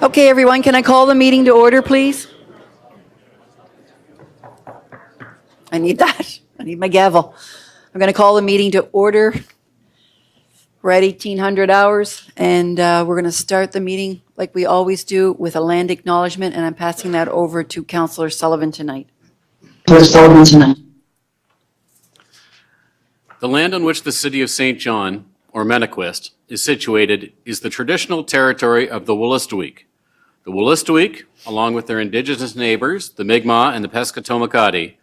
Okay, everyone, can I call the meeting to order, please? I need that. I need my gavel. I'm going to call the meeting to order. We're at 1800 hours, and we're going to start the meeting like we always do with a land acknowledgement, and I'm passing that over to Councillor Sullivan tonight. The land on which the city of St. John, or Mennequist, is situated is the traditional territory of the Wolastoqiyik. The Wolastoqiyik, along with their indigenous neighbors, the Mi'kmaq and the Pescatomakati,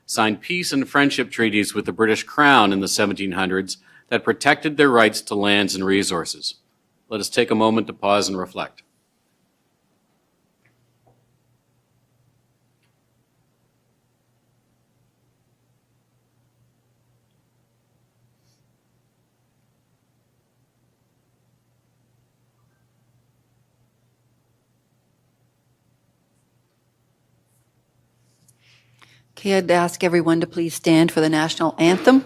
signed peace and friendship treaties with the British Crown in the 1700s that protected their rights to lands and resources. Let us take a moment to pause and reflect. Okay, I'd ask everyone to please stand for the national anthem.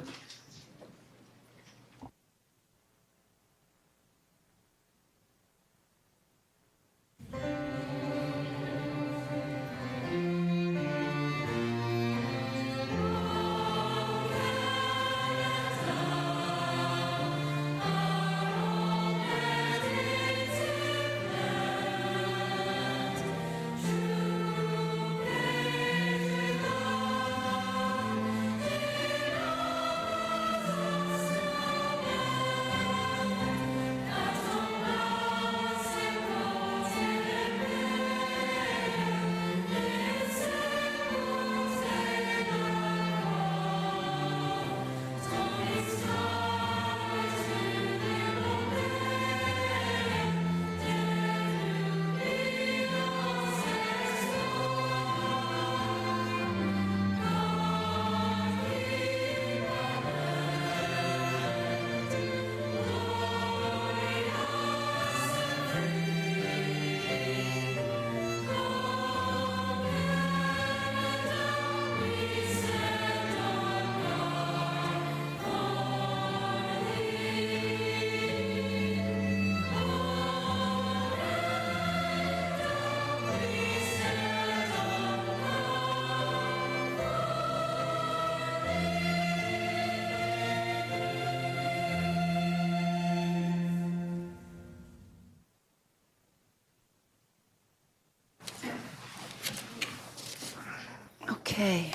Okay.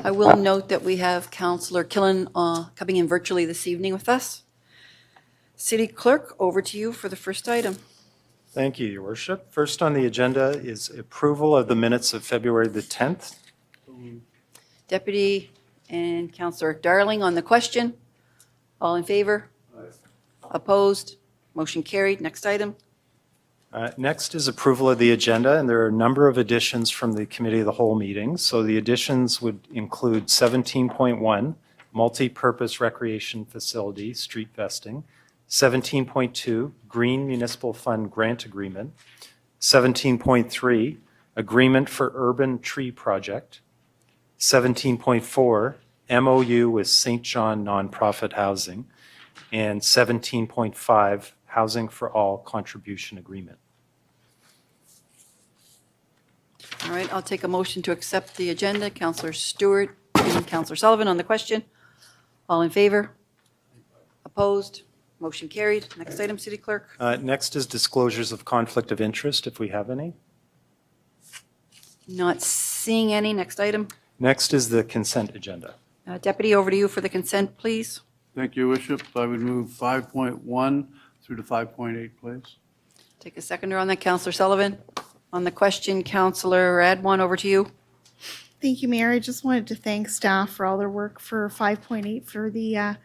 I will note that we have Councillor Killen coming in virtually this evening with us. City Clerk, over to you for the first item. Thank you, Your Worship. First on the agenda is approval of the minutes of February the 10th. Deputy and Councillor Darling on the question. All in favor? Aye. Opposed? Motion carried. Next item. Next is approval of the agenda, and there are a number of additions from the Committee of the Whole meeting. So the additions would include 17.1, multi-purpose recreation facility, street vesting, 17.2, Green Municipal Fund grant agreement, 17.3, agreement for urban tree project, 17.4, MOU with St. John Nonprofit Housing, and 17.5, Housing for All contribution agreement. All right, I'll take a motion to accept the agenda. Councillor Stewart and Councillor Sullivan on the question. All in favor? Opposed? Motion carried. Next item, City Clerk. Next is disclosures of conflict of interest, if we have any. Not seeing any. Next item. Next is the consent agenda. Deputy, over to you for the consent, please. Thank you, Your Worship. I would move 5.1 through to 5.8, please. Take a seconder on that, Councillor Sullivan. On the question, Councillor Radwan, over to you. Thank you, Mayor. I just wanted to thank staff for all their work for 5.8 for the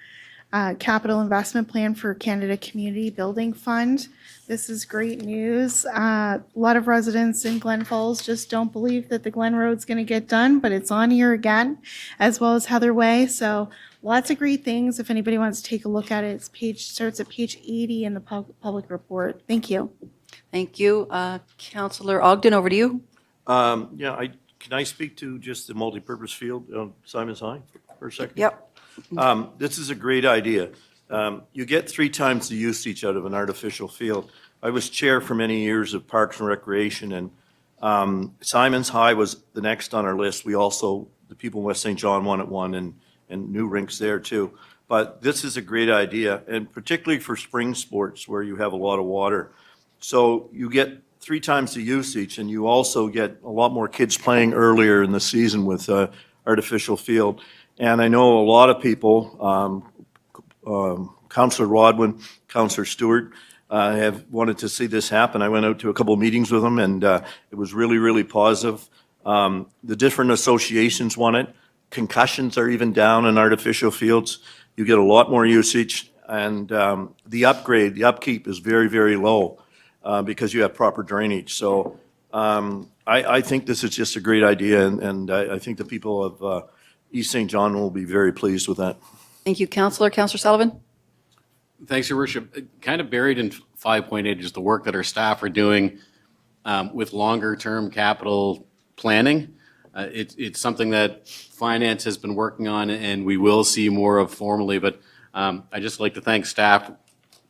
capital investment plan for Canada Community Building Fund. This is great news. A lot of residents in Glen Falls just don't believe that the Glen Road's going to get done, but it's on here again, as well as Heather Way. So lots of great things. If anybody wants to take a look at it, starts at page 80 in the public report. Thank you. Thank you. Councillor Ogden, over to you. Can I speak to just the multipurpose field on Simon's High for a second? Yep. This is a great idea. You get 3 times the usage out of an artificial field. I was chair for many years of Parks and Recreation, and Simon's High was the next on our list. We also, the people in West St. John wanted one, and new rinks there too. But this is a great idea, and particularly for spring sports where you have a lot of water. So you get 3 times the usage, and you also get a lot more kids playing earlier in the season with artificial field. And I know a lot of people, Councillor Rodwin, Councillor Stewart, have wanted to see this happen. I went out to a couple of meetings with them, and it was really, really positive. The different associations want it. Concussions are even down in artificial fields. You get a lot more usage, and the upkeep is very, very low because you have proper drainage. So I think this is just a great idea, and I think the people of East St. John will be very pleased with that. Thank you, Councillor. Councillor Sullivan? Thanks, Your Worship. Kind of buried in 5.8 is the work that our staff are doing with longer-term capital planning. It's something that finance has been working on, and we will see more of formally, but I just like to thank staff,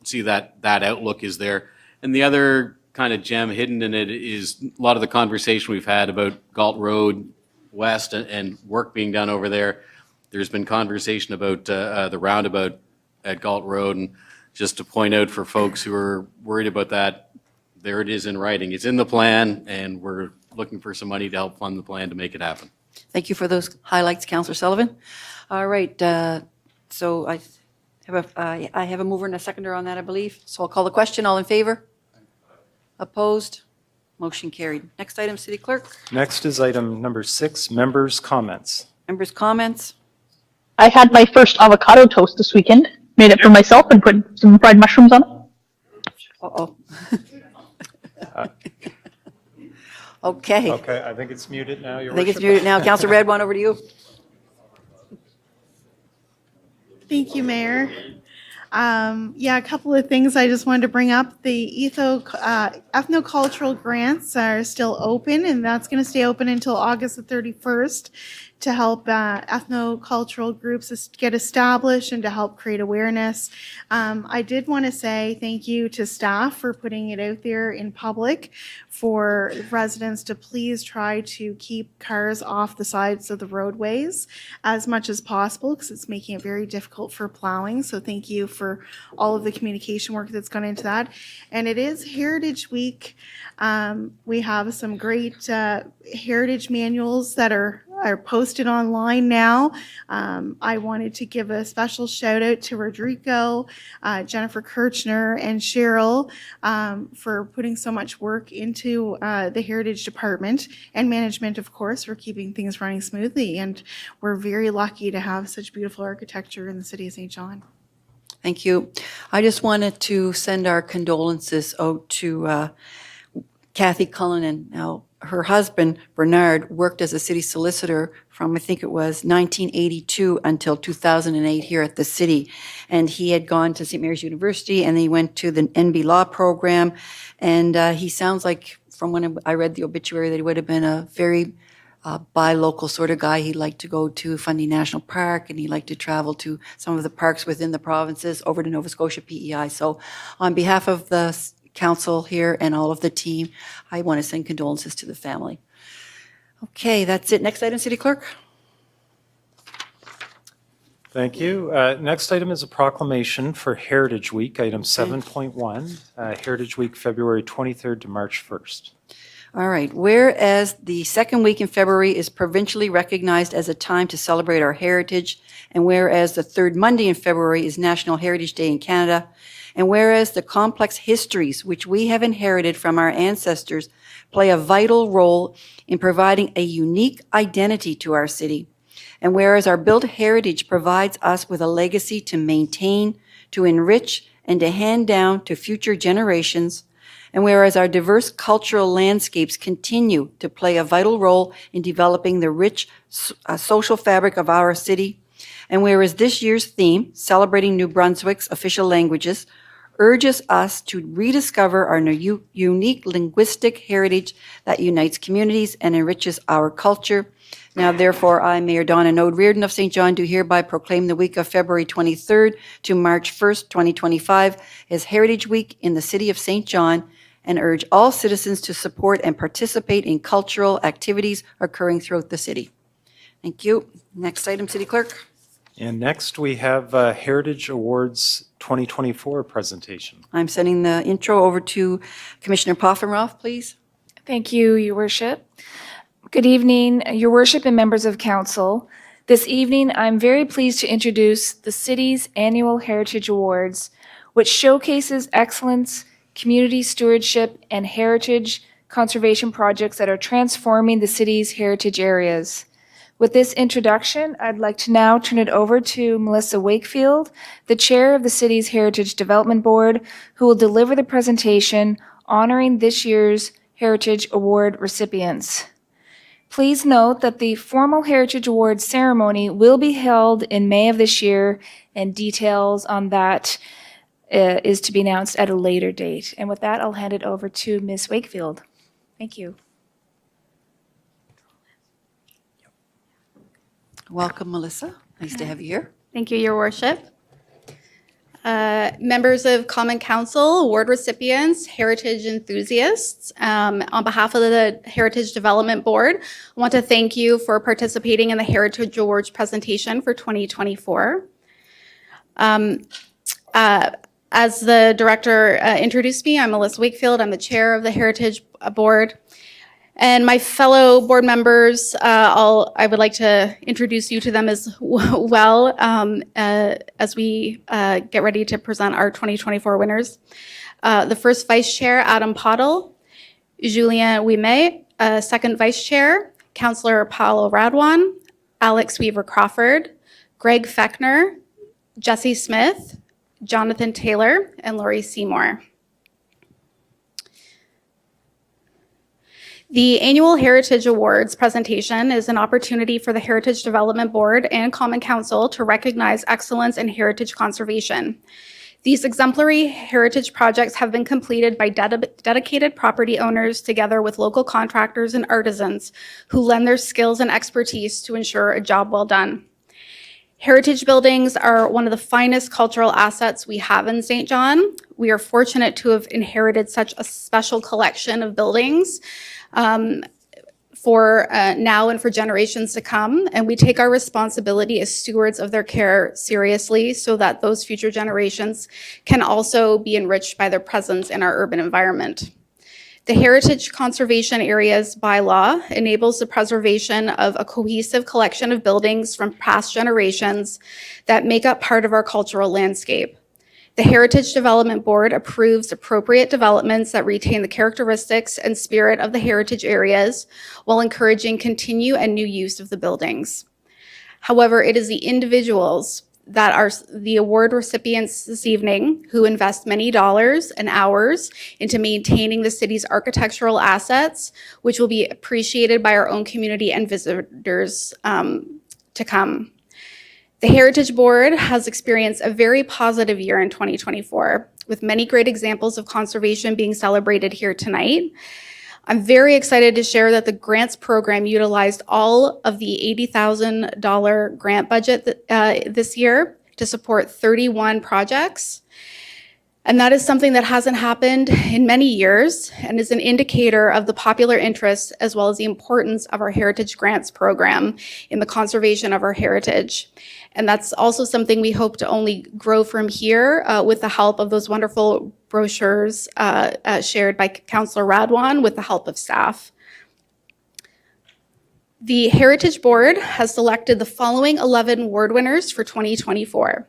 see that outlook is there. And the other kind of gem hidden in it is a lot of the conversation we've had about Galt Road West and work being done over there. There's been conversation about the roundabout at Galt Road, and just to point out for folks who are worried about that, there it is in writing. It's in the plan, and we're looking for some money to help fund the plan to make it happen. Thank you for those highlights, Councillor Sullivan. All right, so I have a mover and a seconder on that, I believe. So I'll call the question. All in favor? Opposed? Motion carried. Next item, City Clerk. Next is item number 6, members' comments. Members' comments? I had my first avocado toast this weekend. Made it for myself and put some fried mushrooms on it. Uh-oh. Okay. Okay, I think it's muted now, Your I think it's Worship. muted now. Councillor Redwan, over to you. Thank you, Mayor. Yeah, a couple of things I just wanted to bring up. The ethnocultural grants are still open, and that's going to stay open until August the 31st to help ethnocultural groups get established and to help create awareness. I did want to say thank you to staff for putting it out there in public for residents to please try to keep cars off the sides of the roadways as much as possible because it's making it very difficult for plowing. So thank you for all of the communication work that's gone into that. And it is Heritage Week. We have some great heritage manuals that are posted online now. I wanted to give a special shout out to Rodrigo, Jennifer Kirchner, and Cheryl for putting so much work into the Heritage Department and management, of course, for keeping things running smoothly. And we're very lucky to have such beautiful architecture in the city of St. John. Thank you. I just wanted to send our condolences out to Kathy Cullinan. Now, her husband, Bernard, worked as a city solicitor from, I think it was 1982 until 2008 here at the city. And he had gone to St. Mary's University, and he went to the NB Law program. And he sounds like, from when I read the obituary, that he would have been a very buy local sort of guy. He liked to go to Fundy National Park, and he liked to travel to some of the parks within the provinces over to Nova Scotia PEI. So on behalf of the council here and all of the team, I want to send condolences to the family. Okay, that's it. Next item, City Clerk. Thank you. Next item is a proclamation for Heritage Week, item 7.1, Heritage Week, February 23rd to March 1st. All right. Whereas the second week in February is provincially recognized as a time to celebrate our heritage, and whereas the third Monday in February is National Heritage Day in Canada, and whereas the complex histories which we have inherited from our ancestors play a vital role in providing a unique identity to our city, and whereas our built heritage provides us with a legacy to maintain, to enrich, and to hand down to future generations, and whereas our diverse cultural landscapes continue to play a vital role in developing the rich social fabric of our city, and whereas this year's theme, Celebrating New Brunswick's Official Languages, urges us to rediscover our unique linguistic heritage that unites communities and enriches our culture. Now, therefore, I, Mayor Donna Node Reardon of St. John, do hereby proclaim the week of February 23rd to March 1st, 2025 as Heritage Week in the City of St. John, and urge all citizens to support and participate in cultural activities occurring throughout the city. Thank you. Next item, City Clerk. And next, we have Heritage Awards 2024 presentation. I'm sending the intro over to Commissioner Poffenroff, please. Thank you, Your Worship. Good evening, Your Worship and members of Council. This evening, I'm very pleased to introduce the city's annual Heritage Awards, which showcases excellence, community stewardship, and heritage conservation projects that are transforming the city's heritage areas. With this introduction, I'd like to now turn it over to Melissa Wakefield, the Chair of the city's Heritage Development Board, who will deliver the presentation honoring this year's Heritage Award recipients. Please note that the formal Heritage Awards ceremony will be held in May of this year, and details on that is to be announced at a later date. And with that, I'll hand it over to Ms. Wakefield. Thank you. Welcome, Melissa. Nice to have you here. Thank you, Your Worship. Members of Common Council, award recipients, heritage enthusiasts, on behalf of the Heritage Development Board, I want to thank you for participating in the Heritage Awards presentation for 2024. As the director introduced me, I'm Melissa Wakefield. I'm the chair of the Heritage Board. And my fellow board members, I would like to introduce you to them as well as we get ready to present our 2024 winners. The first vice chair, Adam Pottle, Julien Ouimet, second vice chair, Councillor Paolo Radwan, Alex Weaver Crawford, Greg Fechner, Jesse Smith, Jonathan Taylor, and Laurie Seymour. The annual Heritage Awards presentation is an opportunity for the Heritage Development Board and Common Council to recognize excellence in heritage conservation. These exemplary heritage projects have been completed by dedicated property owners together with local contractors and artisans who lend their skills and expertise to ensure a job well done. Heritage buildings are one of the finest cultural assets we have in St. John. We are fortunate to have inherited such a special collection of buildings for now and for generations to come, and we take our responsibility as stewards of their care seriously so that those future generations can also be enriched by their presence in our urban environment. The Heritage Conservation Areas bylaw enables the preservation of a cohesive collection of buildings from past generations that make up part of our cultural landscape. The Heritage Development Board approves appropriate developments that retain the characteristics and spirit of the heritage areas while encouraging continued and new use of the buildings. However, it is the individuals that are the award recipients this evening who invest many dollars and hours into maintaining the city's architectural assets, which will be appreciated by our own community and visitors to come. The Heritage Board has experienced a very positive year in 2024, with many great examples of conservation being celebrated here tonight. I'm very excited to share that the grants program utilized all of the $80,000 grant budget this year to support 31 projects. And that is something that hasn't happened in many years and is an indicator of the popular interest as well as the importance of our Heritage Grants program in the conservation of our heritage. And that's also something we hope to only grow from here with the help of those wonderful brochures shared by Councillor Radwan with the help of staff. The Heritage Board has selected the following 11 award winners for 2024.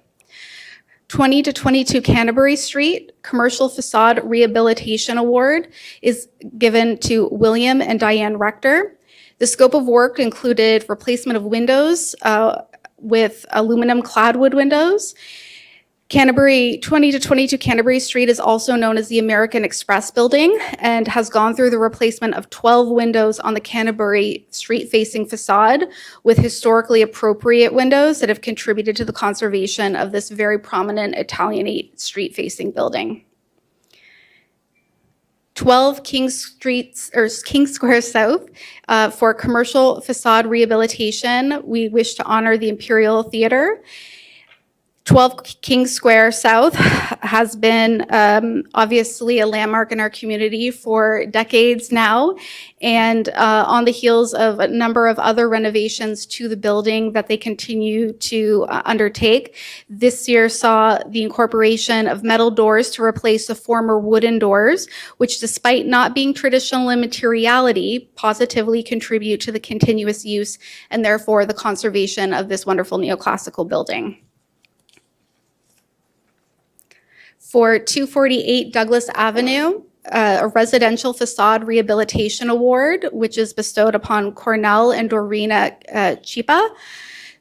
20 to 22 Canterbury Street Commercial Facade Rehabilitation Award is given to William and Diane Rector. The scope of work included replacement of windows with aluminum clad wood windows, Canterbury, 20 to 22 Canterbury Street is also known as the American Express Building and has gone through the replacement of 12 windows on the Canterbury street-facing facade with historically appropriate windows that have contributed to the conservation of this very prominent Italianate street-facing building. 12 King Square South, for commercial facade rehabilitation, we wish to honor the Imperial Theater. 12 King Square South has been obviously a landmark in our community for decades now, and on the heels of a number of other renovations to the building that they continue to undertake. This year saw the incorporation of metal doors to replace the former wooden doors, which despite not being traditional in materiality, positively contribute to the continuous use and therefore the conservation of this wonderful neoclassical building. For 248 Douglas Avenue, a residential facade rehabilitation award, which is bestowed upon Cornell and Dorina Chipa.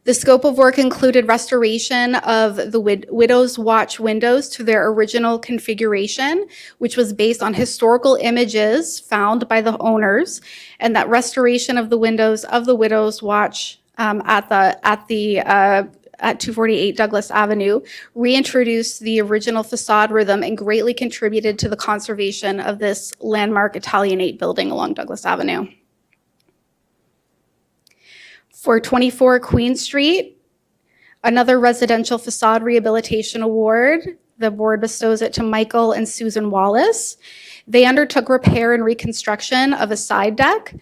The scope of work included restoration of the Widow's Watch windows to their original configuration, which was based on historical images found by the owners, and that restoration of the windows of the Widow's Watch at 248 Douglas Avenue reintroduced the original facade rhythm and greatly contributed to the conservation of this landmark Italianate building along Douglas Avenue. For 24 Queen Street, another residential facade rehabilitation award. The board bestows it to Michael and Susan Wallace. They undertook repair and reconstruction of a side deck.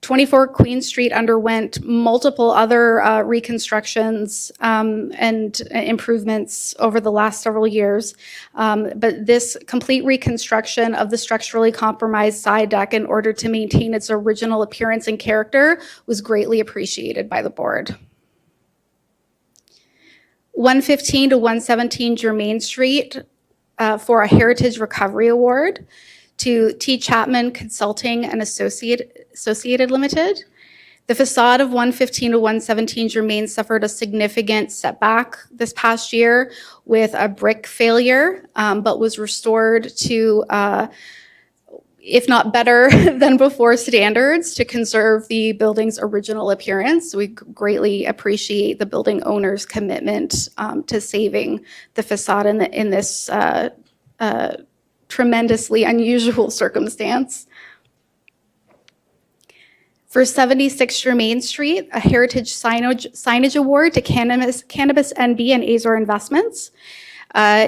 24 Queen Street underwent multiple other reconstructions and improvements over the last several years. But this complete reconstruction of the structurally compromised side deck in order to maintain its original appearance and character was greatly appreciated by the board. 115 to 117 Germain Street for a Heritage Recovery Award to T. Chapman Consulting and Associated Limited. The facade of 115 to 117 Germain suffered a significant setback this past year with a brick failure, but was restored to, if not better than before standards, to conserve the building's original appearance. We greatly appreciate the building owner's commitment to saving the facade in this tremendously unusual circumstance. For 76 Germain Street, a Heritage Signage Award to Cannabis NB and Azor Investments.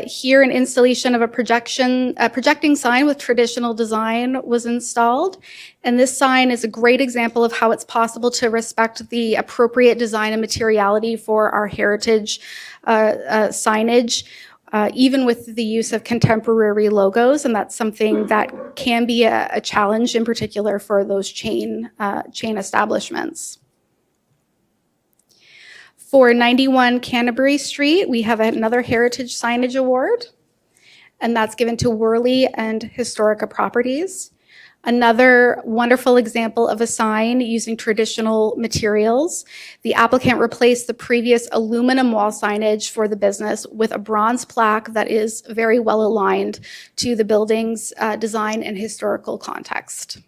Here, an installation of a projecting sign with traditional design was installed. And this sign is a great example of how it's possible to respect the appropriate design and materiality for our heritage signage, even with the use of contemporary logos, and that's something that can be a challenge, in particular for those chain establishments. For 91 Canterbury Street, we have another Heritage Signage Award, and that's given to Worley and Historica Properties. Another wonderful example of a sign using traditional materials. The applicant replaced the previous aluminum wall signage for the business with a bronze plaque that is very well aligned to the building's design and historical context.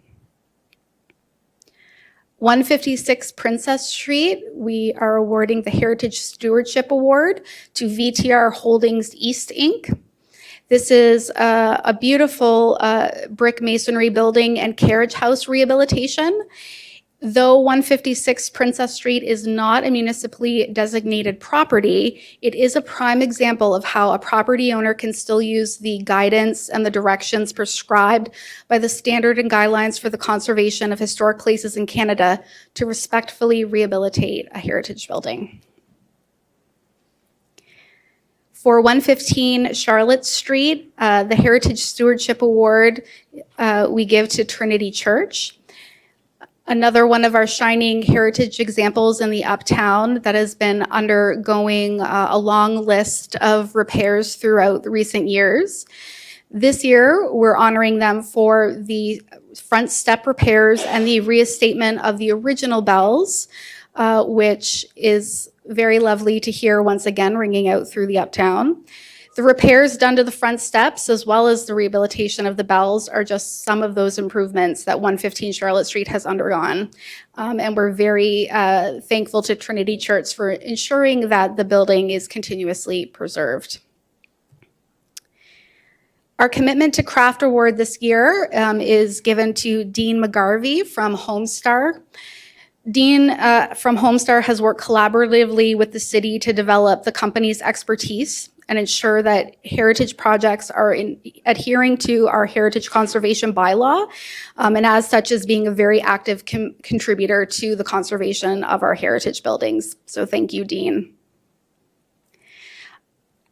156 Princess Street, we are awarding the Heritage Stewardship Award to VTR Holdings East Inc. This is a beautiful brick masonry building and carriage house rehabilitation. Though 156 Princess Street is not a municipally designated property, it is a prime example of how a property owner can still use the guidance and the directions prescribed by the standard and guidelines for the conservation of historic places in Canada to respectfully rehabilitate a heritage building. For 115 Charlotte Street, the Heritage Stewardship Award we give to Trinity Church. Another one of our shining heritage examples in the Uptown that has been undergoing a long list of repairs throughout the recent years. This year, we're honoring them for the front step repairs and the reinstatement of the original bells, which is very lovely to hear once again ringing out through the Uptown. The repairs done to the front steps, as well as the rehabilitation of the bells, are just some of those improvements that 115 Charlotte Street has undergone. And we're very thankful to Trinity Church for ensuring that the building is continuously preserved. Our commitment to craft award this year is given to Dean McGarvey from Homestar. Dean from Homestar has worked collaboratively with the city to develop the company's expertise and ensure that heritage projects are adhering to our heritage conservation bylaw, and as such is being a very active contributor to the conservation of our heritage buildings. So thank you, Dean.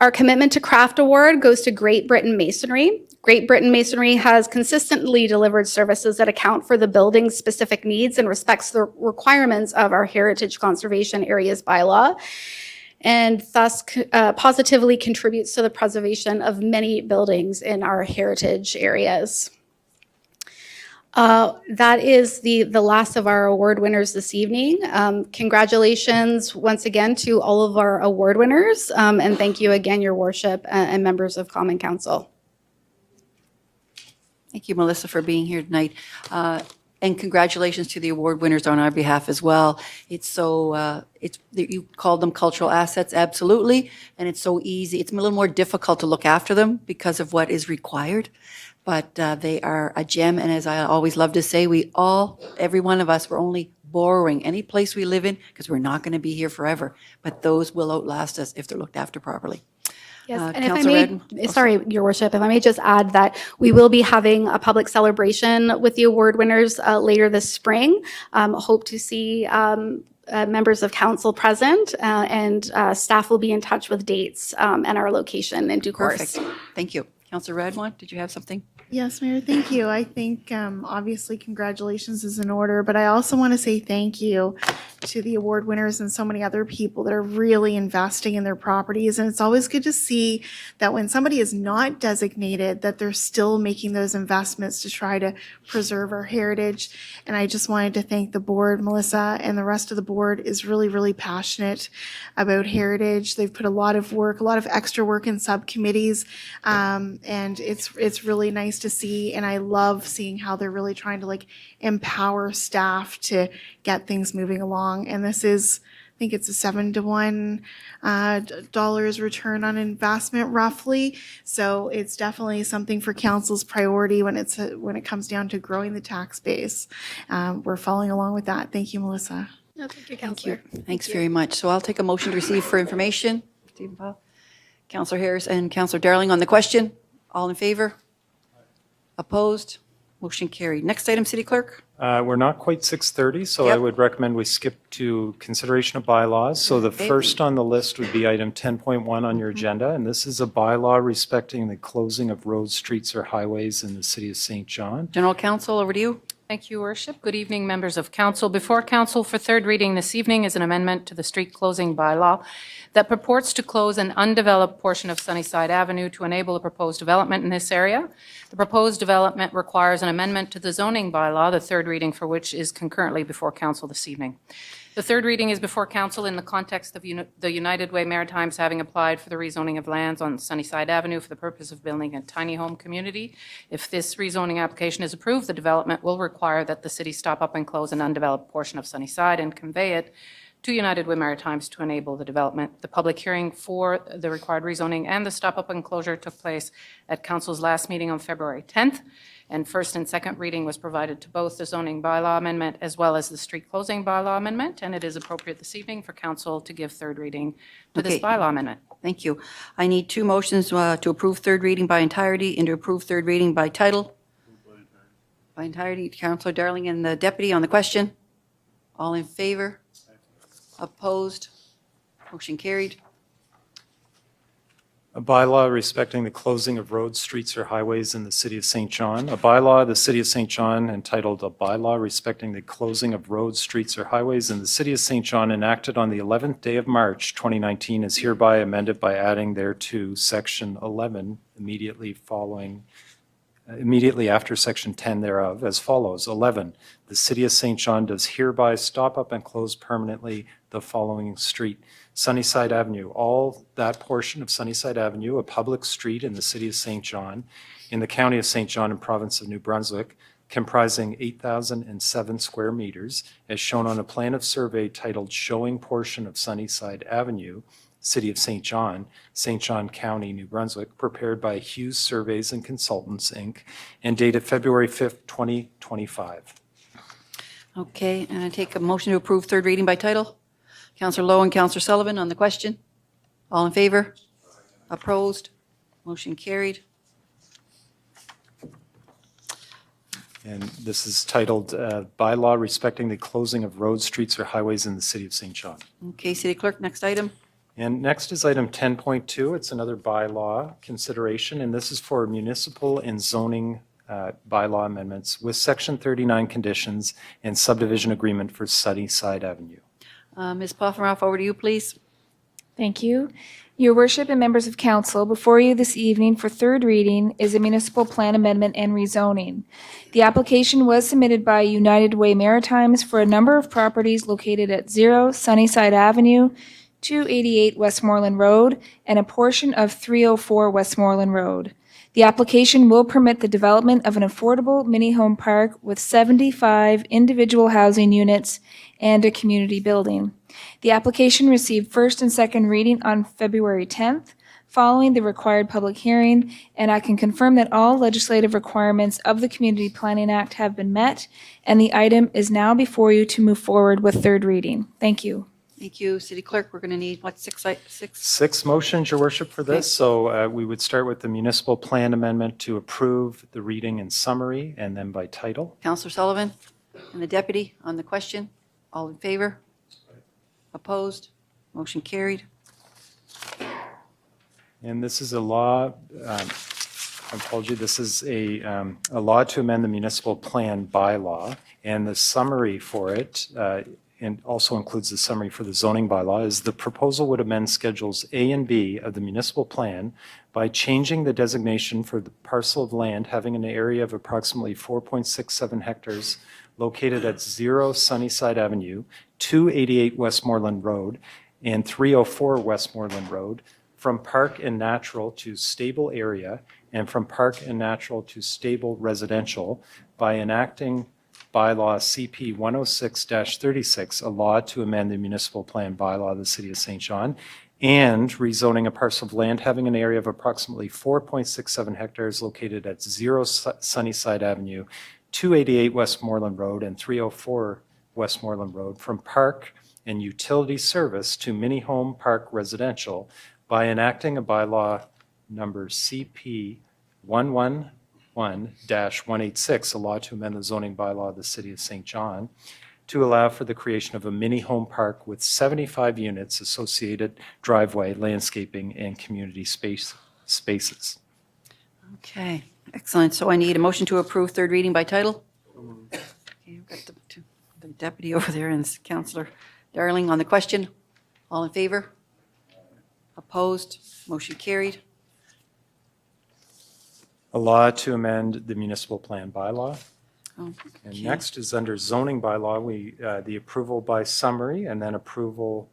Our commitment to craft award goes to Great Britain Masonry. Great Britain Masonry has consistently delivered services that account for the building's specific needs and respects the requirements of our heritage conservation areas bylaw, and thus positively contributes to the preservation of many buildings in our heritage areas. That is the last of our award winners this evening. Congratulations once again to all of our award winners, and thank you again, Your Worship, and members of Common Council. Thank you, Melissa, for being here tonight. And congratulations to the award winners on our behalf as well. It's so, you called them cultural assets, absolutely, and it's so easy. It's a little more difficult to look after them because of what is required, but they are a gem, and as I always love to say, every one of us, we're only borrowing any place we live in because we're not going to be here forever, but those will outlast us if they're looked after properly. Yes, and Councillor if I may, sorry, Your Worship, if I may just add that we will be having a public celebration with the award winners later this spring. Hope to see members of council present, and staff will be in touch with dates and our location in due course. Perfect. Thank you. Councillor Radwan, did you have something? Yes, Mayor, thank you. I think obviously congratulations is in order, but I also want to say thank you to the award winners and so many other people that are really investing in their properties. And it's always good to see that when somebody is not designated, that they're still making those investments to try to preserve our heritage. And I just wanted to thank the board. Melissa and the rest of the board is really, really passionate about heritage. They've put a lot of work, a lot of extra work in subcommittees, and it's really nice to see. And I love seeing how they're really trying to empower staff to get things moving along. And this is, I think it's a 7-to-1 dollars return on investment roughly. So it's definitely something for council's priority when it comes down to growing the tax base. We're following along with that. Thank you, Melissa. No, thank you, Councillor. Thanks very much. So I'll take a motion to receive for information. Stephen Powell, Councillor Harris and Councillor Darling on the question. All in favor? Opposed? Motion carried. Next item, City Clerk. We're not quite 6:30, so I Yep. would recommend we skip to consideration of bylaws. So the first on the list would be item 10.1 on your agenda, and this is a bylaw respecting the closing of roads, streets, or highways in the city of St. John. General Counsel, over to you. Thank you, Worship. Good evening, members of council. Before council for third reading this evening is an amendment to the street closing bylaw that purports to close an undeveloped portion of Sunnyside Avenue to enable a proposed development in this area. The proposed development requires an amendment to the zoning bylaw, the third reading for which is concurrently before council this evening. The third reading is before council in the context of the United Way Maritimes having applied for the rezoning of lands on Sunnyside Avenue for the purpose of building a tiny home community. If this rezoning application is approved, the development will require that the city stop up and close an undeveloped portion of Sunnyside and convey it to United Way Maritimes to enable the development. The public hearing for the required rezoning and the stop up and closure took place at council's last meeting on February 10th. And first and second reading was provided to both the zoning bylaw amendment as well as the street closing bylaw amendment. And it is appropriate this evening for council to give third reading to this Okay. bylaw amendment. Thank you. I need two motions to approve third reading by entirety and to approve third reading by title. By entirety, Councillor Darling and the deputy on the question. All in favor? Opposed? Motion carried. A bylaw respecting the closing of roads, streets, or highways in the city of St. John. A bylaw of the city of St. John entitled A Bylaw Respecting the Closing of Roads, Streets, or Highways in the city of St. John enacted on the 11th day of March 2019 is hereby amended by adding thereto section 11 immediately following immediately after Section 10 thereof as follows. 11, the City of St. John does hereby stop up and close permanently the following street. Sunnyside Avenue, all that portion of Sunnyside Avenue, a public street in the City of St. John, in the County of St. John and Province of New Brunswick, comprising 8,007 square meters, as shown on a plan of survey titled Showing Portion of Sunnyside Avenue, City of St. John County, New Brunswick, prepared by Hughes Surveys and Consultants, Inc., and dated February 5th, 2025. Okay, and I take a motion to approve third reading by title. Councillor Lowe and Councillor Sullivan on the question. All in favor? Opposed? Motion carried. And this is titled Bylaw Respecting the Closing of Roads, Streets, or Highways in the City of St. John. Okay, City Clerk, next item. And next is item 10.2. It's another bylaw consideration, and this is for municipal and zoning bylaw amendments with Section 39 conditions and subdivision agreement for Sunnyside Avenue. Ms. Poffenroff, over to you, please. Thank you. Your worship and members of council, before you this evening for third reading is a municipal plan amendment and rezoning. The application was submitted by United Way Maritimes for a number of properties located at 0 Sunnyside Avenue, 288 Westmoreland Road, and a portion of 304 Westmoreland Road. The application will permit the development of an affordable mini-home park with 75 individual housing units and a community building. The application received first and second reading on February 10th, following the required public hearing, and I can confirm that all legislative requirements of the Community Planning Act have been met, and the item is now before you to move forward with third reading. Thank you. Thank you, City Clerk. We're going to need, what, six? 6 motions, Your Worship, for this. So we would start with the municipal plan amendment to approve the reading and summary, and then by title. Councillor Sullivan and the deputy on the question. All in favor? Opposed? Motion carried. And this is a law, I apologize, this is a law to amend the municipal plan bylaw, and the summary for it, and also includes the summary for the zoning bylaw, is the proposal would amend Schedules A and B of the municipal plan by changing the designation for the parcel of land having an area of approximately 4.67 hectares located at 0 Sunnyside Avenue, 288 Westmoreland Road, and 304 Westmoreland Road from park and natural to stable area and from park and natural to stable residential by enacting bylaw CP 106-36, a law to amend the municipal plan bylaw of the City of St. John, and rezoning a parcel of land having an area of approximately 4.67 hectares located at 0 Sunnyside Avenue, 288 Westmoreland Road, and 304 Westmoreland Road from park and utility service to mini-home park residential by enacting a bylaw number CP 111-186, a law to amend the zoning bylaw of the City of St. John, to allow for the creation of a mini-home park with 75 units, associated driveway, landscaping, and community spaces. Okay, excellent. So I need a motion to approve third reading by title. Okay, we've got the deputy over there and Councillor Darling on the question. All in favor? Opposed? Motion carried. A law to amend the municipal plan bylaw. Oh, And okay. next is under zoning bylaw, the approval by summary and then approval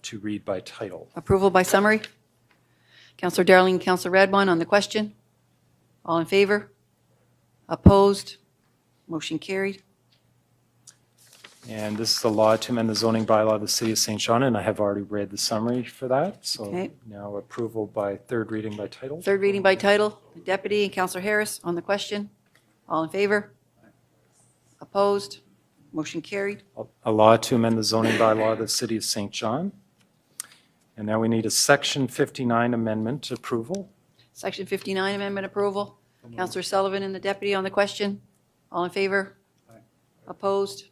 to read by title. Approval by summary. Councillor Darling, Councillor Radwan on the question. All in favor? Opposed? Motion carried. And this is the law to amend the zoning bylaw of the City of St. John, and I have already read the summary for that. So Okay. now approval by third reading by title. Third reading by title. The deputy and Councillor Harris on the question. All in favor? Opposed? Motion carried. A law to amend the zoning bylaw of the City of St. John. And now we need a Section 59 amendment approval. Section 59 amendment approval. Councillor Sullivan and the deputy on the question. All in favor? Opposed?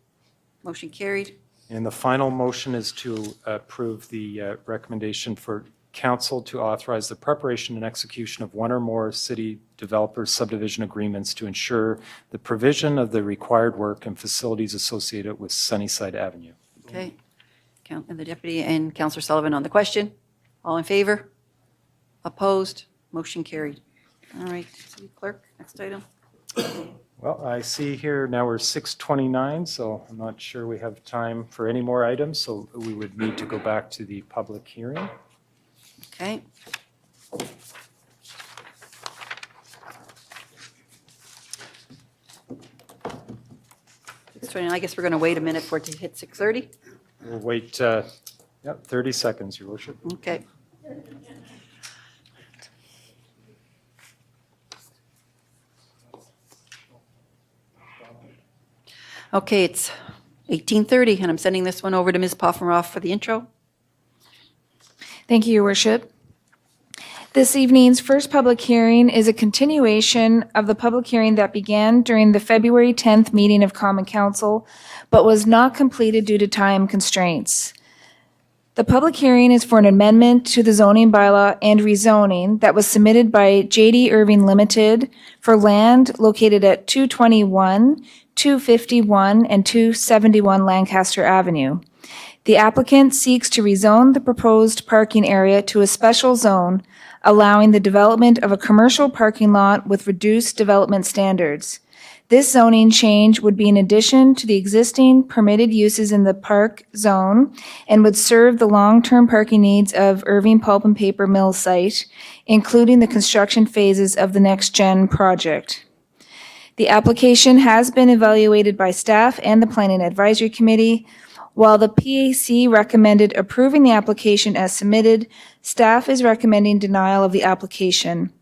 Motion carried. And the final motion is to approve the recommendation for council to authorize the preparation and execution of one or more city developer subdivision agreements to ensure the provision of the required work and facilities associated with Sunnyside Avenue. Okay. And the deputy and Councillor Sullivan on the question. All in favor? Opposed? Motion carried. All right, City Clerk, next item. Well, I see here now we're 6:29, so I'm not sure we have time for any more items, so we would need to go back to the public hearing. Okay. I guess we're going to wait a minute for it to hit 6:30. We'll wait, 30 seconds, Your Worship. Okay. Okay, it's 18:30, and I'm sending this one over to Ms. Poffenroff for the intro. Thank you, Your Worship. This evening's first public hearing is a continuation of the public hearing that began during the February 10th meeting of Common Council, but was not completed due to time constraints. The public hearing is for an amendment to the zoning bylaw and rezoning that was submitted by J.D. Irving Limited for land located at 221, 251, and 271 Lancaster Avenue. The applicant seeks to rezone the proposed parking area to a special zone, allowing the development of a commercial parking lot with reduced development standards. This zoning change would be in addition to the existing permitted uses in the park zone and would serve the long-term parking needs of Irving Pulp and Paper Mill site, including the construction phases of the Next Gen project. The application has been evaluated by staff and the Planning Advisory Committee. While the PAC recommended approving the application as submitted, staff is recommending denial of the application.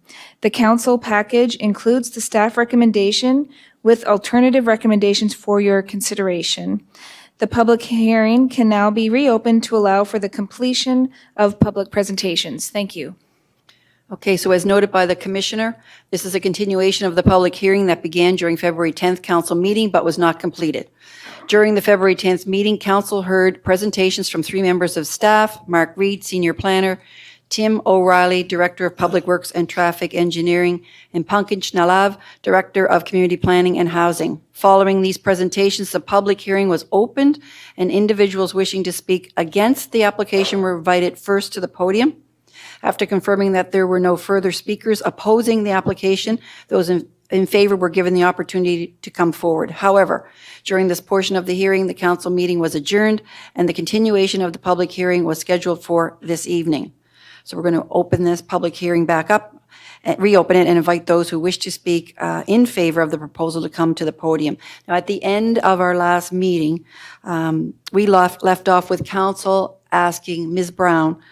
The council package includes the staff recommendation with alternative recommendations for your consideration. The public hearing can now be reopened to allow for the completion of public presentations. Thank you. Okay, so as noted by the Commissioner, this is a continuation of the public hearing that began during February 10th council meeting but was not completed. During the February 10th meeting, council heard presentations from 3 members of staff, Mark Reed, Senior Planner, Tim O'Reilly, Director of Public Works and Traffic Engineering, and Pankaj Nalav, Director of Community Planning and Housing. Following these presentations, the public hearing was opened, and individuals wishing to speak against the application were invited first to the podium. After confirming that there were no further speakers opposing the application, those in favor were given the opportunity to come forward. However, during this portion of the hearing, the council meeting was adjourned, and the continuation of the public hearing was scheduled for this evening. So we're going to open this public hearing back up, reopen it, and invite those who wish to speak in favor of the proposal to come to the podium. Now, at the end of our last meeting, we left off with council asking Ms. Brown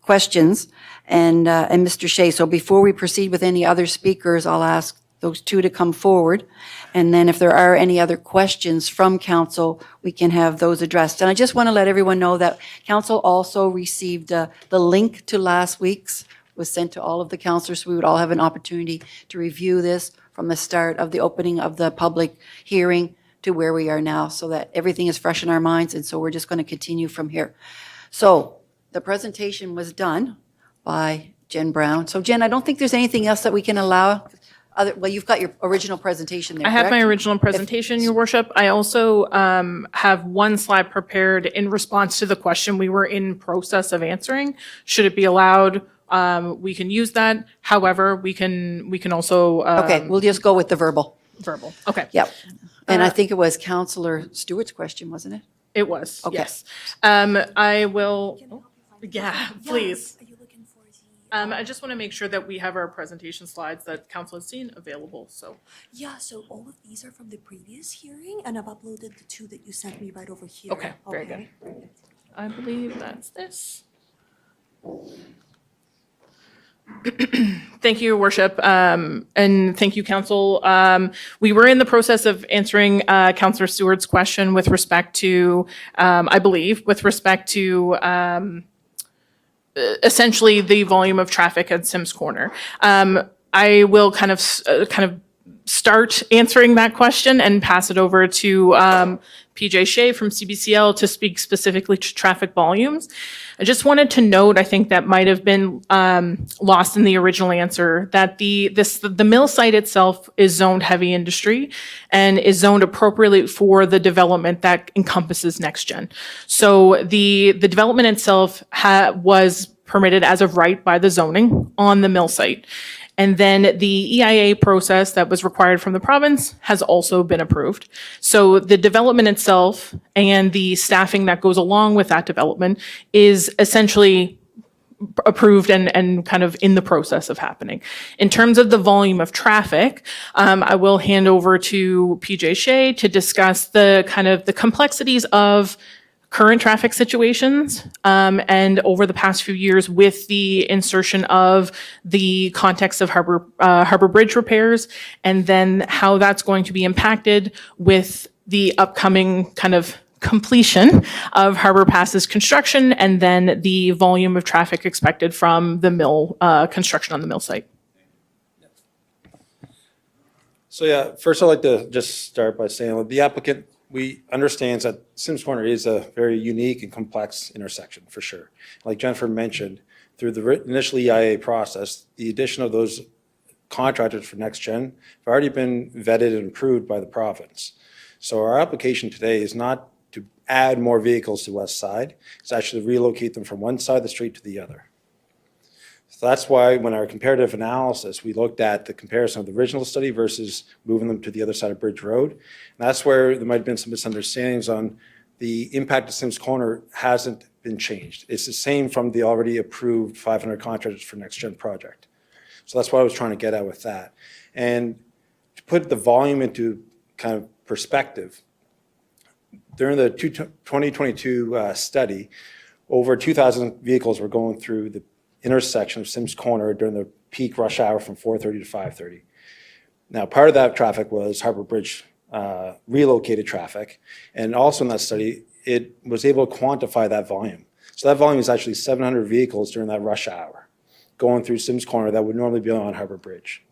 questions and Mr. Shea. So before we proceed with any other speakers, I'll ask those two to come forward. And then if there are any other questions from council, we can have those addressed. And I just want to let everyone know that council also received the link to last week's was sent to all of the councilors. So we would all have an opportunity to review this from the start of the opening of the public hearing to where we are now, so that everything is fresh in our minds. And so we're just going to continue from here. So the presentation was done by Jen Brown. So Jen, I don't think there's anything else that we can allow. Well, you've got your original presentation there, I have my correct? original presentation, Your Worship. I also have one slide prepared in response to the question we were in process of answering. Should it be allowed? We can use that. However, we can also Okay, we'll just go with the verbal. verbal. Okay. Yep. And I think it was Councillor Stewart's question, wasn't it? It was. Okay. Yes. I will. Yeah, please. I just want to make sure that we have our presentation slides that council has seen available, so. Yeah, so all of these are from the previous hearing, and I've uploaded the 2 that you sent me right over here. Okay, very good. I believe that's this. Thank you, Your Worship, and thank you, Council. We were in the process of answering Councillor Stewart's question with respect to, I believe, with respect to essentially the volume of traffic at Sims Corner. I will kind of start answering that question and pass it over to PJ Shea from CBCL to speak specifically to traffic volumes. I just wanted to note, I think that might have been lost in the original answer, that the mill site itself is zoned heavy industry and is zoned appropriately for the development that encompasses Next Gen. So the development itself was permitted as of right by the zoning on the mill site. And then the EIA process that was required from the province has also been approved. So the development itself and the staffing that goes along with that development is essentially approved and kind of in the process of happening. In terms of the volume of traffic, I will hand over to PJ Shea to discuss the kind of the complexities of current traffic situations, and over the past few years with the insertion of the context of Harbor Bridge repairs, and then how that's going to be impacted with the upcoming kind of completion of Harbor Pass's construction, and then the volume of traffic expected from the mill construction on the mill site. So yeah, first I'd like to just start by saying the applicant, we understands that Sims Corner is a very unique and complex intersection for sure. Like Jennifer mentioned, through the initial EIA process, the addition of those contractors for next gen have already been vetted and approved by the province. So our application today is not to add more vehicles to West Side, it's actually to relocate them from one side of the street to the other. So that's why when our comparative analysis, we looked at the comparison of the original study versus moving them to the other side of Bridge Road. And that's where there might have been some misunderstandings on the impact of Sims Corner hasn't been changed. It's the same from the already approved 500 contractors for next gen project. So that's what I was trying to get at with that. And to put the volume into kind of perspective, during the 2022 study, over 2,000 vehicles were going through the intersection of Sims Corner during the peak rush hour from 4:30 to 5:30. Now, part of that traffic was Harbor Bridge relocated traffic. And also in that study, it was able to quantify that volume. So that volume is actually 700 vehicles during that rush hour going through Sims Corner that would normally be on Harbor Bridge.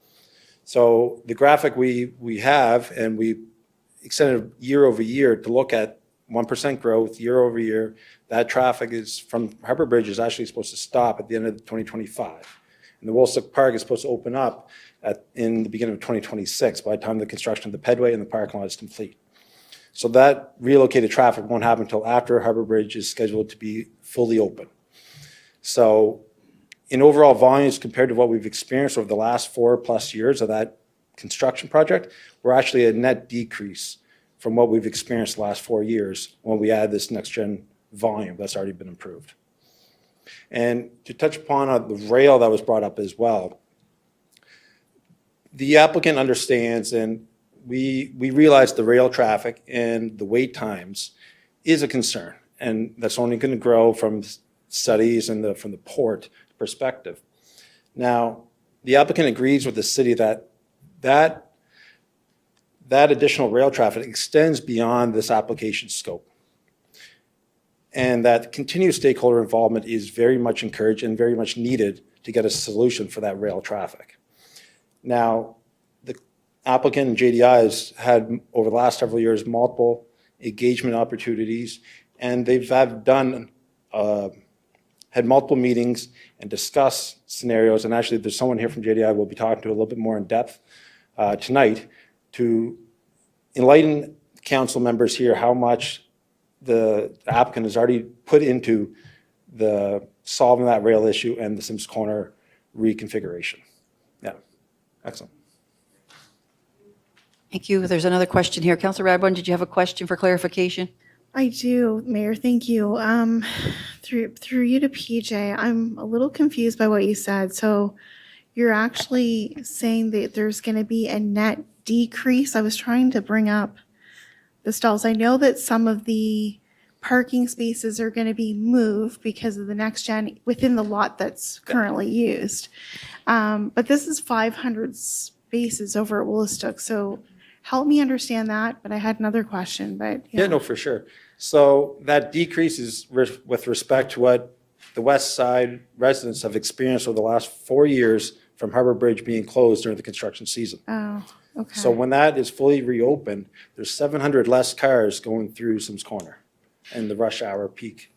So the graphic we have, and we extended year over year to look at 1% growth year over year. That traffic is from Harbor Bridge is actually supposed to stop at the end of 2025. And the Woolstock Park is supposed to open up in the beginning of 2026 by the time the construction of the Pedway and the parking lot is complete. So that relocated traffic won't happen until after Harbor Bridge is scheduled to be fully open. So in overall volumes compared to what we've experienced over the last 4+ years of that construction project, we're actually a net decrease from what we've experienced the last 4 years when we add this next gen volume that's already been improved. And to touch upon the rail that was brought up as well, the applicant understands, and we realize the rail traffic and the wait times is a concern, and that's only going to grow from studies and from the port perspective. Now, the applicant agrees with the city that additional rail traffic extends beyond this application scope, and that continued stakeholder involvement is very much encouraged and very much needed to get a solution for that rail traffic. Now, the applicant and JDI has had, over the last several years, multiple engagement opportunities, and they've had multiple meetings and discussed scenarios, and actually there's someone here from JDI we'll be talking to a little bit more in depth tonight to enlighten council members here how much the applicant has already put into the solving that rail issue and the Sims Corner reconfiguration. Yeah, excellent. Thank you. There's another question here. Councillor Radbourne, did you have a question for clarification? I do, Mayor, thank you. Through you to PJ, I'm a little confused by what you said. So you're actually saying that there's going to be a net decrease? I was trying to bring up the stalls. I know that some of the parking spaces are going to be moved because of the next gen within the lot that's currently used. But this is 500 spaces over at Woolstock. So help me understand that. But I had another question. But Yeah, no, for sure. So that decrease is with respect to what the West Side residents have experienced over the last 4 years from Harbor Bridge being closed during the construction season. Oh, okay. So when that is fully reopened, there's 700 less cars going through Sims Corner in the rush hour peak.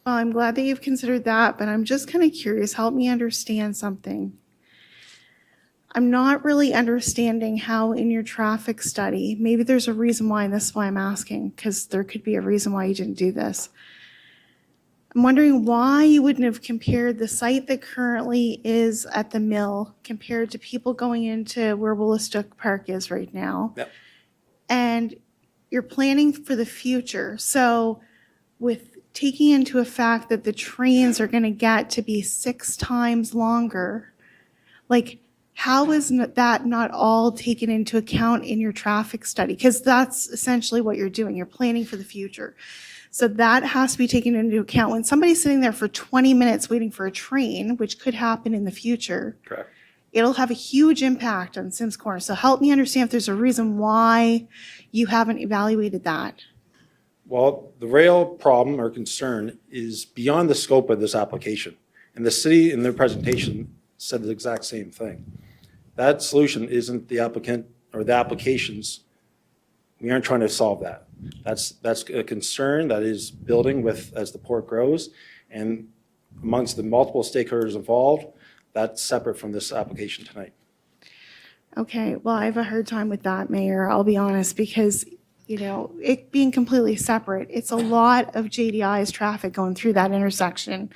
Well, I'm glad that you've considered that, but I'm just kind of curious. Help me understand something. I'm not really understanding how in your traffic study, maybe there's a reason why, and this is why I'm asking, because there could be a reason why you didn't do this. I'm wondering why you wouldn't have compared the site that currently is at the mill compared to people going into where Woolastook Park is right now. Yep. And you're planning for the future. So with taking into effect that the trains are going to get to be 6 times longer, like how is that not all taken into account in your traffic study? Because that's essentially what you're doing. You're planning for the future. So that has to be taken into account. When somebody's sitting there for 20 minutes waiting for a train, which could happen in the future, Correct. it'll have a huge impact on Sims Corner. So help me understand if there's a reason why you haven't evaluated that. Well, the rail problem or concern is beyond the scope of this application. And the city in their presentation said the exact same thing. That solution isn't the applicant or the applications. We aren't trying to solve that. That's a concern that is building with as the port grows. And amongst the multiple stakeholders involved, that's separate from this application tonight. Okay, well, I have a hard time with that, Mayor, I'll be honest, because, you know, it being completely separate, it's a lot of JDI's traffic going through that intersection,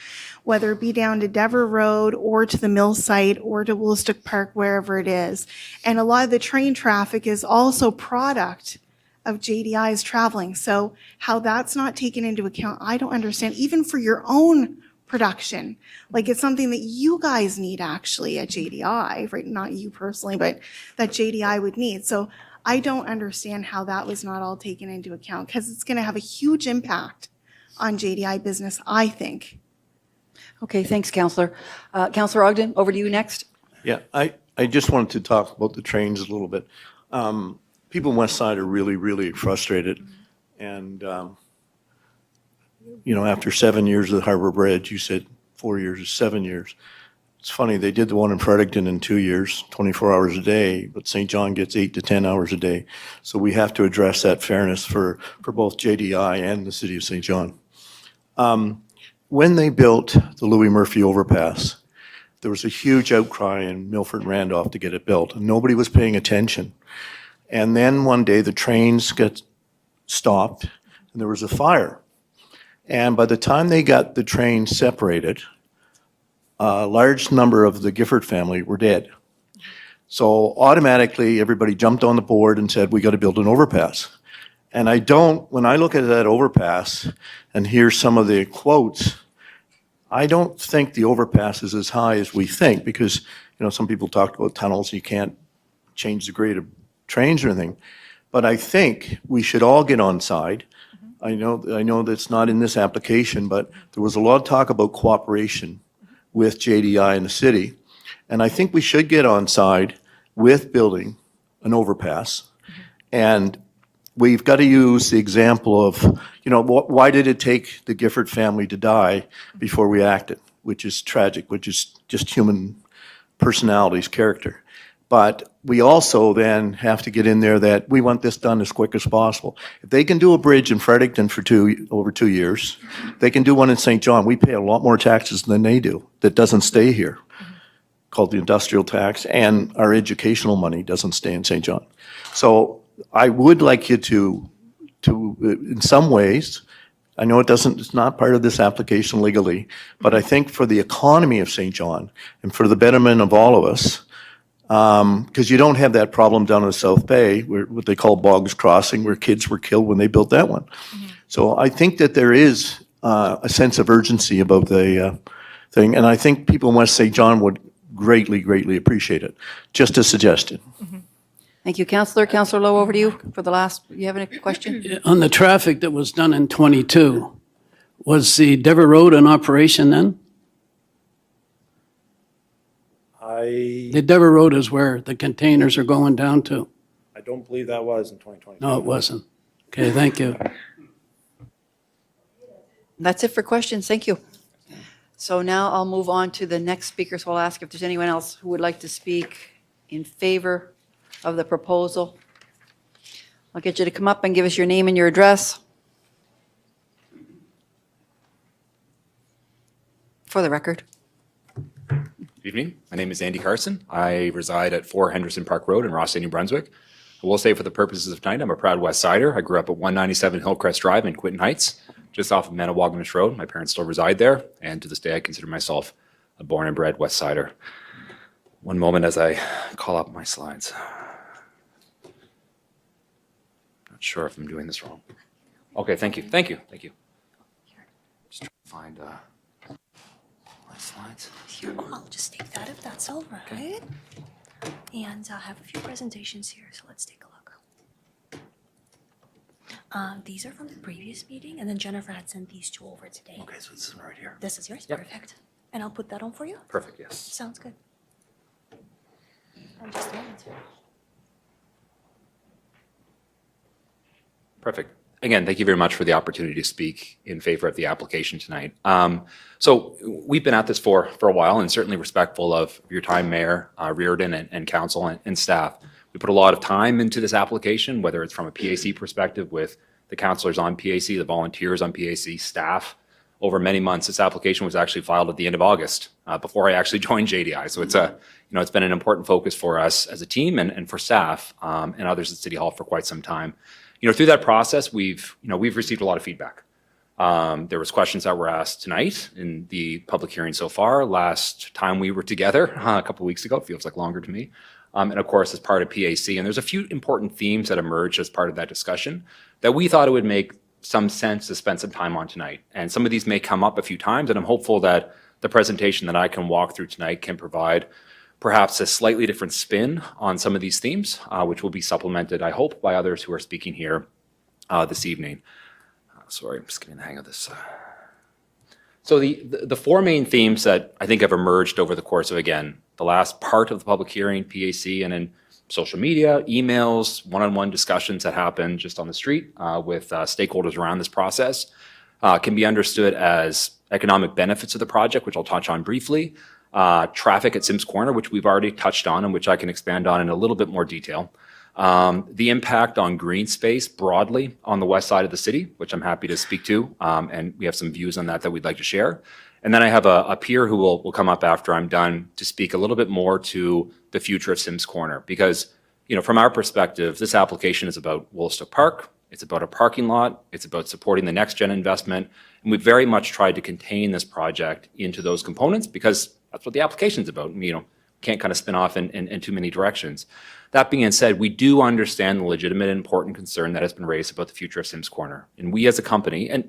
whether it be down to Dever Road or to the mill site or to Woolastook Park, wherever it is. And a lot of the train traffic is also product of JDI's traveling. So how that's not taken into account, I don't understand, even for your own production. Like it's something that you guys need actually at JDI, right? Not you personally, but that JDI would need. So I don't understand how that was not all taken into account because it's going to have a huge impact on JDI business, I think. Okay, thanks, Councillor. Councillor Ogden, over to you next. Yeah, I just wanted to talk about the trains a little bit. People on West Side are really, really frustrated. And, you know, after 7 years of the Harbor Bridge, you said 4 years is 7 years. It's funny, they did the one in Fredericton in 2 years, 24 hours a day, but St. John gets 8 to 10 hours a day. So we have to address that fairness for both JDI and the city of St. John. When they built the Louis Murphy Overpass, there was a huge outcry in Milford and Randolph to get it built, and nobody was paying attention. And then one day the trains got stopped and there was a fire. And by the time they got the train separated, a large number of the Gifford family were dead. So automatically everybody jumped on the board and said, we got to build an overpass. And when I look at that overpass and hear some of the quotes, I don't think the overpass is as high as we think because, you know, some people talked about tunnels, you can't change the grade of trains or anything, but I think we should all get on side. I know that's not in this application, but there was a lot of talk about cooperation with JDI and the city, and I think we should get on side with building an overpass. And we've got to use the example of, you know, why did it take the Gifford family to die before we acted, which is tragic, which is just human personalities, character. But we also then have to get in there that we want this done as quick as possible. If they can do a bridge in Fredericton for over 2 years, they can do one in St. John. We pay a lot more taxes than they do that doesn't stay here, called the industrial tax, and our educational money doesn't stay in St. John. So I would like you to in some ways, I know it's not part of this application legally, but I think for the economy of St. John and for the betterment of all of us, because you don't have that problem down in the South Bay, where what they call Boggs Crossing, where kids were killed when they built that one. So I think that there is a sense of urgency about the thing, and I think people in West St. John would greatly, greatly appreciate it. Just a suggestion. Thank you, Councillor. Councillor Lowe, over to you for the last. You have any question? On the traffic that was done in 22, was the Dever Road in operation then? The Dever Road is where the containers are going down to. I don't believe that was in 2020. No, it wasn't. Okay, thank you. That's it for questions. Thank you. So now I'll move on to the next speaker. So I'll ask if there's anyone else who would like to speak in favor of the proposal. I'll get you to come up and give us your name and your address. For the record. Good evening. My name is Andy Carson. I reside at 4 Henderson Park Road in Ross, New Brunswick. I will say for the purposes of tonight, I'm a proud West Sider. I grew up at 197 Hillcrest Drive in Quinton Heights. just off of Manawagamish Road. My parents still reside there, and to this day I consider myself a born and bred West Sider. One moment as I call up my slides. Not sure if I'm doing this wrong. Okay, thank you. Just trying to find my slides. Here, I'll just take that if that's all right. And I have a few presentations here, so let's take a look. These are from the previous meeting, and then Jennifer had sent these two over today. Okay, so this is right here. This is yours? Yep. Perfect. And I'll put that on for you? Perfect, yes. Sounds good. And just a moment. Perfect. Again, thank you very much for the opportunity to speak in favor of the application tonight. So we've been at this for a while, and certainly respectful of your time, Mayor Reardon, and council and staff. We put a lot of time into this application, whether it's from a PAC perspective with the councillors on PAC, the volunteers on PAC, staff. Over many months, this application was actually filed at the end of August, before I actually joined JDI. So it's been an important focus for us as a team and for staff and others at City Hall for quite some time. Through that process, we've received a lot of feedback. There was questions that were asked tonight in the public hearing so far. Last time we were together, a couple of weeks ago, it feels like longer to me. And of course, as part of PAC. And there's a few important themes that emerged as part of that discussion that we thought it would make some sense to spend some time on tonight. And some of these may come up a few times, and I'm hopeful that the presentation that I can walk through tonight can provide perhaps a slightly different spin on some of these themes, which will be supplemented, I hope, by others who are speaking here this evening. Sorry, I'm just getting the hang of this. So the four main themes that I think have emerged over the course of, again, the last part of the public hearing, PAC, and in social media, emails, one-on-one discussions that happen just on the street with stakeholders around this process can be understood as economic benefits of the project, which I'll touch on briefly, traffic at Sims Corner, which we've already touched on and which I can expand on in a little bit more detail, the impact on green space broadly on the west side of the city, which I'm happy to speak to, and we have some views on that we'd like to share. And then I have a peer who will come up after I'm done to speak a little bit more to the future of Sims Corner. Because, from our perspective, this application is about Woolstock Park. It's about a parking lot. It's about supporting the next gen investment. And we've very much tried to contain this project into those components because that's what the application's about. Can't kind of spin off in too many directions. That being said, we do understand the legitimate and important concern that has been raised about the future of Sims Corner. And we as a company, and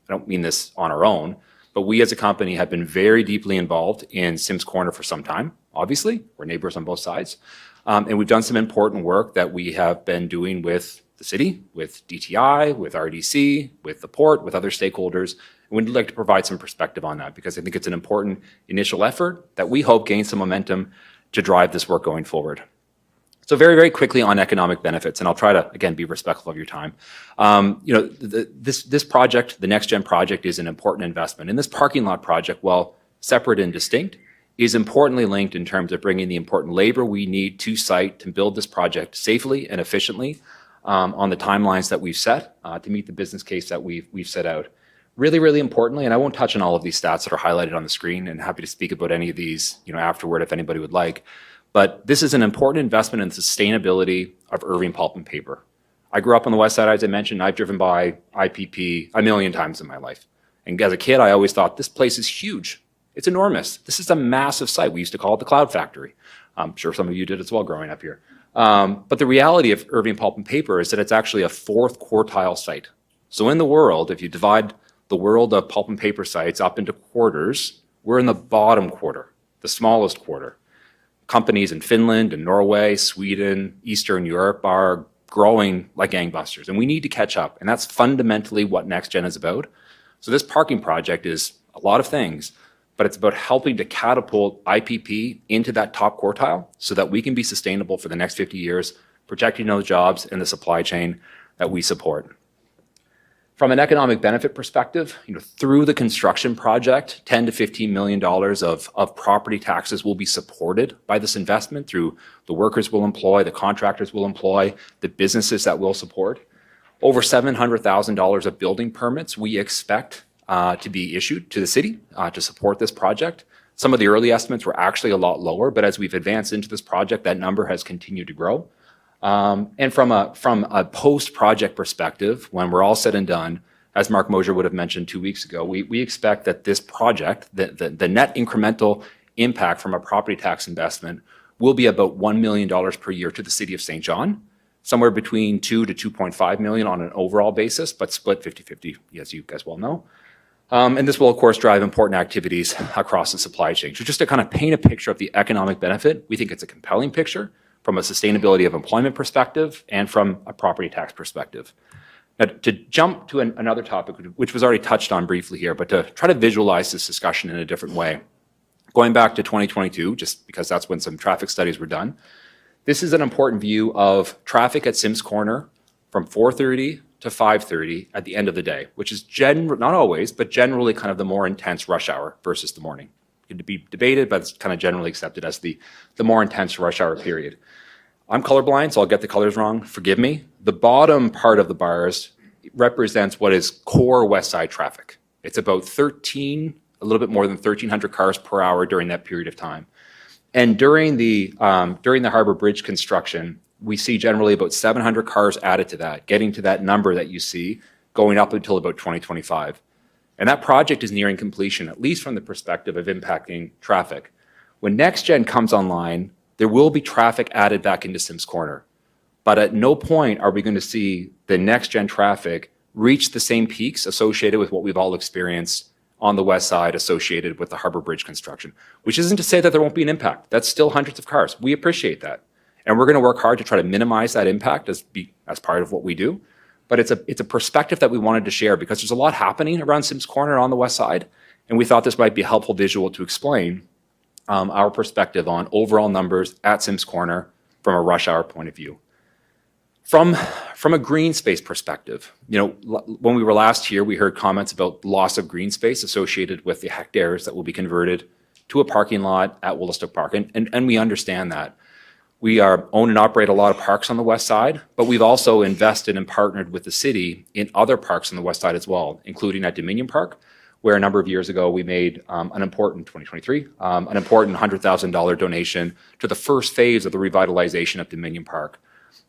I don't mean this on our own, but we as a company have been very deeply involved in Sims Corner for some time. Obviously, we're neighbors on both sides. And we've done some important work that we have been doing with the city, with DTI, with RDC, with the port, with other stakeholders. And we'd like to provide some perspective on that because I think it's an important initial effort that we hope gains some momentum to drive this work going forward. So very, very quickly on economic benefits, and I'll try to, again, be respectful of your time. This project, the Next Gen project, is an important investment. And this parking lot project, while separate and distinct, is importantly linked in terms of bringing the important labor we need to site to build this project safely and efficiently on the timelines that we've set to meet the business case that we've set out. Really, really importantly, and I won't touch on all of these stats that are highlighted on the screen, and happy to speak about any of these afterward if anybody would like. But this is an important investment in the sustainability of Irving Pulp and Paper. I grew up on the west side, as I mentioned. I've driven by IPP a million times in my life. And as a kid, I always thought, this place is huge. It's enormous. This is a massive site. We used to call it the Cloud Factory. I'm sure some of you did as well growing up here. But the reality of Irving Pulp and Paper is that it's actually a fourth quartile site. So in the world, if you divide the world of pulp and paper sites up into quarters, we're in the bottom quarter, the smallest quarter. Companies in Finland and Norway, Sweden, Eastern Europe are growing like gangbusters, and we need to catch up. And that's fundamentally what Next Gen is about. So this parking project is a lot of things, but it's about helping to catapult IPP into that top quartile so that we can be sustainable for the next 50 years, protecting those jobs and the supply chain that we support. From an economic benefit perspective, through the construction project, $10 to $15 million of property taxes will be supported by this investment through the workers we'll employ, the contractors we'll employ, the businesses that we'll support. Over $700,000 of building permits we expect to be issued to the city to support this project. Some of the early estimates were actually a lot lower, but as we've advanced into this project, that number has continued to grow. And from a post-project perspective, when we're all said and done, as Mark Mosier would have mentioned 2 weeks ago, we expect that this project, the net incremental impact from a property tax investment will be about $1 million per year to the city of St. John, somewhere between 2 to 2.5 million on an overall basis, but split 50-50, as you guys well know. And this will, of course, drive important activities across the supply chain. So just to kind of paint a picture of the economic benefit, we think it's a compelling picture from a sustainability of employment perspective and from a property tax perspective. Now, to jump to another topic, which was already touched on briefly here, but to try to visualize this discussion in a different way, going back to 2022, just because that's when some traffic studies were done, this is an important view of traffic at Sims Corner from 4:30 to 5:30 at the end of the day, which is not always, but generally kind of the more intense rush hour versus the morning. It could be debated, but it's kind of generally accepted as the more intense rush hour period. I'm colorblind, so I'll get the colors wrong. Forgive me. The bottom part of the bars represents what is core West Side traffic. It's about a little bit more than 1,300 cars per hour during that period of time. And during the Harbor Bridge construction, we see generally about 700 cars added to that, getting to that number that you see going up until about 2025. And that project is nearing completion, at least from the perspective of impacting traffic. When NextGen comes online, there will be traffic added back into Sims Corner. But at no point are we going to see the NextGen traffic reach the same peaks associated with what we've all experienced on the west side associated with the Harbor Bridge construction, which isn't to say that there won't be an impact. That's still hundreds of cars. We appreciate that. And we're going to work hard to try to minimize that impact as part of what we do. But it's a perspective that we wanted to share because there's a lot happening around Sims Corner on the west side. And we thought this might be a helpful visual to explain our perspective on overall numbers at Sims Corner from a rush hour point of view. From a green space perspective, when we were last here, we heard comments about loss of green space associated with the hectares that will be converted to a parking lot at Woolastook Park. And we understand that. We own and operate a lot of parks on the west side, but we've also invested and partnered with the city in other parks on the west side as well, including at Dominion Park, where a number of years ago we made an important $100,000 donation to the first phase of the revitalization of Dominion Park.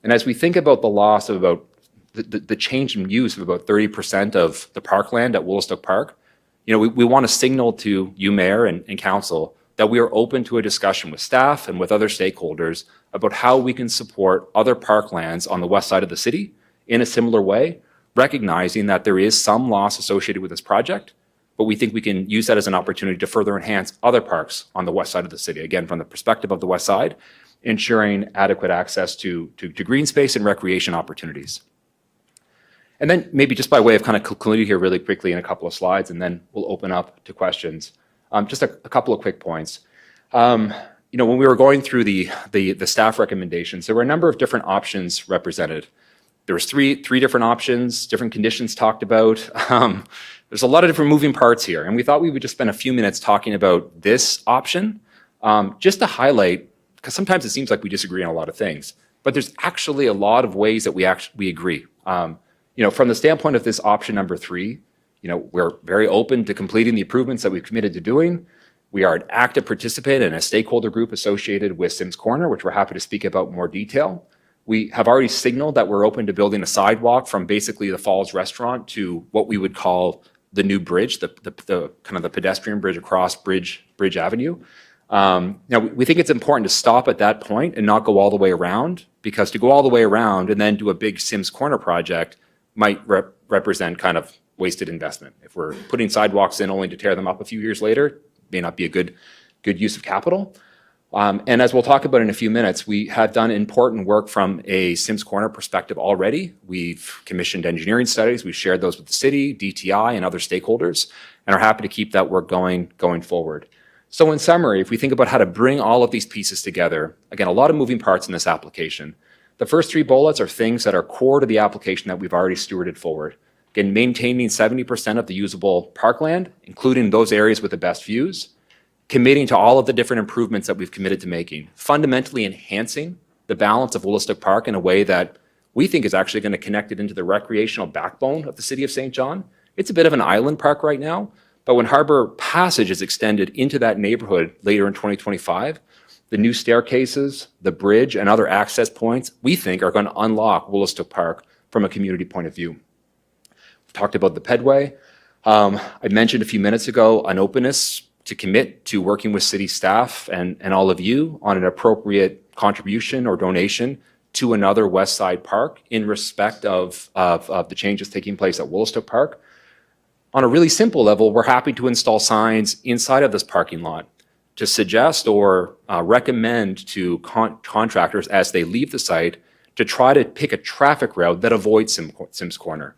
And as we think about the loss of about the change in use of about 30% of the parkland at Woolastook Park, we want to signal to you, Mayor and Council, that we are open to a discussion with staff and with other stakeholders about how we can support other parklands on the west side of the city in a similar way, recognizing that there is some loss associated with this project, but we think we can use that as an opportunity to further enhance other parks on the west side of the city, again, from the perspective of the west side, ensuring adequate access to green space and recreation opportunities. And then maybe just by way of kind of concluding here really quickly in a couple of slides, and then we'll open up to questions. Just a couple of quick points. When we were going through the staff recommendations, there were a number of different options represented. There was three different options, different conditions talked about. There's a lot of different moving parts here, and we thought we would just spend a few minutes talking about this option, just to highlight, because sometimes it seems like we disagree on a lot of things, but there's actually a lot of ways that we agree. From the standpoint of this option number 3, we're very open to completing the improvements that we've committed to doing. We are an active participant in a stakeholder group associated with Sims Corner, which we're happy to speak about in more detail. We have already signaled that we're open to building a sidewalk from basically the Falls Restaurant to what we would call the new bridge, the kind of the pedestrian bridge across Bridge Avenue. We think it's important to stop at that point and not go all the way around, because to go all the way around and then do a big Sims Corner project might represent kind of wasted investment. If we're putting sidewalks in only to tear them up a few years later, it may not be a good use of capital. And as we'll talk about in a few minutes, we have done important work from a Sims Corner perspective already. We've commissioned engineering studies. We've shared those with the city, DTI, and other stakeholders, and are happy to keep that work going forward. So in summary, if we think about how to bring all of these pieces together, again, a lot of moving parts in this application. The first 3 bullets are things that are core to the application that we've already stewarded forward. Again, maintaining 70% of the usable parkland, including those areas with the best views, committing to all of the different improvements that we've committed to making, fundamentally enhancing the balance of Woolastook Park in a way that we think is actually going to connect it into the recreational backbone of the city of St. John. It's a bit of an island park right now, but when Harbor Passage is extended into that neighborhood later in 2025, the new staircases, the bridge, and other access points, we think are going to unlock Woolastook Park from a community point of view. talked about the Pedway. I mentioned a few minutes ago an openness to commit to working with city staff and all of you on an appropriate contribution or donation to another West Side park in respect of the changes taking place at Woollistook Park. On a really simple level, we're happy to install signs inside of this parking lot to suggest or recommend to contractors as they leave the site to try to pick a traffic route that avoids Sims Corner.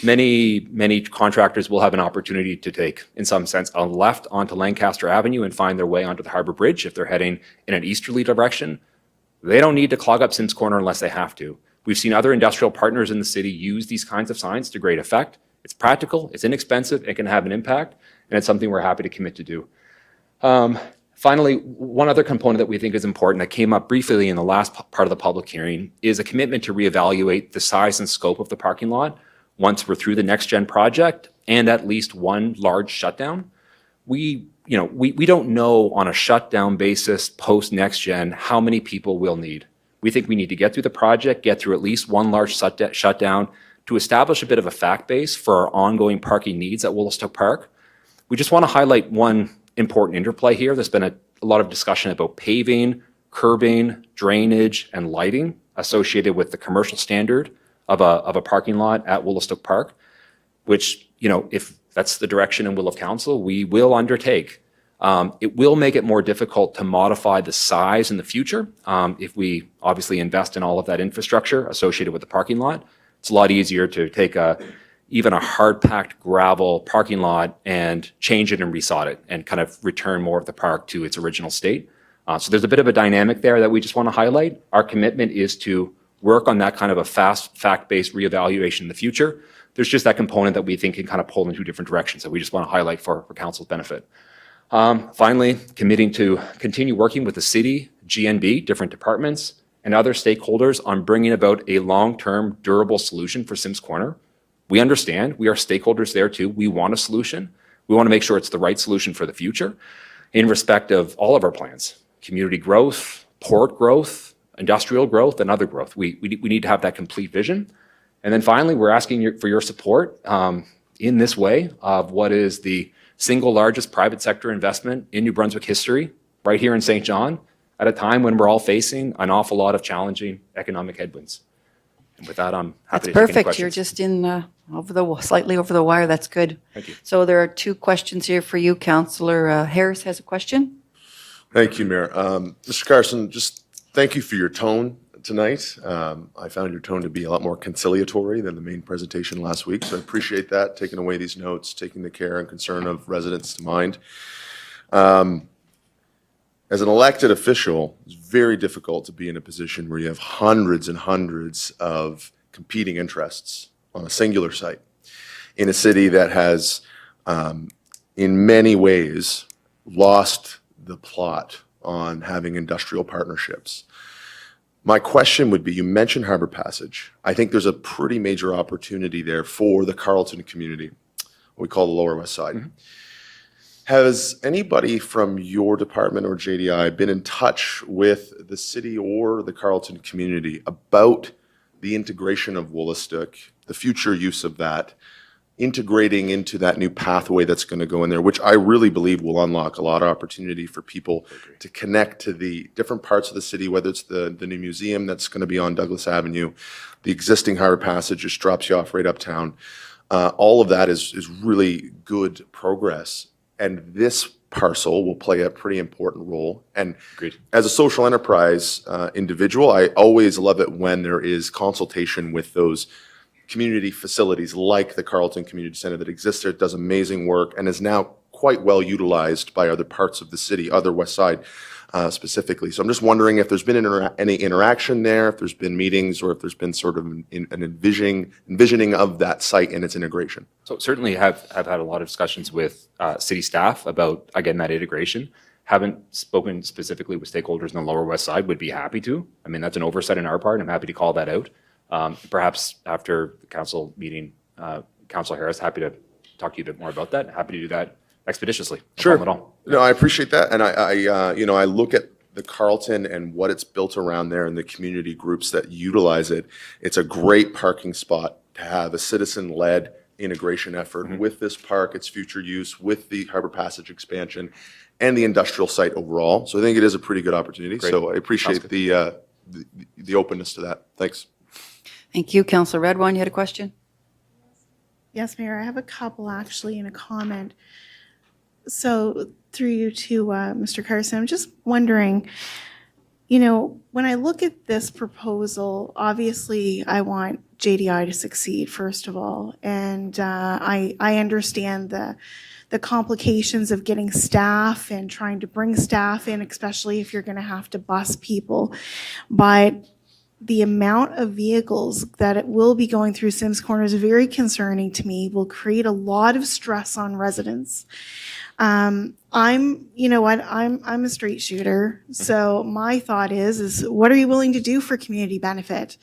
Many contractors will have an opportunity to take, in some sense, a left onto Lancaster Avenue and find their way onto the Harbor Bridge if they're heading in an easterly direction. They don't need to clog up Sims Corner unless they have to. We've seen other industrial partners in the city use these kinds of signs to great effect. It's practical, it's inexpensive, it can have an impact, and it's something we're happy to commit to do. Finally, one other component that we think is important that came up briefly in the last part of the public hearing is a commitment to reevaluate the size and scope of the parking lot once we're through the next gen project and at least one large shutdown. We don't know on a shutdown basis post next gen how many people we'll need. We think we need to get through the project, get through at least one large shutdown to establish a bit of a fact base for our ongoing parking needs at Woollistook Park. We just want to highlight one important interplay here. There's been a lot of discussion about paving, curbing, drainage, and lighting associated with the commercial standard of a parking lot at Woollistook Park, which, if that's the direction and will of council, we will undertake. It will make it more difficult to modify the size in the future if we obviously invest in all of that infrastructure associated with the parking lot. It's a lot easier to take even a hard-packed gravel parking lot and change it and resod it and kind of return more of the park to its original state. So there's a bit of a dynamic there that we just want to highlight. Our commitment is to work on that kind of a fast, fact-based reevaluation in the future. There's just that component that we think can kind of pull in two different directions that we just want to highlight for council's benefit. Finally, committing to continue working with the city, GNB, different departments, and other stakeholders on bringing about a long-term durable solution for Sims Corner. We understand, we are stakeholders there too. We want a solution. We want to make sure it's the right solution for the future in respect of all of our plans, community growth, port growth, industrial growth, and other growth. We need to have that complete vision. And then finally, we're asking for your support in this way of what is the single largest private sector investment in New Brunswick history, right here in St. John, at a time when we're all facing an awful lot of challenging economic headwinds. And with that, I'm happy to take any Perfect. questions. You're just in slightly over the wire. That's good. Thank you. So there are two questions here for you. Councillor Harris has a question. Thank you, Mayor. Mr. Carson, just thank you for your tone tonight. I found your tone to be a lot more conciliatory than the main presentation last week, so I appreciate that, taking away these notes, taking the care and concern of residents to mind. As an elected official, it's very difficult to be in a position where you have hundreds and hundreds of competing interests on a singular site in a city that has, in many ways, lost the plot on having industrial partnerships. My question would be, you mentioned Harbor Passage. I think there's a pretty major opportunity there for the Carleton community, what we call the Lower West Side. Mm-hmm. Has anybody from your department or JDI been in touch with the city or the Carleton community about the integration of Woollistook, the future use of that, integrating into that new pathway that's going to go in there, which I really believe will unlock a lot of opportunity for people to connect to the different parts of the city, whether it's the new museum that's going to be on Douglas Avenue, the existing Harbor Passage just drops you off right uptown. All of that is really good progress. And this parcel will play a pretty important role. And Agreed. As a social enterprise individual, I always love it when there is consultation with those community facilities like the Carleton Community Center that exists there. It does amazing work and is now quite well utilized by other parts of the city, other West Side specifically. So I'm just wondering if there's been any interaction there, if there's been meetings, or if there's been sort of an envisioning of that site and its integration. So certainly have had a lot of discussions with city staff about, again, that integration. Haven't spoken specifically with stakeholders in the Lower West Side, would be happy to. I mean, that's an oversight on our part. I'm happy to call that out. Perhaps after the council meeting, Councillor Harris, happy to talk to you a bit more about that. Happy to do that expeditiously. No Sure. problem at all. No, I appreciate that. And I look at the Carleton and what it's built around there and the community groups that utilize it. It's a great parking spot to have a citizen-led integration effort with this park, its future use, with the Harbor Passage expansion, and the industrial site overall. So I think it is a pretty good opportunity. Great. So I appreciate the openness to that. Thanks. Thank you. Councillor Redwine, you had a question? Yes, Mayor, I have a couple actually and a comment. So through you to Mr. Carson, I'm just wondering, you know, when I look at this proposal, obviously I want JDI to succeed, first of all. And I understand the complications of getting staff and trying to bring staff in, especially if you're going to have to bus people. But the amount of vehicles that it will be going through Sims Corner is very concerning to me, will create a lot of stress on residents. You know what, I'm a straight shooter. So my thought is what are you willing to do for community benefit?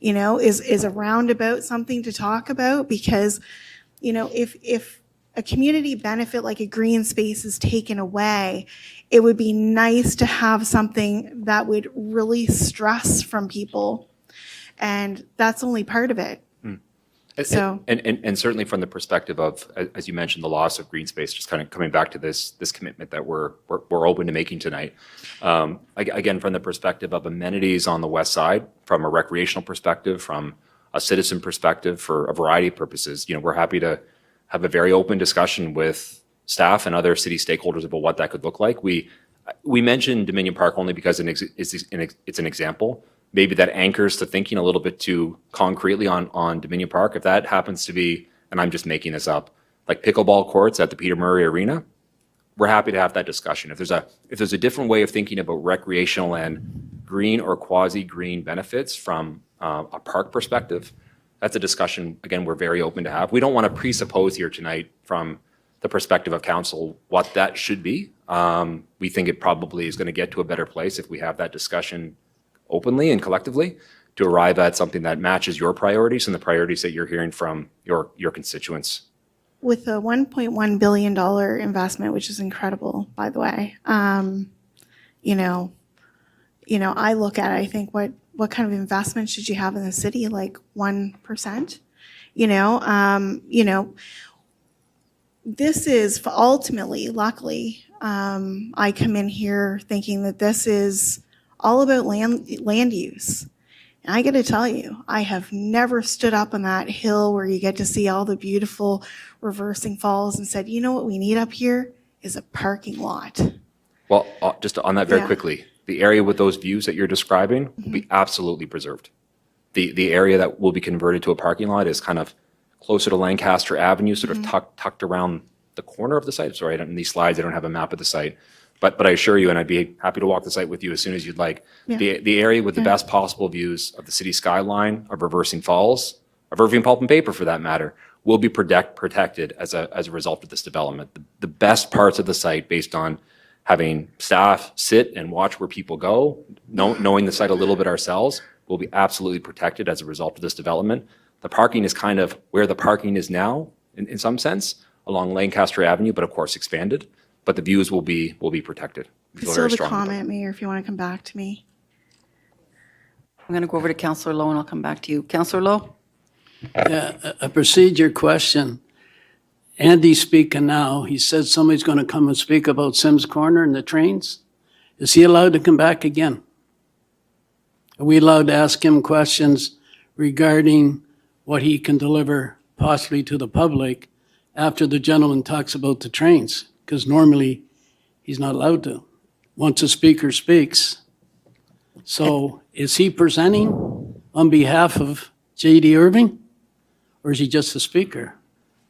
You know, is a roundabout something to talk about? Because, you know, if a community benefit like a green space is taken away, it would be nice to have something that would really stress from people. And that's only part of it. So, and certainly from the perspective of, as you mentioned, the loss of green space, just kind of coming back to this commitment that we're open to making tonight. Again, from the perspective of amenities on the west side, from a recreational perspective, from a citizen perspective, for a variety of purposes, you know, we're happy to have a very open discussion with staff and other city stakeholders about what that could look like. We mentioned Dominion Park only because it's an example. Maybe that anchors to thinking a little bit too concretely on Dominion Park. If that happens to be, and I'm just making this up, like pickleball courts at the Peter Murray Arena, we're happy to have that discussion. If there's a different way of thinking about recreational and green or quasi-green benefits from a park perspective, that's a discussion, again, we're very open to have. We don't want to presuppose here tonight from the perspective of council what that should be. We think it probably is going to get to a better place if we have that discussion openly and collectively to arrive at something that matches your priorities and the priorities that you're hearing from your constituents. with a $1.1 billion investment, which is incredible, by the way, you know, I look at it, I think what kind of investment should you have in the city? Like 1%, this is ultimately, luckily, I come in here thinking that this is all about land use. And I got to tell you, I have never stood up on that hill where you get to see all the beautiful reversing falls and said, you know what we need up here is a parking lot. Well, just on that very Yeah. quickly, the area with those views that you're describing will be absolutely preserved. The area that will be converted to a parking lot is kind of closer to Lancaster Avenue, sort of tucked around the corner of the site. Sorry, in these slides, I don't have a map of the site. But I assure you, and I'd be happy to walk the site with you as soon as you'd like, Yeah. the area with the best possible views of the city skyline, of reversing falls, of Irving Pulp and Paper for that matter, will be protected as a result of this development. The best parts of the site, based on having staff sit and watch where people go, knowing the site a little bit ourselves, will be absolutely protected as a result of this development. The parking is kind of where the parking is now, in some sense, along Lancaster Avenue, but of course expanded. But the views will be protected. We I feel still very have a strongly about comment, Mayor, if you want to come back to me. I'm going to go over to Councillor Lowe and I'll come back to you. Councillor Lowe? Yeah, a procedure question. Andy's speaking now. He said somebody's going to come and speak about Sims Corner and the trains. Is he allowed to come back again? Are we allowed to ask him questions regarding what he can deliver possibly to the public after the gentleman talks about the trains? Because normally he's not allowed to, once a speaker speaks. So is he presenting on behalf of J.D. Irving? Or is he just a speaker?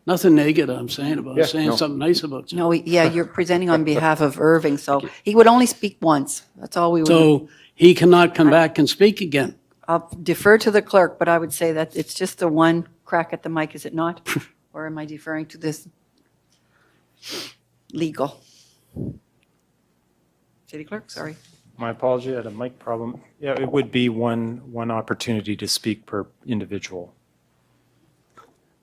Nothing negative I'm saying about it, saying something nice about you. No, yeah, you're presenting on behalf of Irving, so he would only speak once. That's all we would. So he cannot come back and speak again. I'll defer to the clerk, but I would say that it's just the one crack at the mic, is it not? Or am I deferring to this legal? City clerk, sorry. My apology, I had a mic problem. Yeah, it would be one opportunity to speak per individual.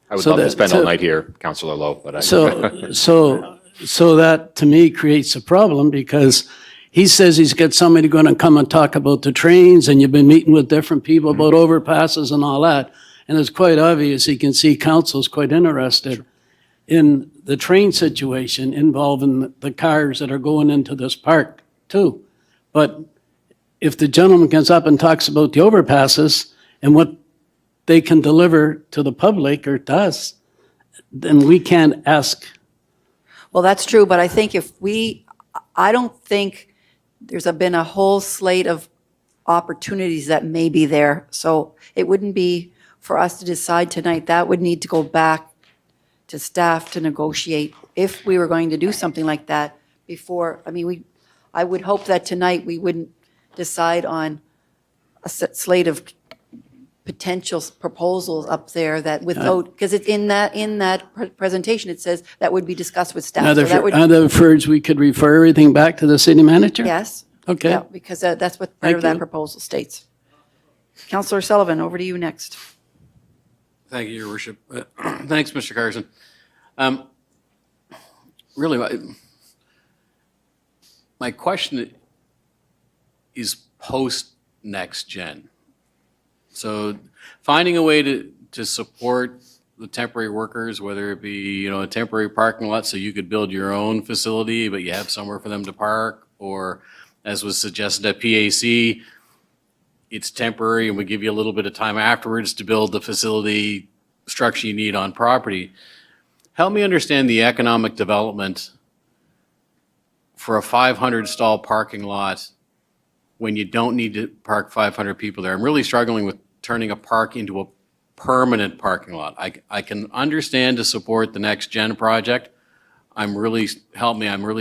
I would So love to that- spend so- all night here, Councillor Lowe, but I. So that to me creates a problem because he says he's got somebody going to come and talk about the trains and you've been meeting with different people about overpasses and all that. And it's quite obvious, you can see council's quite interested in the train situation involving the cars that are going into this park too. But if the gentleman comes up and talks about the overpasses and what they can deliver to the public or to us, then we can't ask. Well, that's true, but I think I don't think there's been a whole slate of opportunities that may be there. So it wouldn't be for us to decide tonight. That would need to go back to staff to negotiate if we were going to do something like that before. I mean, I would hope that tonight we wouldn't decide on a slate of potential proposals up there that without, because it's in that presentation, it says that would be discussed with staff. So that would, Other words, we could refer everything back to the city manager? yes. Okay. Yeah, because that's what part of that proposal states. Councillor Sullivan, over to you next. Thank you, Your Worship. Thanks, Mr. Carson. Really, my question is post-next gen. So finding a way to support the temporary workers, whether it be, a temporary parking lot so you could build your own facility, but you have somewhere for them to park, or as was suggested at PAC, it's temporary and we give you a little bit of time afterwards to build the facility structure you need on property. Help me understand the economic development for a 500 stall parking lot when you don't need to park 500 people there. I'm really struggling with turning a park into a permanent parking lot. I can understand to support the next gen project. I'm really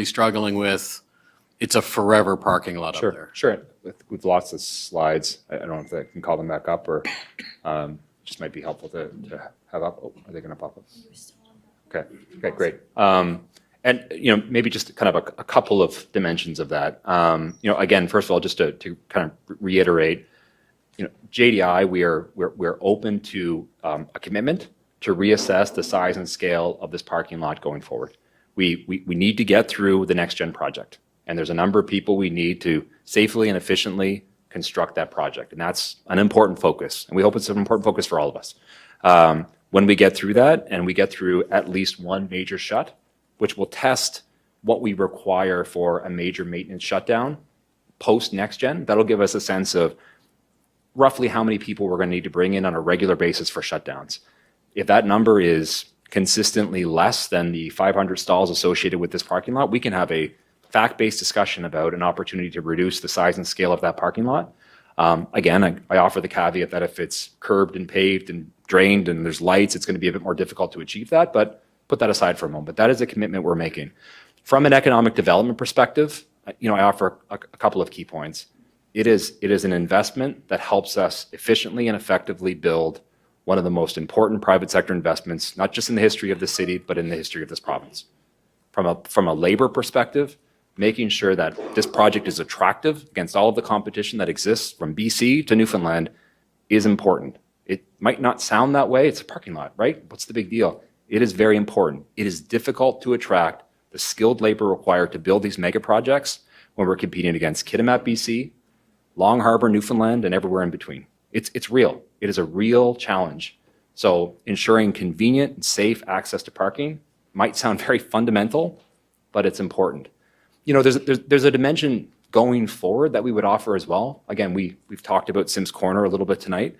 struggling with, it's a forever parking lot up there. Sure. With lots of slides, I don't know if I can call them back up or just might be helpful to have up. Oh, are they going to pop up? Okay, great. And, maybe just kind of a couple of dimensions of that. Again, first of all, just to kind of reiterate, JDI, we're open to a commitment to reassess the size and scale of this parking lot going forward. We need to get through the next gen project. And there's a number of people we need to safely and efficiently construct that project. And that's an important focus. And we hope it's an important focus for all of us. When we get through that and we get through at least one major shut, which will test what we require for a major maintenance shutdown post next gen, that'll give us a sense of roughly how many people we're going to need to bring in on a regular basis for shutdowns. If that number is consistently less than the 500 stalls associated with this parking lot, we can have a fact-based discussion about an opportunity to reduce the size and scale of that parking lot. Again, I offer the caveat that if it's curbed and paved and drained and there's lights, it's going to be a bit more difficult to achieve that, but put that aside for a moment. But that is a commitment we're making. From an economic development perspective, I offer a couple of key points. It is an investment that helps us efficiently and effectively build one of the most important private sector investments, not just in the history of the city, but in the history of this province. From a labor perspective, making sure that this project is attractive against all of the competition that exists from BC to Newfoundland is important. It might not sound that way. It's a parking lot, right? What's the big deal? It is very important. It is difficult to attract the skilled labor required to build these mega projects when we're competing against Kitimat, BC, Long Harbor, Newfoundland, and everywhere in between. It's real. It is a real challenge. So ensuring convenient and safe access to parking might sound very fundamental, but it's important. There's a dimension going forward that we would offer as well. Again, we've talked about Sims Corner a little bit tonight.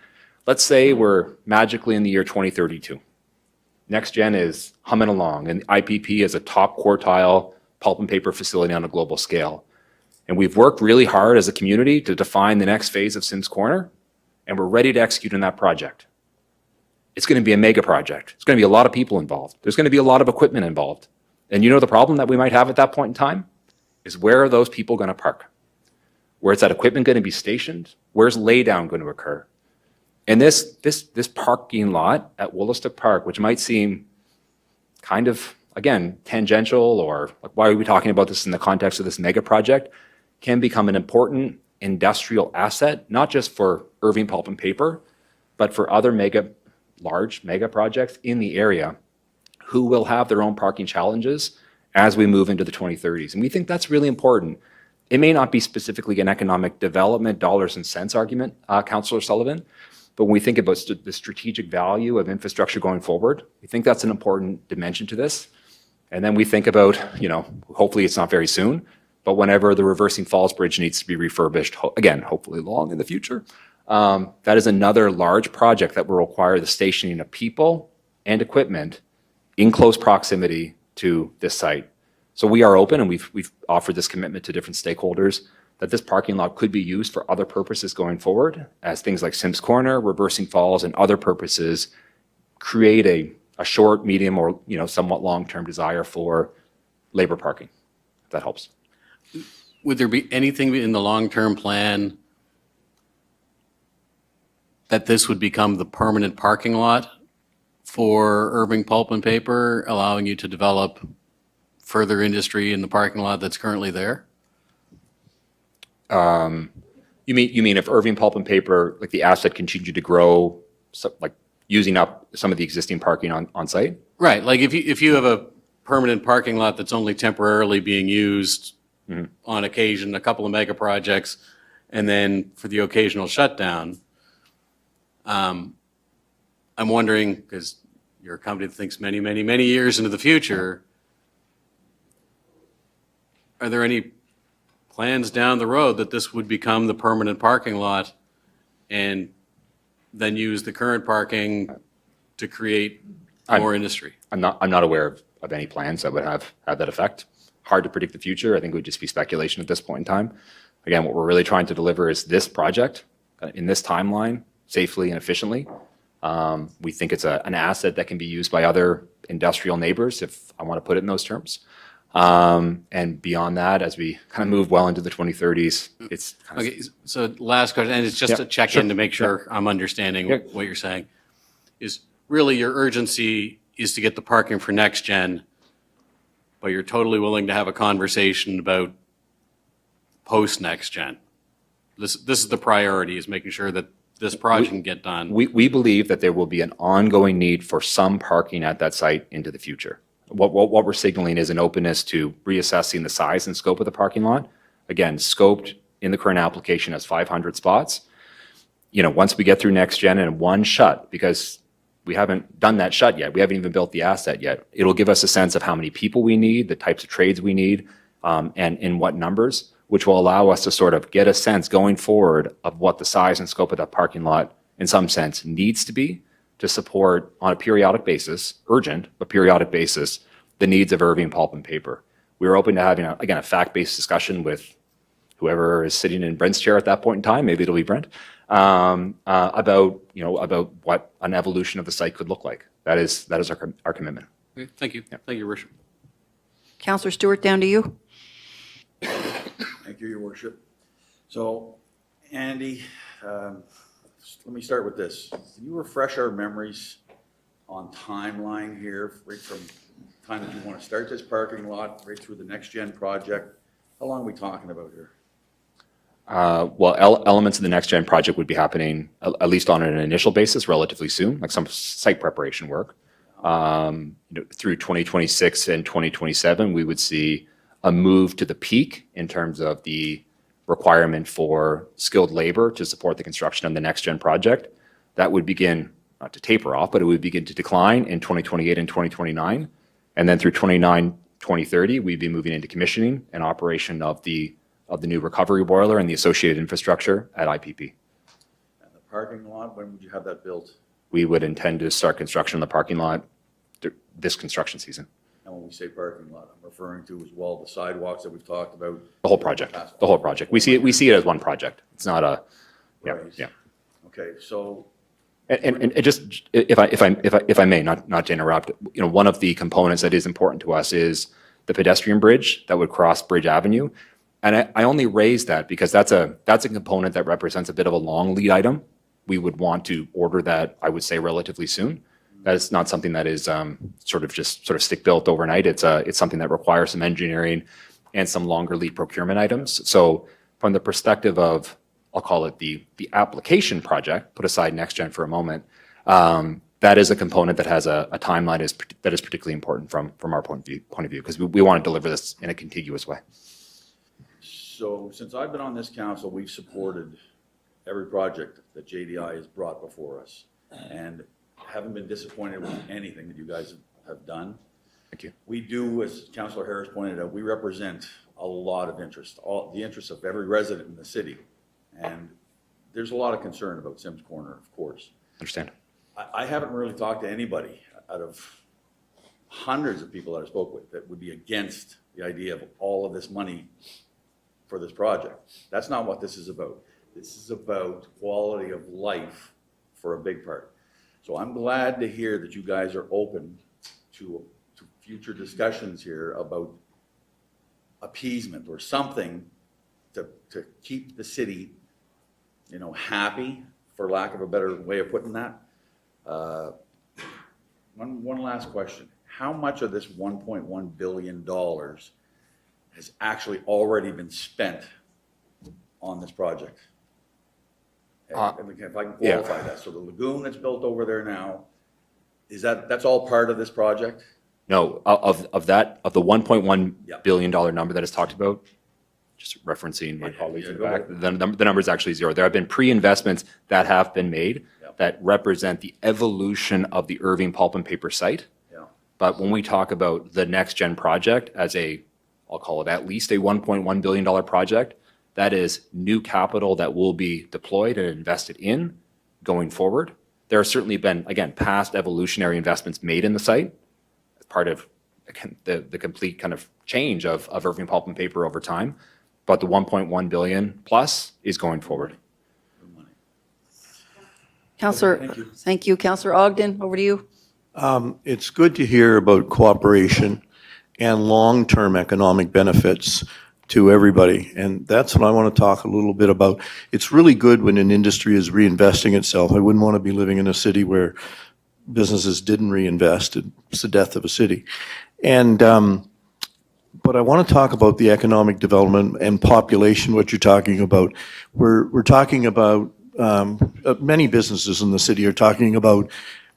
Let's say we're magically in the year 2032. Next gen is humming along, and IPP is a top quartile pulp and paper facility on a global scale. And we've worked really hard as a community to define the next phase of Sims Corner, and we're ready to execute on that project. It's going to be a mega project. It's going to be a lot of people involved. There's going to be a lot of equipment involved. And the problem that we might have at that point in time is, where are those people going to park? Where's that equipment going to be stationed? Where's laydown going to occur? And this parking lot at Woollistook Park, which might seem kind of, again, tangential, or like, why are we talking about this in the context of this mega project, can become an important industrial asset, not just for Irving Pulp and Paper, but for other large mega projects in the area who will have their own parking challenges as we move into the 2030s. And we think that's really important. It may not be specifically an economic development dollars and cents argument, Councillor Sullivan, But when we think about the strategic value of infrastructure going forward, we think that's an important dimension to this. And then we think about, hopefully it's not very soon, but whenever the Reversing Falls Bridge needs to be refurbished, again, hopefully long in the future, that is another large project that will require the stationing of people and equipment in close proximity to this site. So we are open, and we've offered this commitment to different stakeholders that this parking lot could be used for other purposes going forward, as things like Sims Corner, Reversing Falls, and other purposes create a short, medium, or somewhat long-term desire for labor parking, if that helps. Would there be anything in the long-term plan that this would become the permanent parking lot for Irving Pulp and Paper, allowing you to develop further industry in the parking lot that's currently there? You mean if Irving Pulp and Paper, like the asset, continued to grow, like using up some of the existing parking on site? Right, like if you have a permanent parking lot that's only temporarily being used on occasion, a couple of mega projects, and then for the occasional shutdown, I'm wondering, because you're a company that thinks many, many, many years into the future, are there any plans down the road that this would become the permanent parking lot and then use the current parking to create more industry? I'm not aware of any plans that would have that effect. Hard to predict the future. I think it would just be speculation at this point in time. Again, what we're really trying to deliver is this project in this timeline safely and efficiently. We think it's an asset that can be used by other industrial neighbors, if I want to put it in those terms. And beyond that, as we kind of move well into the 2030s, it's kind of... Okay, so last question, and it's just a check-in to make sure I'm understanding what you're saying, is really your urgency is to get the parking for next gen, but you're totally willing to have a conversation about post-next gen. This is the priority, is making sure that this project can get done. We believe that there will be an ongoing need for some parking at that site into the future. What we're signaling is an openness to reassessing the size and scope of the parking lot. Again, scoped in the current application as 500 spots. Once we get through next gen and one shut, because we haven't done that shut yet, we haven't even built the asset yet, it'll give us a sense of how many people we need, the types of trades we need, and in what numbers, which will allow us to sort of get a sense going forward of what the size and scope of that parking lot, in some sense, needs to be to support, on a periodic basis, urgent, but periodic basis, the needs of Irving Pulp and Paper. We're open to having, a fact-based discussion with whoever is sitting in Brent's chair at that point in time, maybe it'll be Brent, about what an evolution of the site could look like. That is our commitment. Okay, thank you. Thank you, Your Worship. Councillor Stewart, down to you. Thank you, Your Worship. So, Andy, let me start with this. Can you refresh our memories on timeline here, right from the time that you want to start this parking lot, right through the next gen project? How long are we talking about here? Elements of the next gen project would be happening, at least on an initial basis, relatively soon, like some site preparation work. Through 2026 and 2027, we would see a move to the peak in terms of the requirement for skilled labor to support the construction of the next gen project. That would begin, not to taper off, but it would begin to decline in 2028 and 2029. And then through 2030, we'd be moving into commissioning and operation of the new recovery boiler and the associated infrastructure at IPP. And the parking lot, when would you have that built? We would intend to start construction on the parking lot this construction season. And when we say parking lot, I'm referring to as well the sidewalks that we've talked about. The whole project. The whole project. We see it as one project. It's not a. Yeah. Right. Yeah. Okay. So. And just if I may, not to interrupt, one of the components that is important to us is the pedestrian bridge that would cross Bridge Avenue, and I only raise that because that's a component that represents a bit of a long lead item. We would want to order that, I would say, relatively soon. That is not something that is sort of stick built overnight. It's something that requires some engineering and some longer lead procurement items. So from the perspective of, I'll call it the application project, put aside next gen for a moment, that is a component that has a timeline that is particularly important from our point of view, because we want to deliver this in a contiguous way. So since I've been on this council, we've supported every project that JDI has brought before us, and haven't been disappointed with anything that you guys have done. Thank you. We do, as Councillor Harris pointed out, we represent a lot of interest, all the interests of every resident in the city. And there's a lot of concern about Sims Corner, of course. Understand. I haven't really talked to anybody out of hundreds of people that I spoke with that would be against the idea of all of this money for this project. That's not what this is about. This is about quality of life for a big part. So I'm glad to hear that you guys are open to future discussions here about appeasement or something to keep the city, you know, happy, for lack of a better way of putting that. One last question. How much of this $1.1 billion has actually already been spent on this project? If I can qualify that. So the lagoon that's built over there now, that's all part of this project? No, of the $1.1 billion number that is talked about, just referencing my colleagues in the back, the number is actually zero. There have been pre-investments that have been made that represent the evolution of the Irving Pulp and Paper site. But when we talk about the next gen project as I'll call it at least a $1.1 billion project, that is new capital that will be deployed and invested in going forward. There have certainly been, again, past evolutionary investments made in the site as part of the complete kind of change of Irving Pulp and Paper over time. But the 1.1 billion plus is going forward. Councillor, thank you. Councillor Ogden, over to you. It's good to hear about cooperation and long-term economic benefits to everybody, and that's what I want to talk a little bit about. It's really good when an industry is reinvesting itself. I wouldn't want to be living in a city where businesses didn't reinvest. It's the death of a city. And but I want to talk about the economic development and population, what you're talking about. We're talking about, many businesses in the city are talking about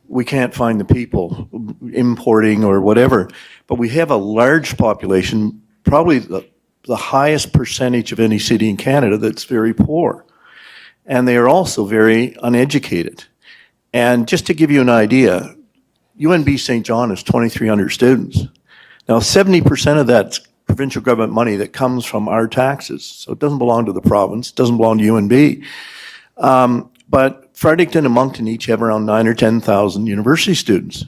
we can't find the people importing or whatever, but we have a large population, probably the highest percentage of any city in Canada that's very poor. And they are also very uneducated. And just to give you an idea, UNB St. John has 2,300 students. Now, 70% of that's provincial government money that comes from our taxes. So it doesn't belong to the province, it doesn't belong to UNB. But Fredericton and Moncton each have around 9,000 or 10,000 university students,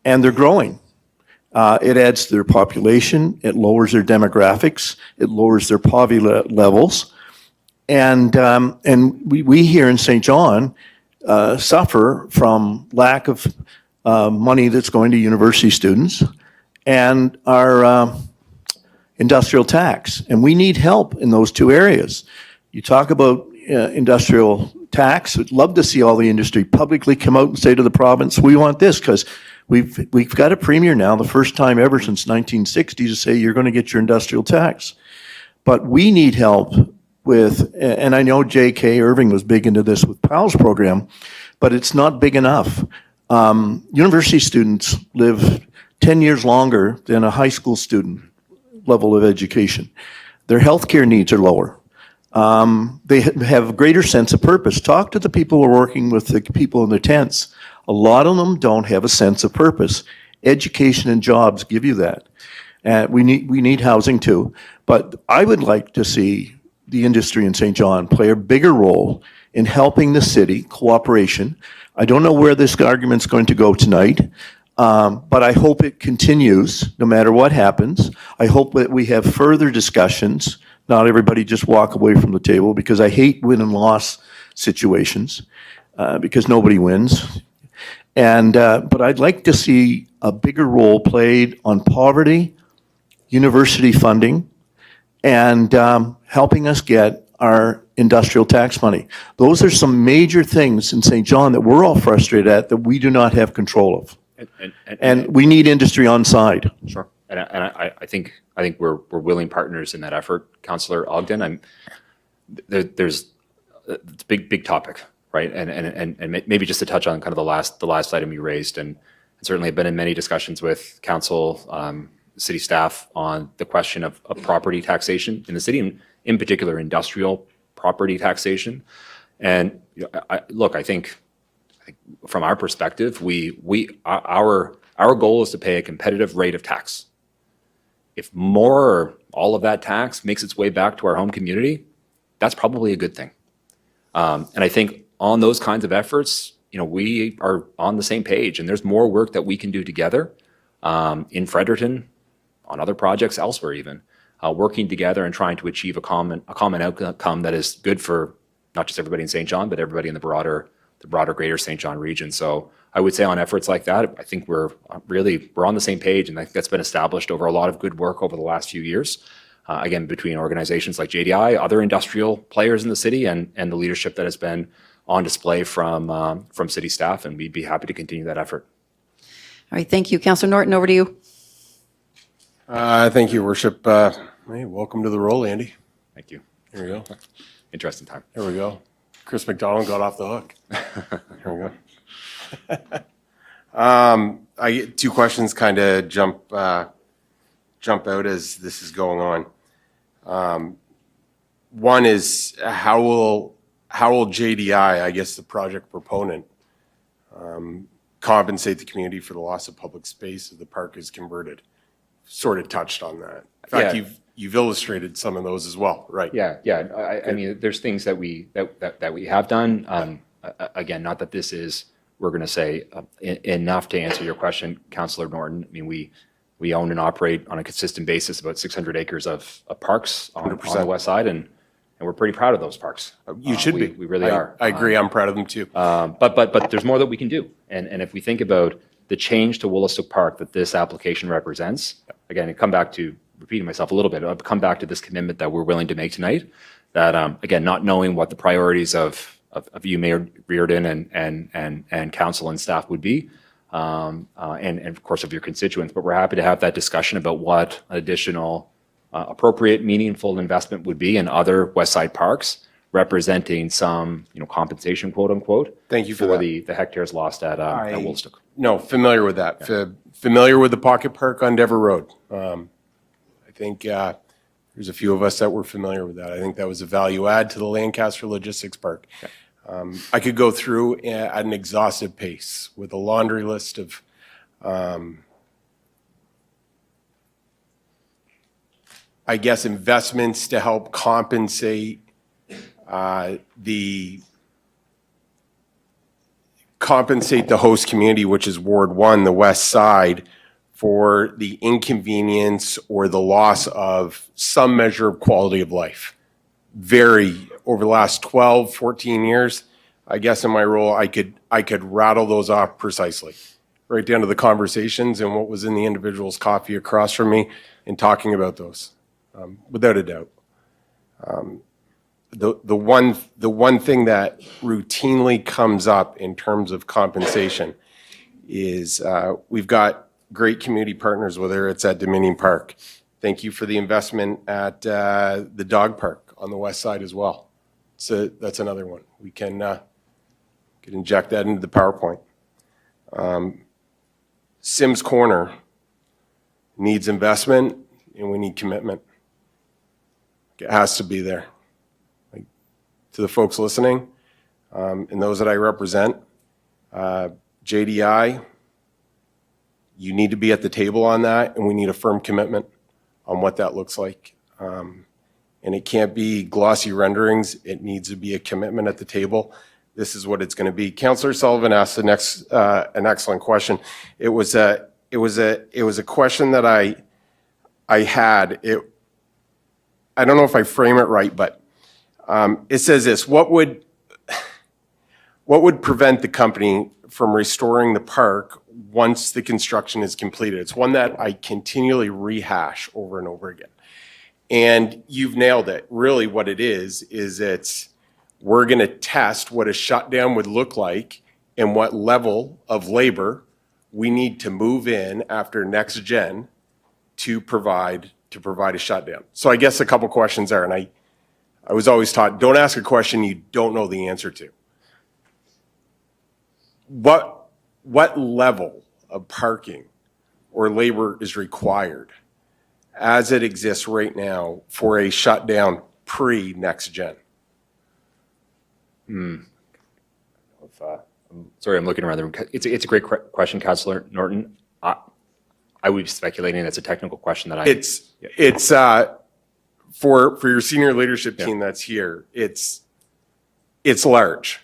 and they're growing. It adds to their population, it lowers their demographics, it lowers their poverty levels. And we here in St. John suffer from lack of money that's going to university students and our industrial tax. And we need help in those two areas. You talk about industrial tax. I'd love to see all the industry publicly come out and say to the province, we want this, because we've got a premier now, the first time ever since 1960, to say you're going to get your industrial tax. But we need help with, and I know J.K. Irving was big into this with PALS program, but it's not big enough. University students live 10 years longer than a high school student level of education. Their healthcare needs are lower. They have a greater sense of purpose. Talk to the people who are working with the people in the tents. A lot of them don't have a sense of purpose. Education and jobs give you that. We need housing too. But I would like to see the industry in St. John play a bigger role in helping the city, cooperation. I don't know where this argument's going to go tonight, but I hope it continues no matter what happens. I hope that we have further discussions. Not everybody just walk away from the table, because I hate win and loss situations, because nobody wins. But I'd like to see a bigger role played on poverty, university funding, and helping us get our industrial tax money. Those are some major things in St. John that we're all frustrated at, that we do not have control of. And we need industry on side. Sure. And I think we're willing partners in that effort, Councillor Ogden. There's it's a big topic, right? And maybe just to touch on kind of the last item you raised, and certainly I've been in many discussions with council, city staff on the question of property taxation in the city, and in particular industrial property taxation. And I think from our perspective, our goal is to pay a competitive rate of tax. If more or all of that tax makes its way back to our home community, that's probably a good thing. And I think on those kinds of efforts, we are on the same page, and there's more work that we can do together in Fredericton, on other projects elsewhere even, working together and trying to achieve a common outcome that is good for not just everybody in St. John, but everybody in the broader greater St. John region. So I would say on efforts like that, I think we're on the same page, and I think that's been established over a lot of good work over the last few years. Again, between organizations like JDI, other industrial players in the city, and the leadership that has been on display from city staff, and we'd be happy to continue that effort. All right, thank you. Councillor Norton, over to you. Thank you, Worship. Hey, welcome to the role, Andy. Thank you. Here we go. Interesting time. There we go. Chris McDonald got off the hook. Here we go. I get two questions kind of jump out as this is going on. One is how will JDI, I guess the project proponent, compensate the community for the loss of public space as the park is converted? Sort of touched on that. In fact, you've illustrated some of those as well, right? Yeah. I mean, there's things that we have done. Again, not that this is, we're going to say enough to answer your question, Councillor Norton. I mean, we own and operate on a consistent basis about 600 acres of parks on the west side, and we're pretty proud of those parks. You should be. We really are. I agree. I'm proud of them too. But there's more that we can do. And if we think about the change to Woolastook Park that this application represents, again, come back to repeating myself a little bit, I'll come back to this commitment that we're willing to make tonight, that, again, not knowing what the priorities of you, Mayor Reardon, and council and staff would be, and of course of your constituents, but we're happy to have that discussion about what additional appropriate, meaningful investment would be in other West Side parks, representing some, compensation, quote unquote. Thank you for that. The hectares lost at Woolstook. No, familiar with that. Familiar with the Pocket Park on Dever Road. I think there's a few of us that were familiar with that. I think that was a value add to the Lancaster Logistics Park. I could go through at an exhaustive pace with a laundry list of I guess investments to help compensate the host community, which is Ward 1, the west side, for the inconvenience or the loss of some measure of quality of life. Over the last 12, 14 years, I guess in my role, I could rattle those off precisely, right down to the conversations and what was in the individual's coffee across from me and talking about those, without a doubt. The one thing that routinely comes up in terms of compensation is we've got great community partners, whether it's at Dominion Park. Thank you for the investment at the dog park on the west side as well. So that's another one. We can inject that into the PowerPoint. Sims Corner needs investment, and we need commitment. It has to be there. To the folks listening, and those that I represent, JDI, you need to be at the table on that, and we need a firm commitment on what that looks like. And it can't be glossy renderings. It needs to be a commitment at the table. This is what it's going to be. Councillor Sullivan asked an excellent question. It was a question that I had. I don't know if I frame it right, but it says this: what would prevent the company from restoring the park once the construction is completed? It's one that I continually rehash over and over again. And you've nailed it. Really what it is we're going to test what a shutdown would look like and what level of labor we need to move in after next gen to provide a shutdown. So I guess a couple questions there, and I was always taught, don't ask a question you don't know the answer to. What level of parking or labor is required as it exists right now for a shutdown pre-next gen? Sorry, I'm looking around the room. It's a great question, Councillor Norton. I would be speculating it's a technical question that It's for your senior leadership team that's here, it's large.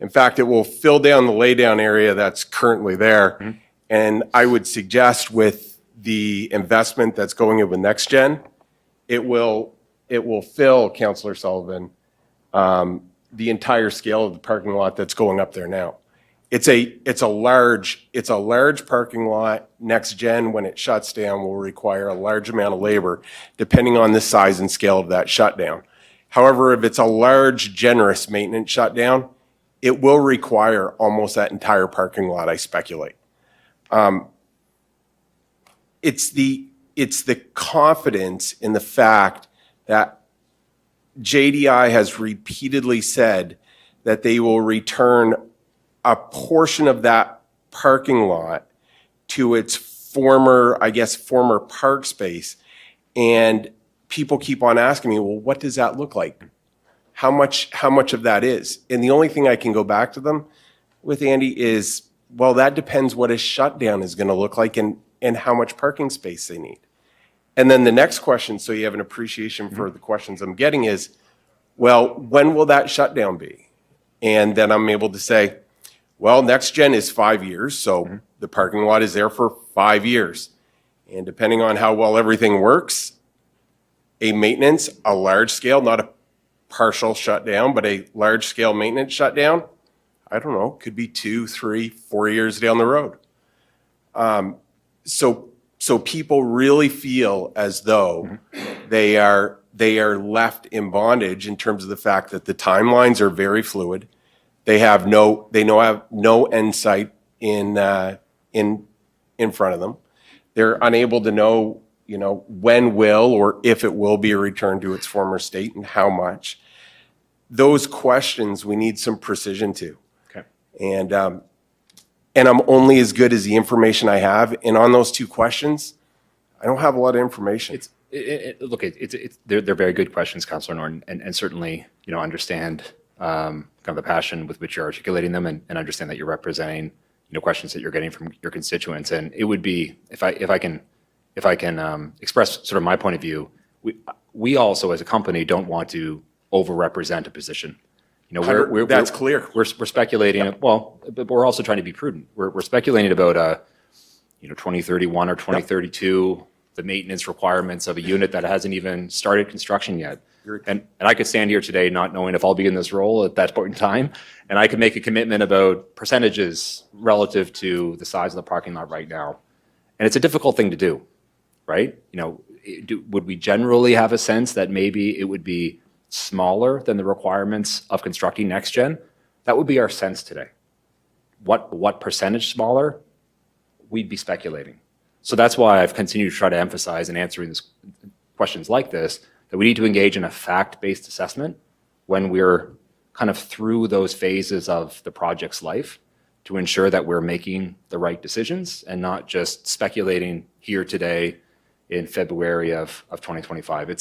In fact, it will fill down the laydown area that's currently there. And I would suggest with the investment that's going in with Next Gen, it will fill, Councillor Sullivan, the entire scale of the parking lot that's going up there now. It's a large parking lot. Next Gen, when it shuts down, will require a large amount of labor, depending on the size and scale of that shutdown. However, if it's a large, generous maintenance shutdown, it will require almost that entire parking lot, I speculate. It's the confidence in the fact that JDI has repeatedly said that they will return a portion of that parking lot to its former park space. And people keep on asking me, well, what does that look like? How much of that is? And the only thing I can go back to them with, Andy, is, well, that depends what a shutdown is going to look like and how much parking space they need. And then the next question, so you have an appreciation for the questions I'm getting, is, well, when will that shutdown be? And then I'm able to say, well, Next Gen is 5 years, so the parking lot is there for 5 years. And depending on how well everything works, a maintenance, a large scale, not a partial shutdown, but a large scale maintenance shutdown, I don't know, could be 2, 3, 4 years down the road. So people really feel as though they are left in bondage in terms of the fact that the timelines are very fluid. They have no end sight in front of them. They're unable to know, when will or if it will be returned to its former state and how much. Those questions we need some precision to. Okay. And I'm only as good as the information I have. And on those two questions, I don't have a lot of information. They're very good questions, Councillor Norton, and certainly, understand kind of the passion with which you're articulating them, and understand that you're representing, questions that you're getting from your constituents. And it would be, if I can express sort of my point of view, we also as a company don't want to overrepresent a position. That's clear. We're speculating. Well, but we're also trying to be prudent. We're speculating about 2031 or 2032, the maintenance requirements of a unit that hasn't even started construction yet. And I could stand here today not knowing if I'll be in this role at that point in time, and I could make a commitment about percentages relative to the size of the parking lot right now. And it's a difficult thing to do, right? Would we generally have a sense that maybe it would be smaller than the requirements of constructing Next Gen? That would be our sense today. What percentage smaller? We'd be speculating. So that's why I've continued to try to emphasize in answering questions like this, that we need to engage in a fact-based assessment when we're kind of through those phases of the project's life to ensure that we're making the right decisions and not just speculating here today in February of 2025. We're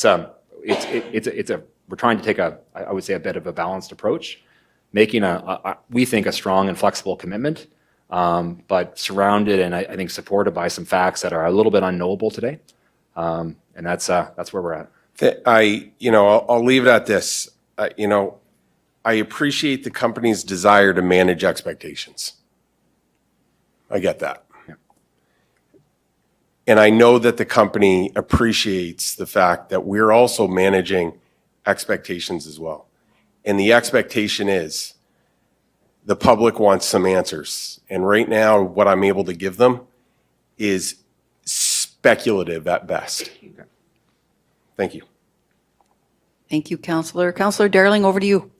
trying to take I would say a bit of a balanced approach, making we think a strong and flexible commitment, but surrounded and I think supported by some facts that are a little bit unknowable today. And that's where we're at. I'll leave it at this. I appreciate the company's desire to manage expectations. I get that. Yeah. And I know that the company appreciates the fact that we're also managing expectations as well. And the expectation is the public wants some answers. And right now, what I'm able to give them is speculative at best. Okay. Thank you. Thank you, Councillor. Councillor Darling, over to you.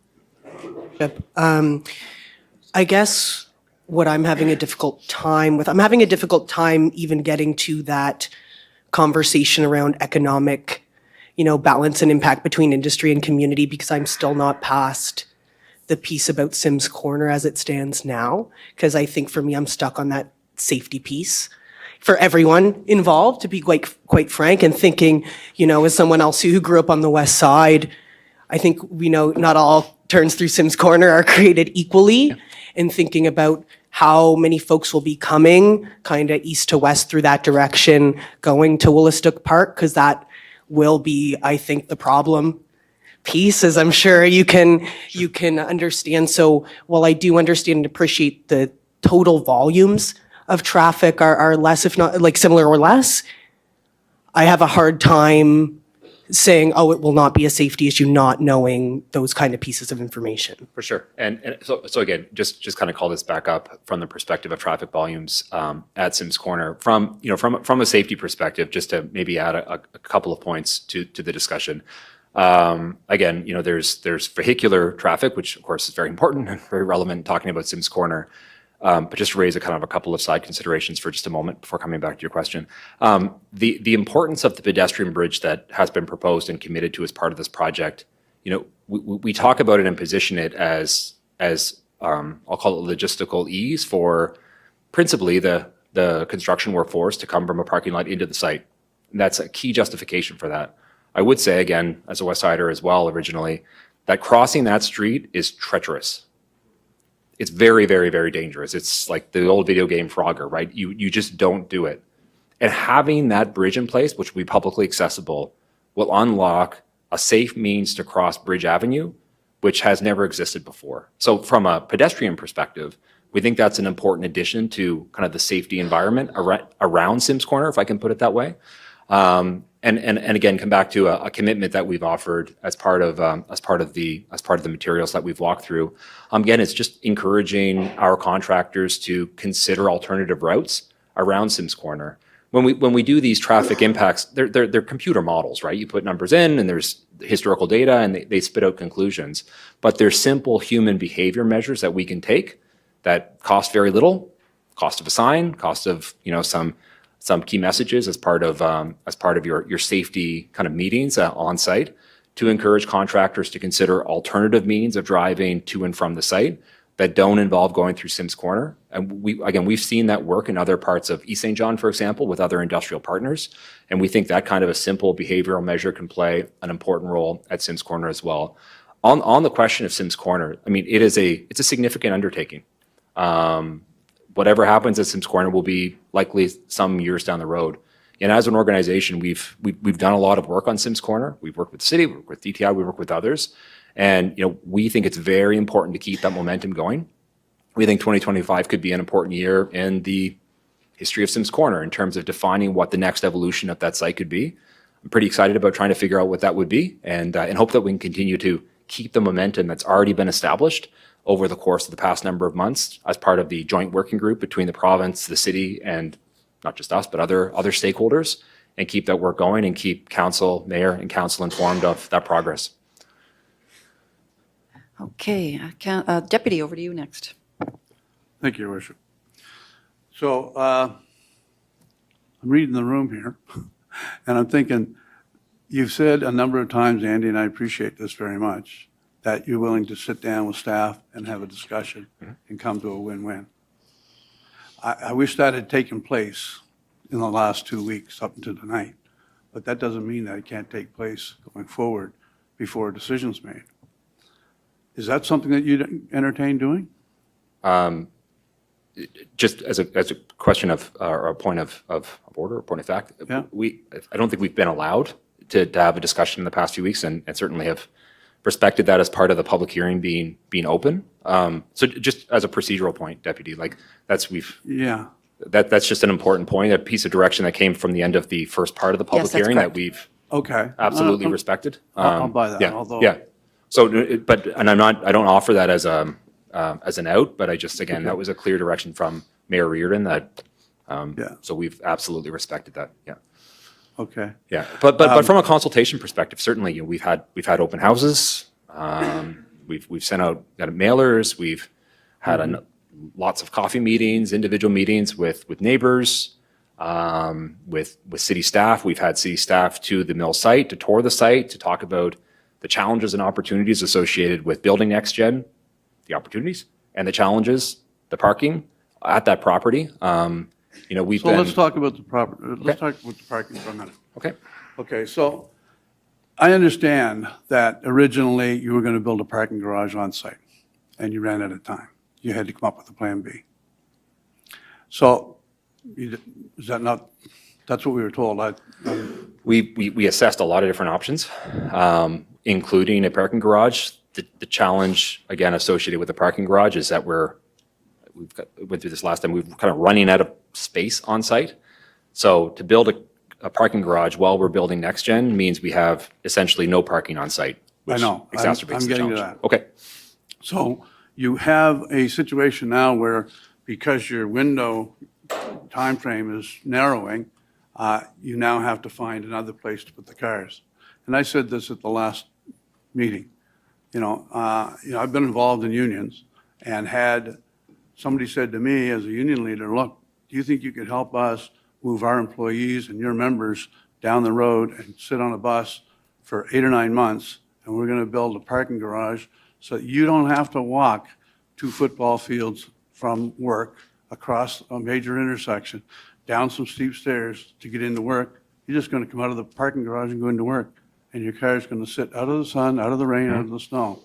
I guess what I'm having a difficult time with, I'm having a difficult time even getting to that conversation around economic, balance and impact between industry and community, because I'm still not past the piece about Sims Corner as it stands now. Because I think for me, I'm stuck on that safety piece for everyone involved, to be quite frank, and thinking, as someone else who grew up on the west side, I think, not all turns through Sims Corner are created equally, and thinking about how many folks will be coming kind of east to west through that direction, going to Woolastook Park, because that will be, I think, the problem piece, as I'm sure you can understand. So while I do understand and appreciate the total volumes of traffic are less, if not like similar or less, I have a hard time saying, oh, it will not be a safety issue, not knowing those kind of pieces of information. For sure. And so again, just kind of call this back up from the perspective of traffic volumes at Sims Corner. From a safety perspective, just to maybe add a couple of points to the discussion. Again, there's vehicular traffic, which of course is very important and very relevant talking about Sims Corner. But just to raise a couple of side considerations for just a moment before coming back to your question. The importance of the pedestrian bridge that has been proposed and committed to as part of this project, we talk about it and position it as I'll call it logistical ease for principally the construction workforce to come from a parking lot into the site. And that's a key justification for that. I would say, again, as a West Sider as well originally, that crossing that street is treacherous. It's very, very, very dangerous. It's like the old video game Frogger, right? You just don't do it. And having that bridge in place, which will be publicly accessible, will unlock a safe means to cross Bridge Avenue, which has never existed before. So from a pedestrian perspective, we think that's an important addition to kind of the safety environment around Sims Corner, if I can put it that way. And again, come back to a commitment that we've offered as part of the materials that we've walked through. Again, it's just encouraging our contractors to consider alternative routes around Sims Corner. When we do these traffic impacts, they're computer models, right? You put numbers in, and there's historical data, and they spit out conclusions. But there's simple human behavior measures that we can take that cost very little: cost of a sign, cost of some key messages as part of your safety kind of meetings on site, to encourage contractors to consider alternative means of driving to and from the site that don't involve going through Sims Corner. And we've seen that work in other parts of East St. John, for example, with other industrial partners. And we think that kind of a simple behavioral measure can play an important role at Sims Corner as well. On the question of Sims Corner, I mean, it's a significant undertaking. Whatever happens at Sims Corner will be likely some years down the road. And as an organization, we've done a lot of work on Sims Corner. We've worked with the city, we work with DTI, we work with others. And we think it's very important to keep that momentum going. We think 2025 could be an important year in the history of Sims Corner in terms of defining what the next evolution of that site could be. I'm pretty excited about trying to figure out what that would be, and hope that we can continue to keep the momentum that's already been established over the course of the past number of months as part of the joint working group between the province, the city, and not just us, but other stakeholders, and keep that work going and keep council, mayor, and council informed of that progress. Okay, Deputy, over to you next. Thank you, Your Worship. So I'm reading the room here, and I'm thinking, you've said a number of times, Andy, and I appreciate this very much, that you're willing to sit down with staff and have a discussion and come to a win-win. I wish that had taken place in the last 2 weeks up until tonight, but that doesn't mean that it can't take place going forward before a decision's made. Is that something that you'd entertain doing? Just as a question of, or a point of order, or point of fact, Yeah. I don't think we've been allowed to have a discussion in the past few weeks, and certainly have respected that as part of the public hearing being open. So just as a procedural point, Deputy, that's just an important point, a piece of direction that came from the end of the first part of the public hearing that we've absolutely respected. I'll buy that. Yeah, although, yeah. So, I don't offer that as an out, but again, that was a clear direction from Mayor Reardon that, so we've absolutely respected that. Yeah. Okay. Yeah, but from a consultation perspective, certainly we've had open houses. We've sent out mailers. We've had lots of coffee meetings, individual meetings with neighbors, with city staff. We've had city staff to the mill site to tour the site, to talk about the challenges and opportunities associated with building next gen, the opportunities and the challenges, the parking at that property. Let's talk about the property. Let's talk about the parking for a minute. Okay. Okay, so I understand that originally you were going to build a parking garage on site, and you ran out of time. You had to come up with a plan B. So, is that not, that's what we were told. We assessed a lot of different options, including a parking garage. The challenge, again, associated with the parking garage is that went through this last time, we're kind of running out of space on site. So to build a parking garage while we're building next gen means we have essentially no parking on site, I which know. exacerbates I'm the getting to challenge. that. Okay. So you have a situation now where, because your window timeframe is narrowing, you now have to find another place to put the cars. And I said this at the last meeting. I've been involved in unions and had somebody said to me as a union leader, look, do you think you could help us move our employees and your members down the road and sit on a bus for 8 or 9 months, and we're going to build a parking garage so that you don't have to walk 2 football fields from work across a major intersection, down some steep stairs to get into work. You're just going to come out of the parking garage and go into work, and your car is going to sit out of the sun, out of the rain, out of the snow.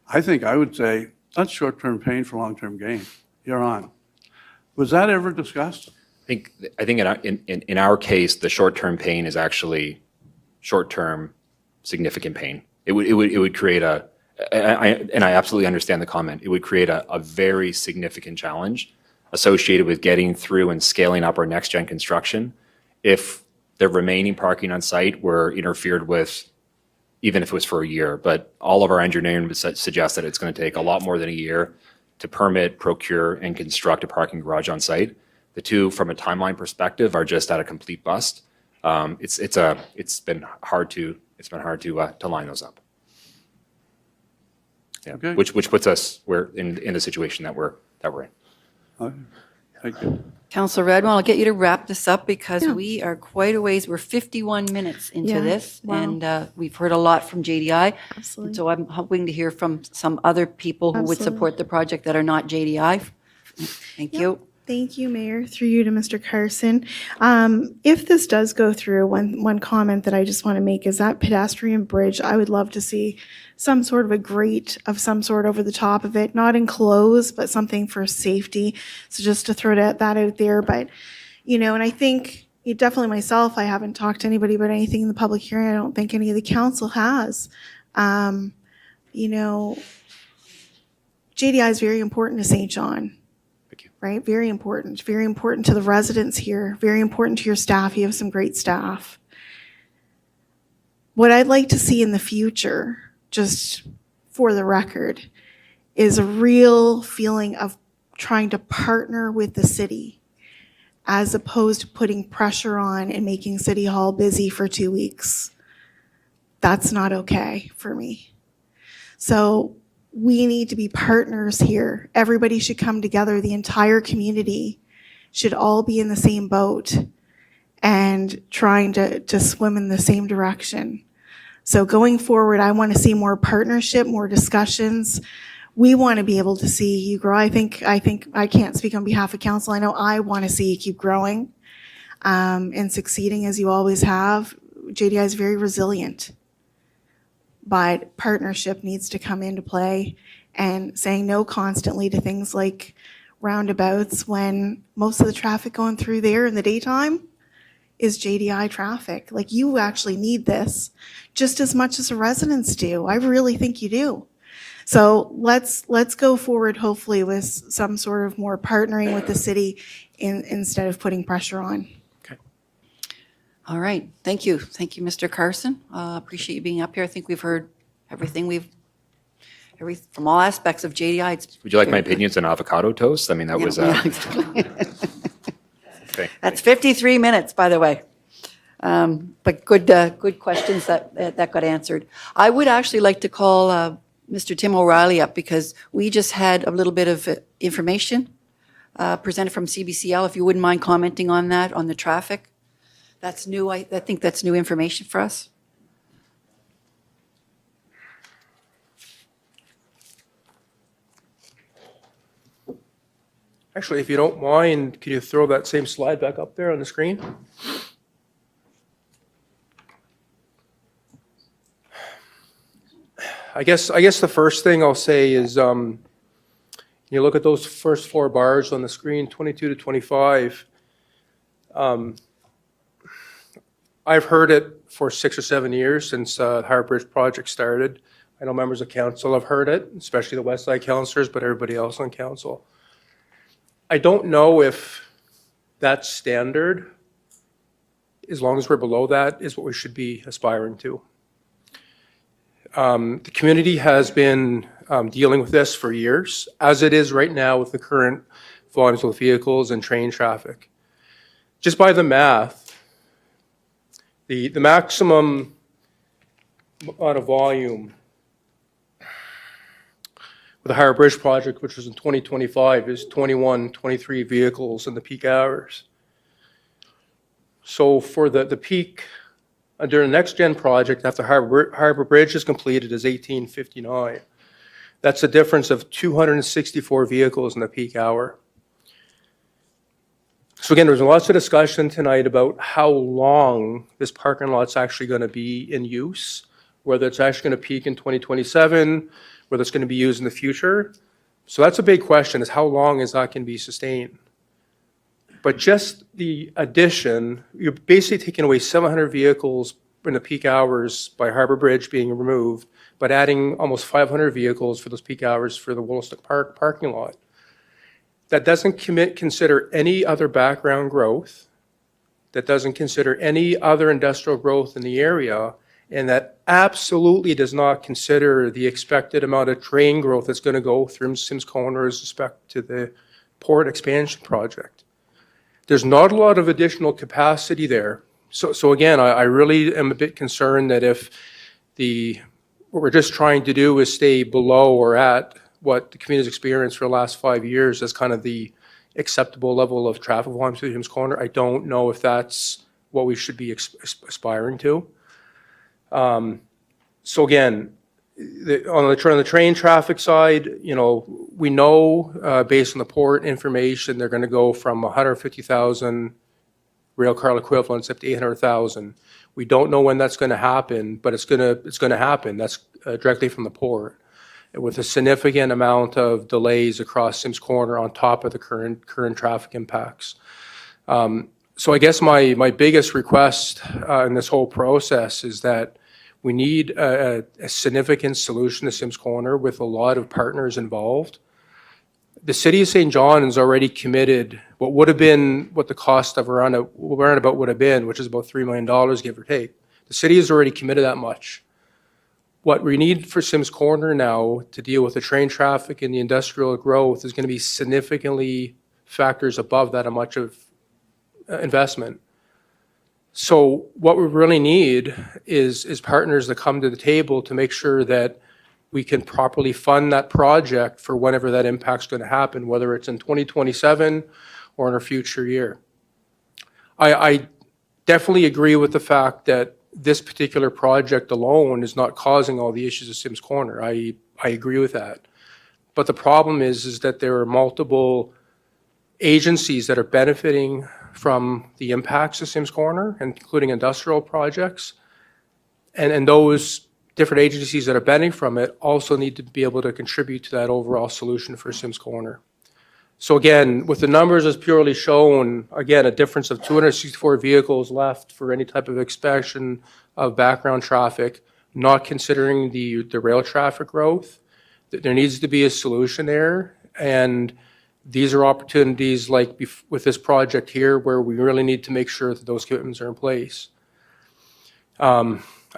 I think I would say that's short-term pain for long-term gain. You're on. Was that ever discussed? I think in our case, the short-term pain is actually short-term significant pain. It would create and I absolutely understand the comment, it would create a very significant challenge associated with getting through and scaling up our next-gen construction if the remaining parking on site were interfered with, even if it was for a year. But all of our engineering would suggest that it's going to take a lot more than a year to permit, procure, and construct a parking garage on site. The two, from a timeline perspective, are just at a complete bust. It's been hard to line those up. Yeah. Okay. Which puts us in the situation that we're in. Okay. Thank you. Councillor Redwell, I'll get you to wrap this up because Yeah. we are quite a ways. We're 51 minutes into Yeah, this, wow. and we've heard a lot from JDI. Absolutely. And so I'm hoping to hear from some other people who would Absolutely. support the project that are not JDI. Thank you. Thank you, Mayor. Through you to Mr. Carson. If this does go through, one comment that I just want to make is that pedestrian bridge, I would love to see some sort of a grate of some sort over the top of it, not enclosed, but something for safety. So just to throw that out there. But, and I think definitely myself, I haven't talked to anybody about anything in the public hearing. I don't think any of the council has. JDI is very important to St. John. Right? Very important to the residents here, very important to your staff. You have some great staff. What I'd like to see in the future, just for the record, is a real feeling of trying to partner with the city as opposed to putting pressure on and making City Hall busy for 2 weeks. That's not okay for me. So we need to be partners here. Everybody should come together. The entire community should all be in the same boat and trying to swim in the same direction. So going forward, I want to see more partnership, more discussions. We want to be able to see you grow. I think I can't speak on behalf of council. I know I want to see you keep growing and succeeding as you always have. JDI is very resilient. But partnership needs to come into play, and saying no constantly to things like roundabouts when most of the traffic going through there in the daytime is JDI traffic. Like, you actually need this just as much as the residents do. I really think you do. So let's go forward, hopefully, with some sort of more partnering with the city instead of putting pressure on. All right. Thank you. Thank you, Mr. Carson. Appreciate you being up here. I think we've heard everything from all aspects of JDI. Would you like my opinions on avocado toast? I mean, that was. Okay. That's 53 minutes, by the way. But good questions that got answered. I would actually like to call Mr. Tim O'Reilly up because we just had a little bit of information presented from CBCL. If you wouldn't mind commenting on that, on the traffic. That's new. I think that's new information for us. Actually, if you don't mind, could you throw that same slide back up there on the screen? I guess the first thing I'll say is, you look at those first 4 bars on the screen, 22 to 25. I've heard it for 6 or 7 years since the Harbor Bridge project started. I know members of council have heard it, especially the West Side councillors, but everybody else on council. I don't know if that standard, as long as we're below that, is what we should be aspiring to. The community has been dealing with this for years, as it is right now with the current volumes of vehicles and train traffic. Just by the math, the maximum amount of volume with the Harbor Bridge project, which was in 2025, is 21, 23 vehicles in the peak hours. So for the peak, during the next gen project, after Harbor Bridge is completed, is 1859. That's a difference of 264 vehicles in the peak hour. So again, there's lots of discussion tonight about how long this parking lot's actually going to be in use, whether it's actually going to peak in 2027, whether it's going to be used in the future. So that's a big question, is how long is that going to be sustained? But just the addition, you're basically taking away 700 vehicles in the peak hours by Harbor Bridge being removed, but adding almost 500 vehicles for those peak hours for the Woolstock Park parking lot. That doesn't consider any other background growth, that doesn't consider any other industrial growth in the area, and that absolutely does not consider the expected amount of train growth that's going to go through Sims Corner with respect to the port expansion project. There's not a lot of additional capacity there. So again, I really am a bit concerned that if what we're just trying to do is stay below or at what the community's experienced for the last 5 years as kind of the acceptable level of traffic volume through Sims Corner, I don't know if that's what we should be aspiring to. So again, on the train traffic side, we know based on the port information, they're going to go from 150,000 rail car equivalents up to 800,000. We don't know when that's going to happen, but it's going to happen. That's directly from the port, with a significant amount of delays across Sims Corner on top of the current traffic impacts. So I guess my biggest request in this whole process is that we need a significant solution to Sims Corner with a lot of partners involved. The City of St. John has already committed what would have been what the cost of roundabout would have been, which is about $3 million, give or take. The city has already committed that much. What we need for Sims Corner now to deal with the train traffic and the industrial growth is going to be significantly factors above that much of investment. So what we really need is partners that come to the table to make sure that we can properly fund that project for whenever that impact's going to happen, whether it's in 2027 or in a future year. I definitely agree with the fact that this particular project alone is not causing all the issues of Sims Corner. I agree with that. But the problem is that there are multiple agencies that are benefiting from the impacts of Sims Corner, including industrial projects. And those different agencies that are benefiting from it also need to be able to contribute to that overall solution for Sims Corner. So again, with the numbers as purely shown, again, a difference of 264 vehicles left for any type of expansion of background traffic, not considering the rail traffic growth, there needs to be a solution there. And these are opportunities like with this project here where we really need to make sure that those commitments are in place.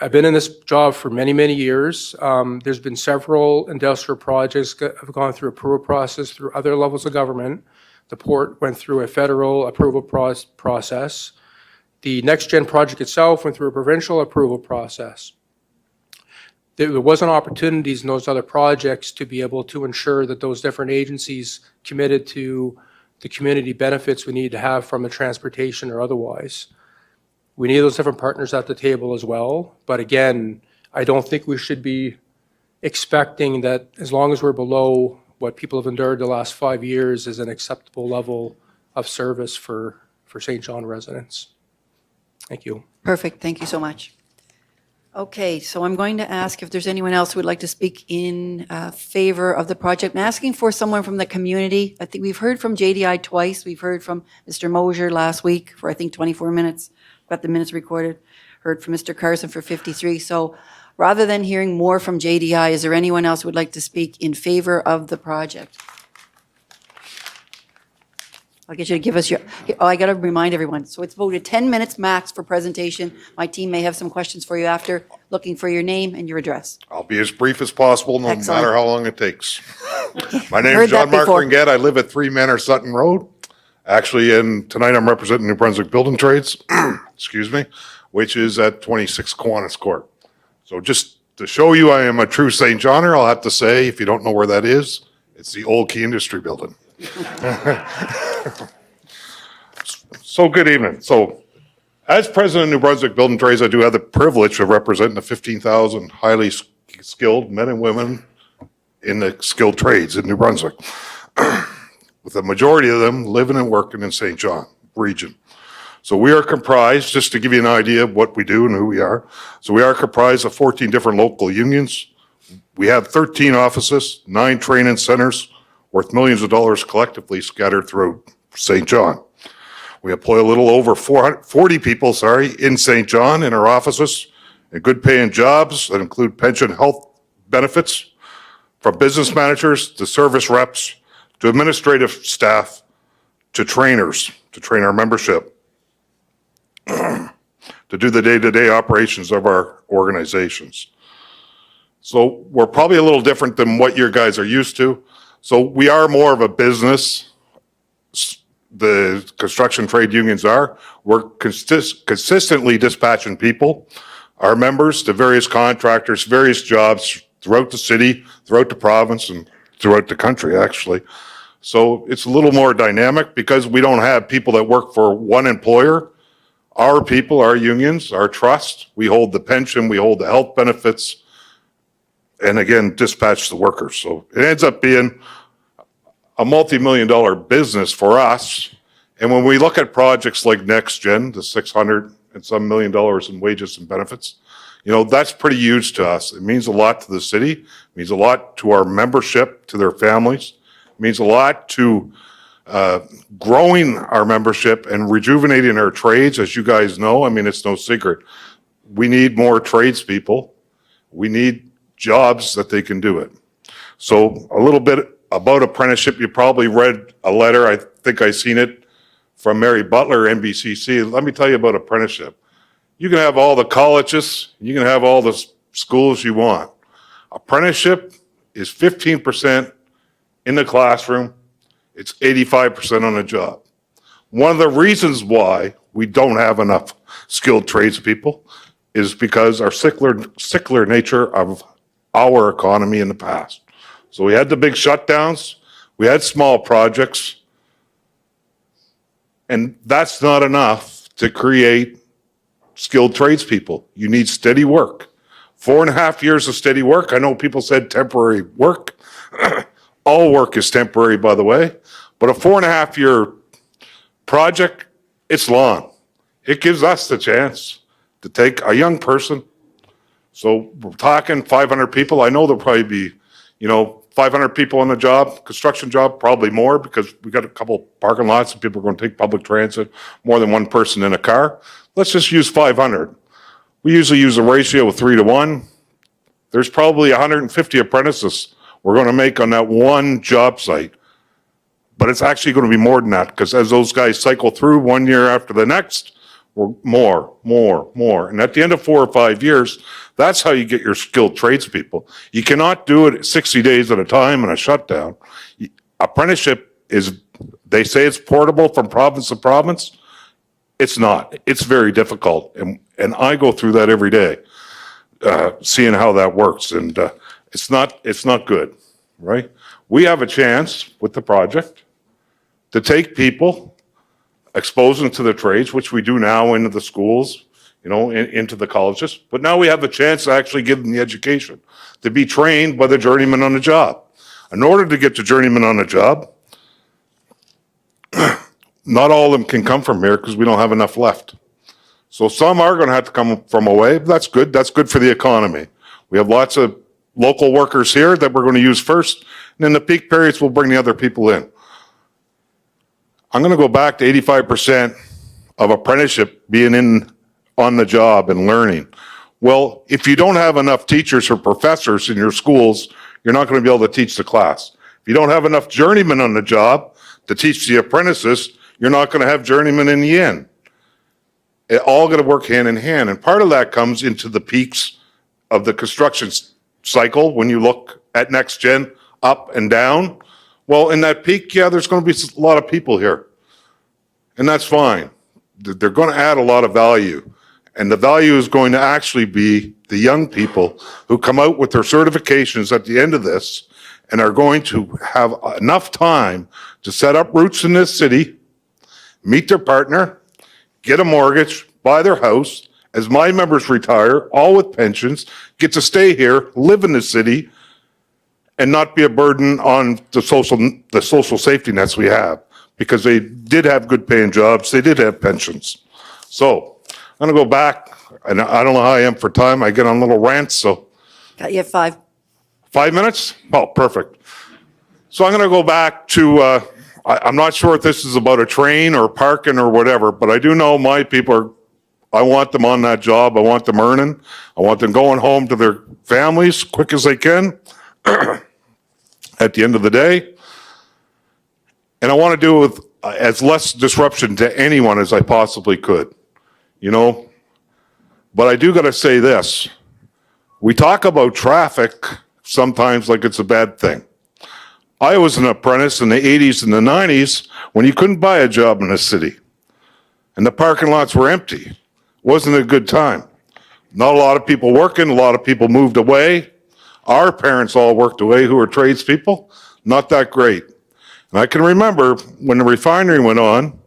I've been in this job for many, many years. There's been several industrial projects that have gone through approval process through other levels of government. The port went through a federal approval process. The next gen project itself went through a provincial approval process. There wasn't opportunities in those other projects to be able to ensure that those different agencies committed to the community benefits we need to have from the transportation or otherwise. We need those different partners at the table as well. But again, I don't think we should be expecting that as long as we're below what people have endured the last 5 years is an acceptable level of service for St. John residents. Thank you. Perfect. Thank you so much. Okay, so I'm going to ask if there's anyone else who would like to speak in favor of the project. I'm asking for someone from the community. I think we've heard from JDI twice. We've heard from Mr. Mosier last week for, I think, 24 minutes. Got the minutes recorded. Heard from Mr. Carson for 53. So rather than hearing more from JDI, is there anyone else who would like to speak in favor of the project? I'll get you to give us your, oh, I got to remind everyone. So it's voted 10 minutes max for presentation. My team may have some questions for you after, looking for your name and your address. I'll be as brief as possible, no Excellent. matter how long it takes. My name Heard is John that Mark before. Ringette. I live at 3 Manor Sutton Road. Actually, and tonight I'm representing New Brunswick Building Trades, excuse me, which is at 26 Kiwanis Court. So just to show you I am a true St. Johner, I'll have to say, if you don't know where that is, it's the old Key Industry Building. So good evening. So as president of New Brunswick Building Trades, I do have the privilege of representing the 15,000 highly skilled men and women in the skilled trades in New Brunswick, with the majority of them living and working in St. John region. So we are comprised, just to give you an idea of what we do and who we are. So we are comprised of 14 different local unions. We have 13 offices, 9 training centers worth millions of dollars collectively scattered throughout St. John. We employ a little over 40 people, in St. John in our offices, in good paying jobs that include pension health benefits, from business managers to service reps to administrative staff to trainers to train our membership to do the day-to-day operations of our organizations. So we're probably a little different than what your guys are used to. So we are more of a business. The construction trade unions are. We're consistently dispatching people, our members, to various contractors, various jobs throughout the city, throughout the province, and throughout the country, actually. So it's a little more dynamic because we don't have people that work for one employer. Our people, our unions, our trust, we hold the pension, we hold the health benefits, and again, dispatch the workers. So it ends up being a multi-million-dollar business for us. And when we look at projects like NextGen, the $600 and some million in wages and benefits, that's pretty huge to us. It means a lot to the city. It means a lot to our membership, to their families. It means a lot to growing our membership and rejuvenating our trades. As you guys know, it's no secret. We need more tradespeople. We need jobs that they can do it. So a little bit about apprenticeship. You probably read a letter, I think I seen it, from Mary Butler, NBCC. Let me tell you about apprenticeship. You can have all the colleges, you can have all the schools you want. Apprenticeship is 15% in the classroom. It's 85% on the job. One of the reasons why we don't have enough skilled tradespeople is because our sickler nature of our economy in the past. So we had the big shutdowns, we had small projects, and that's not enough to create skilled tradespeople. You need steady work. 4.5 years of steady work. I know people said temporary work. All work is temporary, by the way, but a 4.5-year project, it's long. It gives us the chance to take a young person. So we're talking 500 people. I know there'll probably be, 500 people on the job, construction job, probably more, because we got a couple parking lots and people are going to take public transit, more than one person in a car. Let's just use 500. We usually use a ratio of 3 to 1. There's probably 150 apprentices we're going to make on that one job site. But it's actually going to be more than that, because as those guys cycle through 1 year after the next, we're more. And at the end of 4 or 5 years, that's how you get your skilled tradespeople. You cannot do it 60 days at a time in a shutdown. Apprenticeship is, they say it's portable from province to province. It's not. It's very difficult. And I go through that every day, seeing how that works. And it's not good, right? We have a chance with the project to take people, expose them to the trades, which we do now into the schools, into the colleges. But now we have the chance to actually give them the education, to be trained by the journeyman on the job. In order to get the journeyman on the job, not all of them can come from here because we don't have enough left. So some are going to have to come from away. That's good. That's good for the economy. We have lots of local workers here that we're going to use first. And in the peak periods, we'll bring the other people in. I'm going to go back to 85% of apprenticeship being in on the job and learning. Well, if you don't have enough teachers or professors in your schools, you're not going to be able to teach the class. If you don't have enough journeymen on the job to teach the apprentices, you're not going to have journeymen in the end. It all got to work hand in hand. And part of that comes into the peaks of the construction cycle when you look at next gen up and down. Well, in that peak, yeah, there's going to be a lot of people here. And that's fine. They're going to add a lot of value. And the value is going to actually be the young people who come out with their certifications at the end of this and are going to have enough time to set up roots in this city, meet their partner, get a mortgage, buy their house, as my members retire, all with pensions, get to stay here, live in the city, and not be a burden on the social safety nets we have, because they did have good paying jobs, they did have pensions. So I'm gonna go back, and I don't know how I am for time, I get on little rants, so. Got you at 5. 5 minutes? Oh, perfect. So I'm gonna go back to, I'm not sure if this is about a train or parking or whatever, but I do know my people are, I want them on that job, I want them earning, I want them going home to their families quick as they can at the end of the day. And I want to do it with as less disruption to anyone as I possibly could, you know? But I do got to say this. We talk about traffic sometimes like it's a bad thing. I was an apprentice in the 80s and the 90s when you couldn't buy a job in the city and the parking lots were empty. Wasn't a good time. Not a lot of people working, a lot of people moved away. Our parents all worked away who were tradespeople. Not that great. And I can remember when the refinery went on,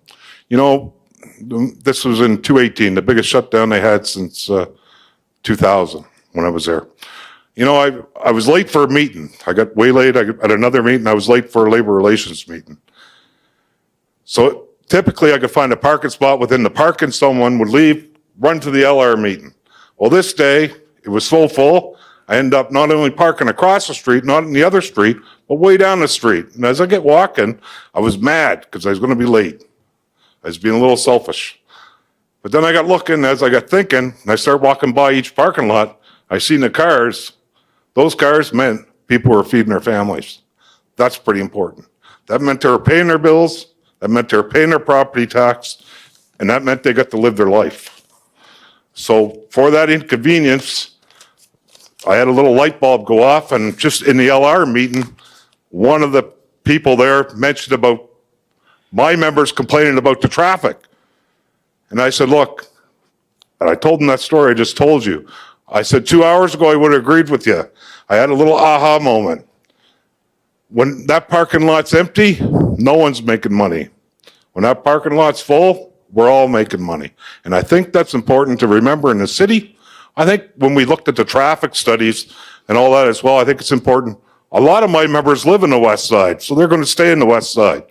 you know, this was in 2018, the biggest shutdown they had since 2000 when I was there. You know, I was late for a meeting. I got way late at another meeting. I was late for a labor relations meeting. So typically I could find a parking spot within the park and someone would leave, run to the LR meeting. Well, this day it was so full, I ended up not only parking across the street, not in the other street, but way down the street. And as I get walking, I was mad because I was going to be late. I was being a little selfish. But then I got looking, as I got thinking, and I started walking by each parking lot, I seen the cars. Those cars meant people were feeding their families. That's pretty important. That meant they were paying their bills, that meant they were paying their property tax, and that meant they got to live their life. So for that inconvenience, I had a little light bulb go off, and just in the LR meeting, one of the people there mentioned about my members complaining about the traffic. And I said, look, and I told him that story I just told you. I said, 2 hours ago, I would have agreed with you. I had a little aha moment. When that parking lot's empty, no one's making money. When that parking lot's full, we're all making money. And I think that's important to remember in the city. I think when we looked at the traffic studies and all that as well, I think it's important. A lot of my members live in the West Side, so they're going to stay in the West Side.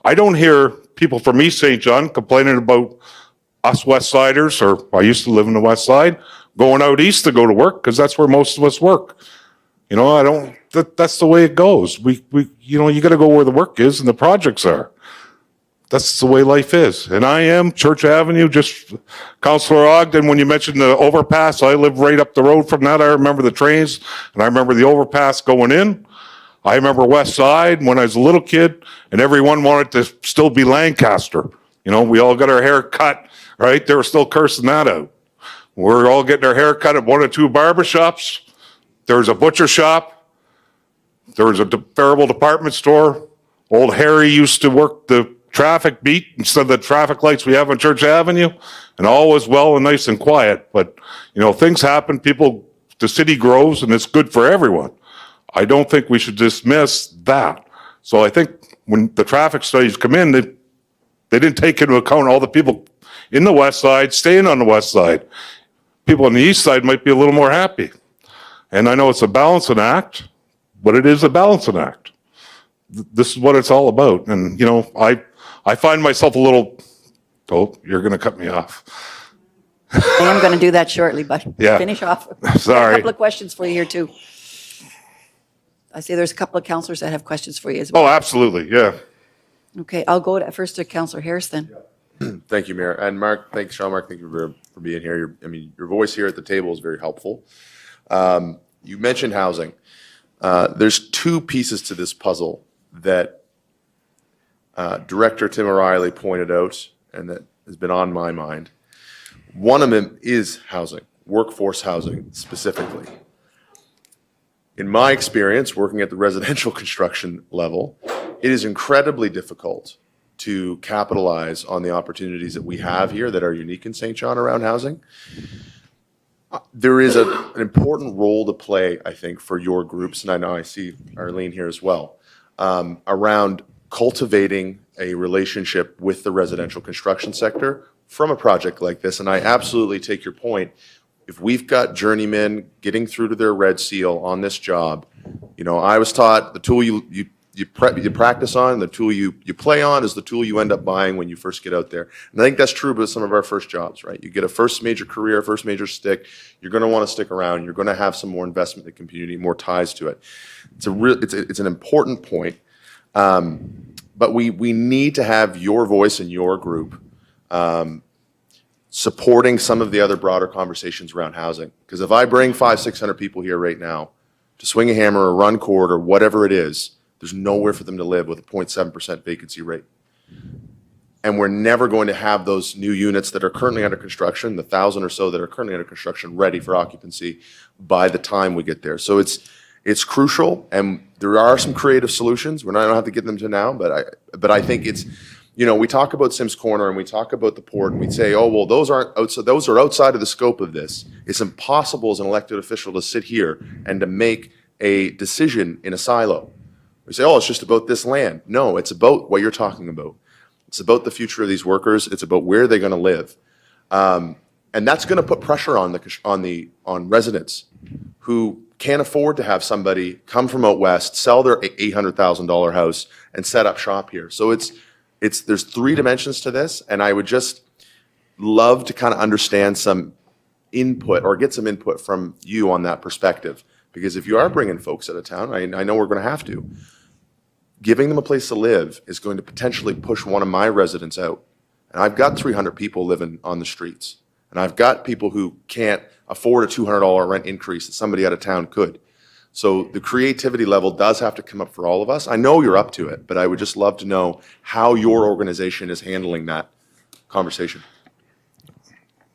I don't hear people from East St. John complaining about us West Siders, or I used to live in the West Side, going out east to go to work because that's where most of us work. You know, that's the way it goes. You know, you got to go where the work is and the projects are. That's the way life is. And I am Church Avenue, just Councillor Ogden, when you mentioned the overpass, I live right up the road from that. I remember the trains and I remember the overpass going in. I remember West Side when I was a little kid and everyone wanted to still be Lancaster. You know, we all got our hair cut, right? They were still cursing that out. We're all getting our hair cut at 1 or 2 barbershops. There was a butcher shop. There was a variable department store. Old Harry used to work the traffic beat instead of the traffic lights we have on Church Avenue, and all was well and nice and quiet. But, you know, things happen, the city grows, and it's good for everyone. I don't think we should dismiss that. So I think when the traffic studies come in, they didn't take into account all the people in the West Side, staying on the West Side. People on the East Side might be a little more happy. And I know it's a balancing act, but it is a balancing act. This is what it's all about. And, you know, I find myself a little, oh, you're going to cut me off. I am going to do that shortly, but Yeah. finish off. Got Sorry. a couple of questions for you here, too. I see there's a couple of councillors that have questions for you as well. Oh, absolutely, yeah. Okay, I'll go first to Councillor Harris then. Thank you, Mayor. And Mark, thanks, Sean. Mark, thank you for being here. Your voice here at the table is very helpful. You mentioned housing. There's two pieces to this puzzle that Director Tim O'Reilly pointed out and that has been on my mind. One of them is housing, workforce housing specifically. In my experience, working at the residential construction level, it is incredibly difficult to capitalize on the opportunities that we have here that are unique in St. John around housing. There is an important role to play, I think, for your groups, and I know I see Arlene here as well, around cultivating a relationship with the residential construction sector from a project like this. And I absolutely take your point. If we've got journeymen getting through to their red seal on this job, I was taught the tool you practice on, the tool you play on is the tool you end up buying when you first get out there. And I think that's true with some of our first jobs, right? You get a first major career, first major stick, you're going to want to stick around. You're going to have some more investment in the community, more ties to it. It's an important point. But we need to have your voice in your group supporting some of the other broader conversations around housing. Because if I bring 500-600 people here right now to swing a hammer or run cord or whatever it is, there's nowhere for them to live with a 0.7% vacancy rate. And we're never going to have those new units that are currently under construction, the 1,000 or so that are currently under construction, ready for occupancy by the time we get there. So it's crucial, and there are some creative solutions. I don't have to get them to now, but I think it's, we talk about Sims Corner and we talk about the port and we say, oh, well, those are outside of the scope of this. It's impossible as an elected official to sit here and to make a decision in a silo. We say, oh, it's just about this land. No, it's about what you're talking about. It's about the future of these workers. It's about where they're going to live. And that's going to put pressure on residents who can't afford to have somebody come from out west, sell their $800,000 house, and set up shop here. So there's three dimensions to this, and I would just love to kind of understand some input or get some input from you on that perspective. Because if you are bringing folks out of town, I know we're going to have to, giving them a place to live is going to potentially push one of my residents out. And I've got 300 people living on the streets. And I've got people who can't afford a $200 rent increase that somebody out of town could. So the creativity level does have to come up for all of us. I know you're up to it, but I would just love to know how your organization is handling that conversation.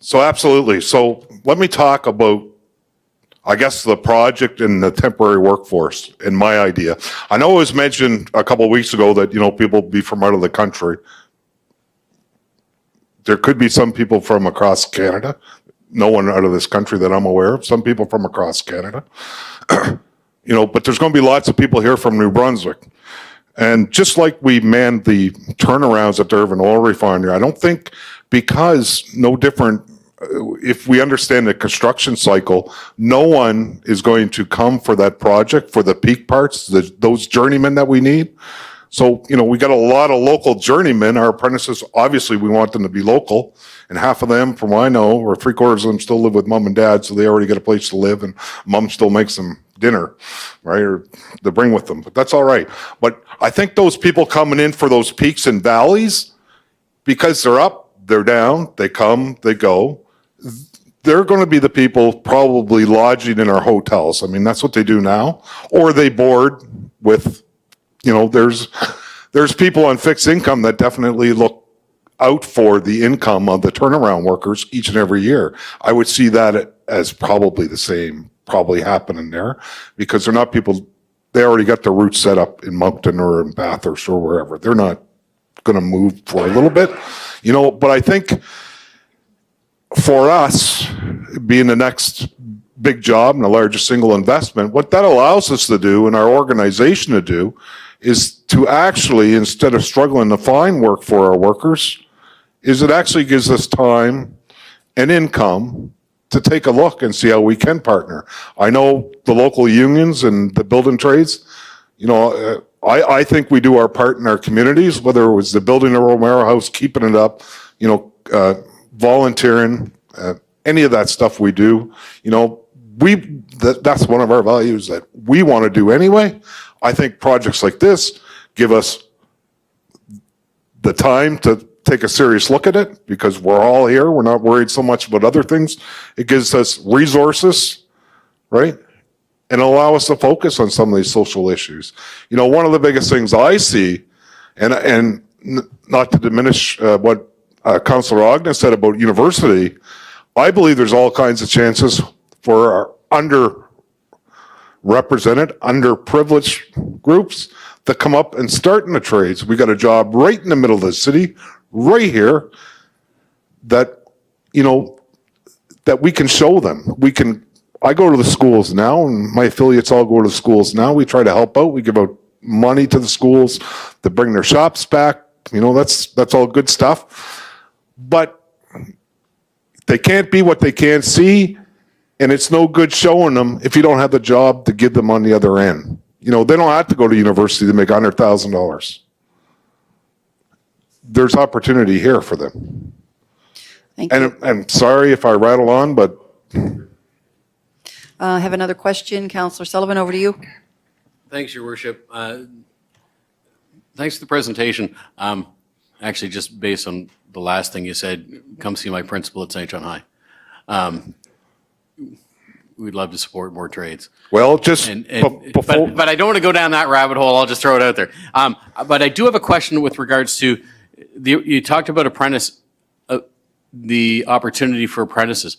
So absolutely. So let me talk about, I guess, the project and the temporary workforce and my idea. I know it was mentioned a couple of weeks ago that, people be from out of the country. There could be some people from across Canada. No one out of this country that I'm aware of. Some people from across Canada. But there's going to be lots of people here from New Brunswick. And just like we manned the turnarounds at the Irvine Oil Refinery, I don't think, because no different, if we understand the construction cycle, no one is going to come for that project for the peak parts, those journeymen that we need. So, we got a lot of local journeymen. Our apprentices, obviously, we want them to be local. And half of them, from what I know, or 3/4 of them still live with mom and dad, so they already get a place to live, and mom still makes them dinner, right, or to bring with them. But that's all right. But I think those people coming in for those peaks and valleys, because they're up, they're down, they come, they go, they're going to be the people probably lodging in our hotels. I mean, that's what they do now. Or they board with, there's people on fixed income that definitely look out for the income of the turnaround workers each and every year. I would see that as probably the same, probably happening there, because they're not people, they already got their roots set up in Moncton or in Bathurst or wherever. They're not going to move for a little bit, but I think for us, being the next big job and the largest single investment, what that allows us to do and our organization to do is to actually, instead of struggling to find work for our workers, is it actually gives us time and income to take a look and see how we can partner. I know the local unions and the building trades, I think we do our part in our communities, whether it was the building a Romero House, keeping it up, volunteering, any of that stuff we do, you know, that's one of our values that we want to do anyway. I think projects like this give us the time to take a serious look at it because we're all here. We're not worried so much about other things. It gives us resources, right? And allow us to focus on some of these social issues. You know, one of the biggest things I see, and not to diminish what Councillor Ogden said about university, I believe there's all kinds of chances for our underrepresented, underprivileged groups to come up and start in the trades. We got a job right in the middle of the city, right here, that, you know, that we can show them. I go to the schools now, and my affiliates all go to the schools now. We try to help out. We give out money to the schools to bring their shops back. You know, that's all good stuff. But they can't be what they can't see, and it's no good showing them if you don't have the job to give them on the other end. You know, they don't have to go to university to make $100,000. There's opportunity here for them. Thank you. And I'm sorry if I rattle on, but I have another question. Councillor Sullivan, over to you. Thanks, Your Worship. Thanks for the presentation. Actually, just based on the last thing you said, come see my principal at St. John High. We'd love to support more trades. Well, just before, but I don't want to go down that rabbit hole. I'll just throw it out there. But I do have a question with regards to you talked about the opportunity for apprentices.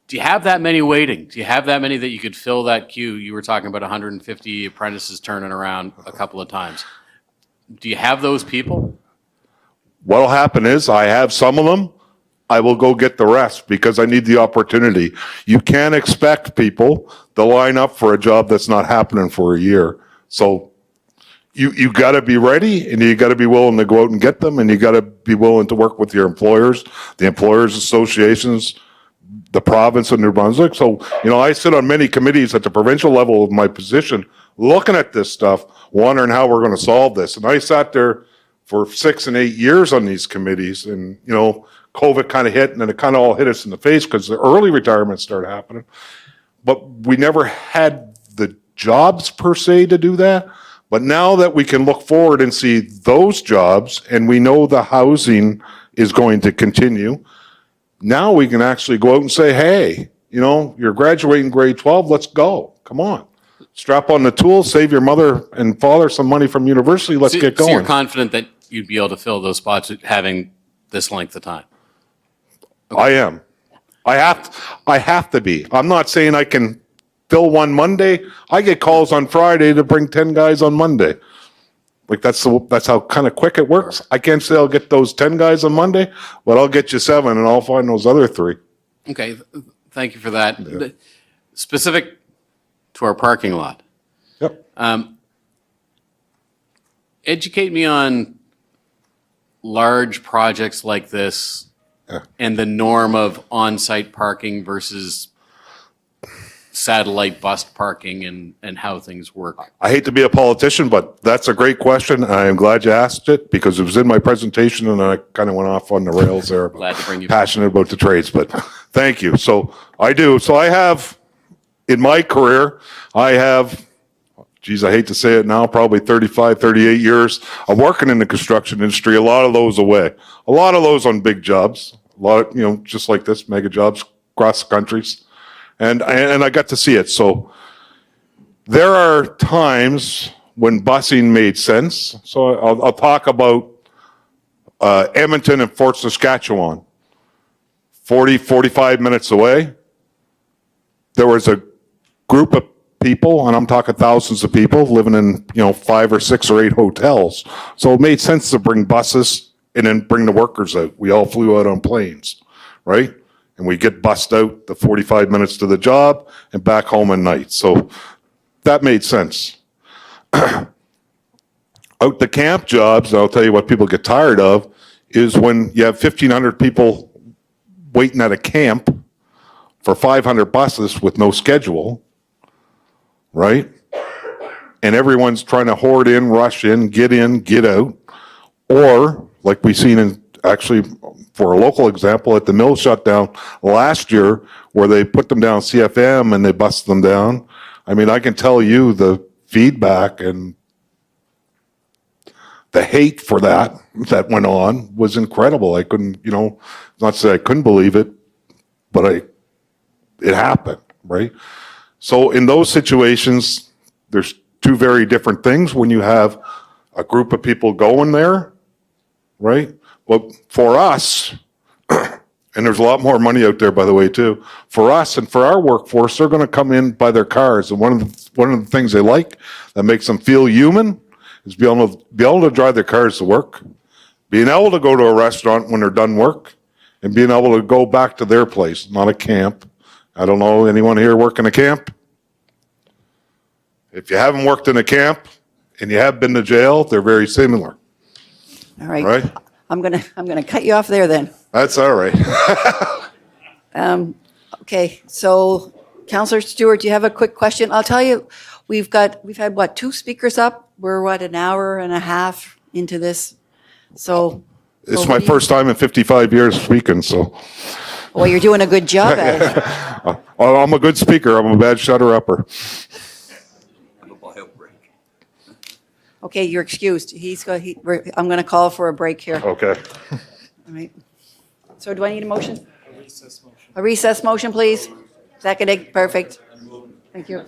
Do you have that many waiting? Do you have that many that you could fill that queue? You were talking about 150 apprentices turning around a couple of times. Do you have those people? what'll happen is I have some of them. I will go get the rest because I need the opportunity. You can't expect people to line up for a job that's not happening for a year. So you got to be ready, and you got to be willing to go out and get them, and you got to be willing to work with your employers, the employers associations, the province of New Brunswick. So, I sit on many committees at the provincial level of my position, looking at this stuff, wondering how we're going to solve this. And I sat there for 6 and 8 years on these committees, and, COVID kind of hit, and then it kind of all hit us in the face because the early retirements started happening. But we never had the jobs per se to do that. But now that we can look forward and see those jobs, and we know the housing is going to continue, now we can actually go out and say, hey, you're graduating grade 12, let's go. Come on. Strap on the tools, save your mother and father some money from university, let's get going. So you're confident that you'd be able to fill those spots having this length of time? Okay. I am. I have to be. I'm not saying I can fill one Monday. I get calls on Friday to bring 10 guys on Monday. Like that's how kind of quick it works. I can't say I'll get those 10 guys on Monday, but I'll get you 7 and I'll find those other 3. Okay, thank you for that. Yeah. Specific to our parking lot. Yep. Educate me on large projects like this and the norm of on-site parking versus satellite bus parking and how things work. I hate to be a politician, but that's a great question. I am glad you asked it because it was in my presentation and I kind of went off on the rails there. Glad to bring you passionate about the trades, but thank you. So I do. So I have, in my career, I hate to say it now, probably 35, 38 years of working in the construction industry, a lot of those away. A lot of those on big jobs, a lot of, just like this, mega jobs across the countries. And I got to see it. So there are times when busing made sense. So I'll talk about Edmonton and Fort Saskatchewan, 45 minutes away. There was a group of people, and I'm talking thousands of people living in, 5 or 6 or 8 hotels. So it made sense to bring buses and then bring the workers out. We all flew out on planes, right? And we get bussed out the 45 minutes to the job and back home at night. So that made sense. Out the camp jobs, I'll tell you what people get tired of, is when you have 1,500 people waiting at a camp for 500 buses with no schedule, right? And everyone's trying to hoard in, rush in, get out. Or, like we've seen in actually for a local example, at the mill shutdown last year, where they put them down CFM and they busted them down. I mean, I can tell you the feedback and the hate for that went on was incredible. I couldn't, not to say I couldn't believe it, but it happened, right? So in those situations, there's two very different things. When you have a group of people going there, right? But for us, and there's a lot more money out there, by the way, too. For us and for our workforce, they're going to come in by their cars. And one of the things they like that makes them feel human is be able to drive their cars to work, being able to go to a restaurant when they're done work, and being able to go back to their place, not a camp. I don't know anyone here work in a camp? If you haven't worked in a camp and you have been to jail, they're very similar. All right. Right? I'm gonna cut you off there then. That's all right. Okay, so Councillor Stewart, do you have a quick question? I'll tell you, we've had, what, 2 speakers up? We're, an hour and a half into this, so. It's my first time in 55 years speaking, so. Well, you're doing a good job at it. I'm a good speaker. I'm a bad shutter-upper. Okay, you're excused. I'm going to call for a break here. Okay. All right. So do I need a motion? A recess motion, please. Seconded, perfect. Thank you.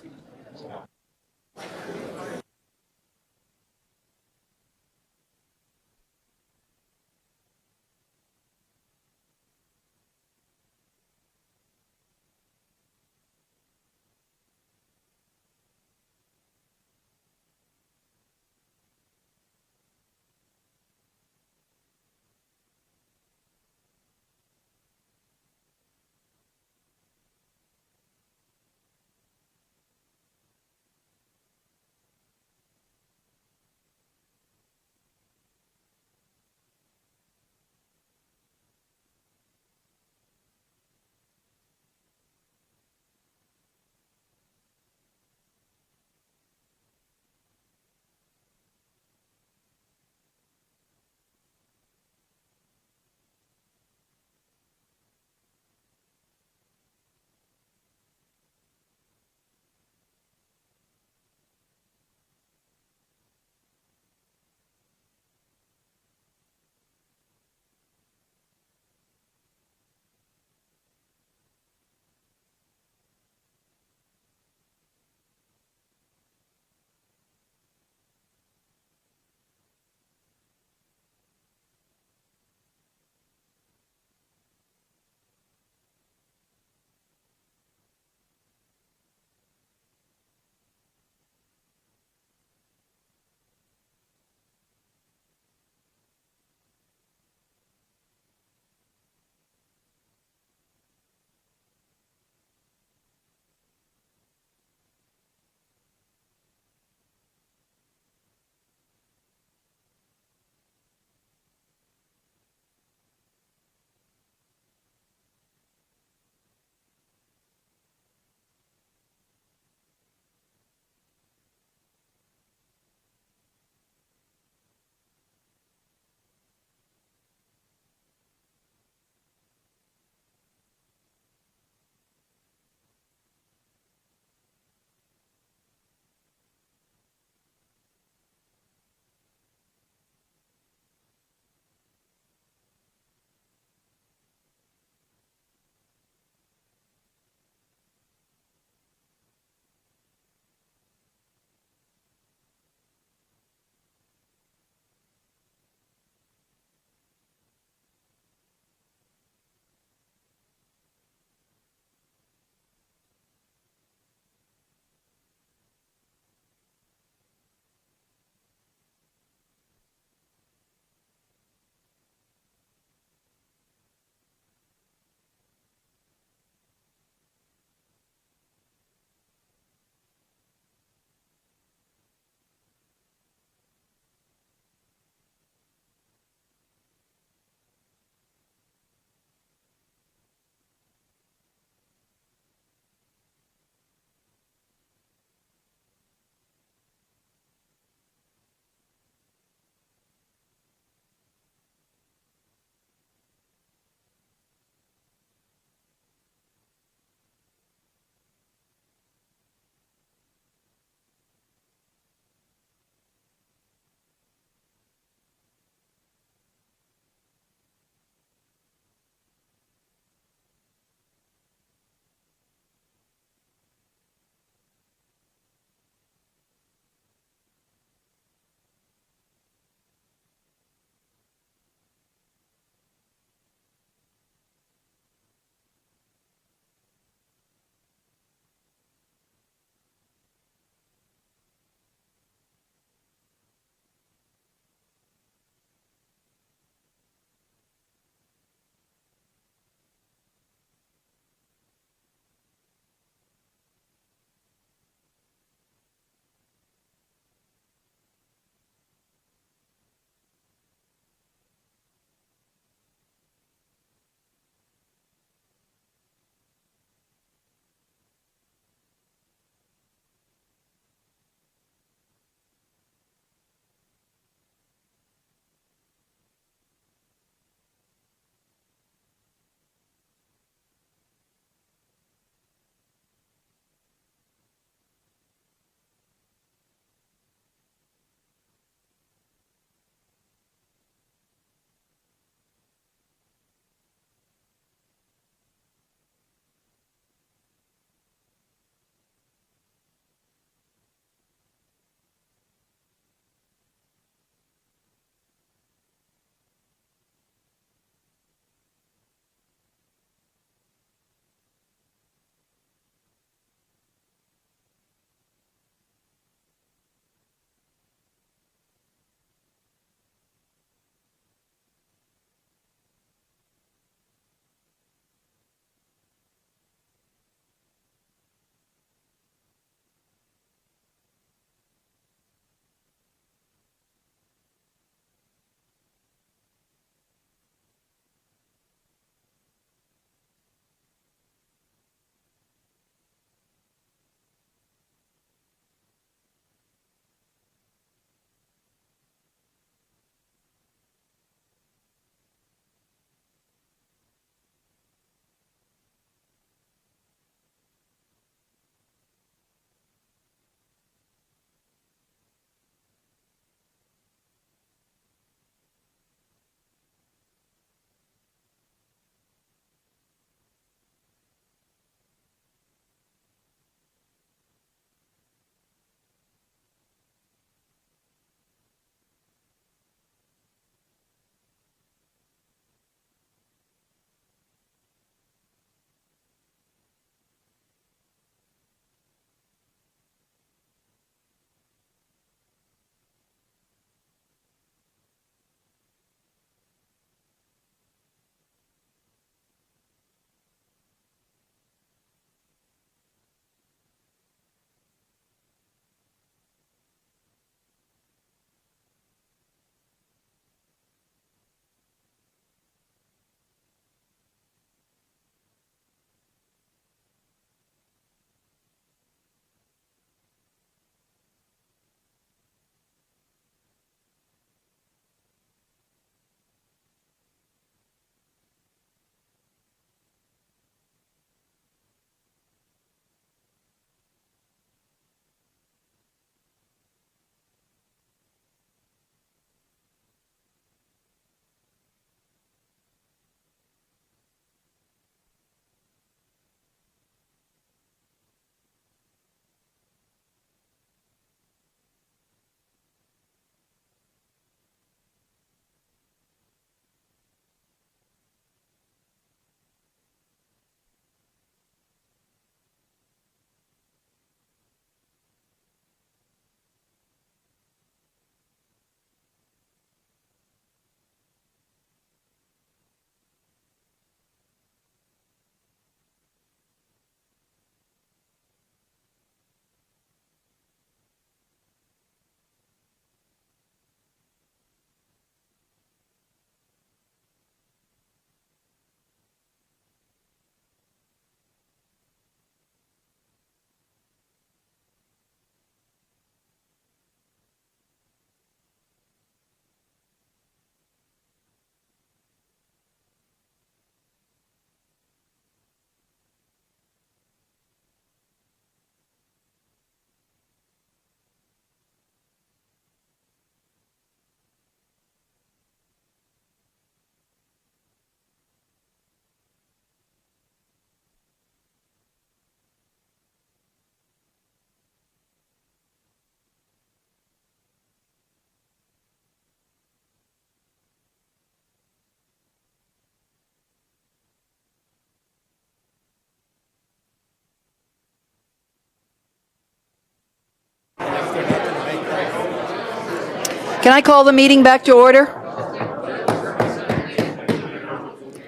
Can I call the meeting back to order?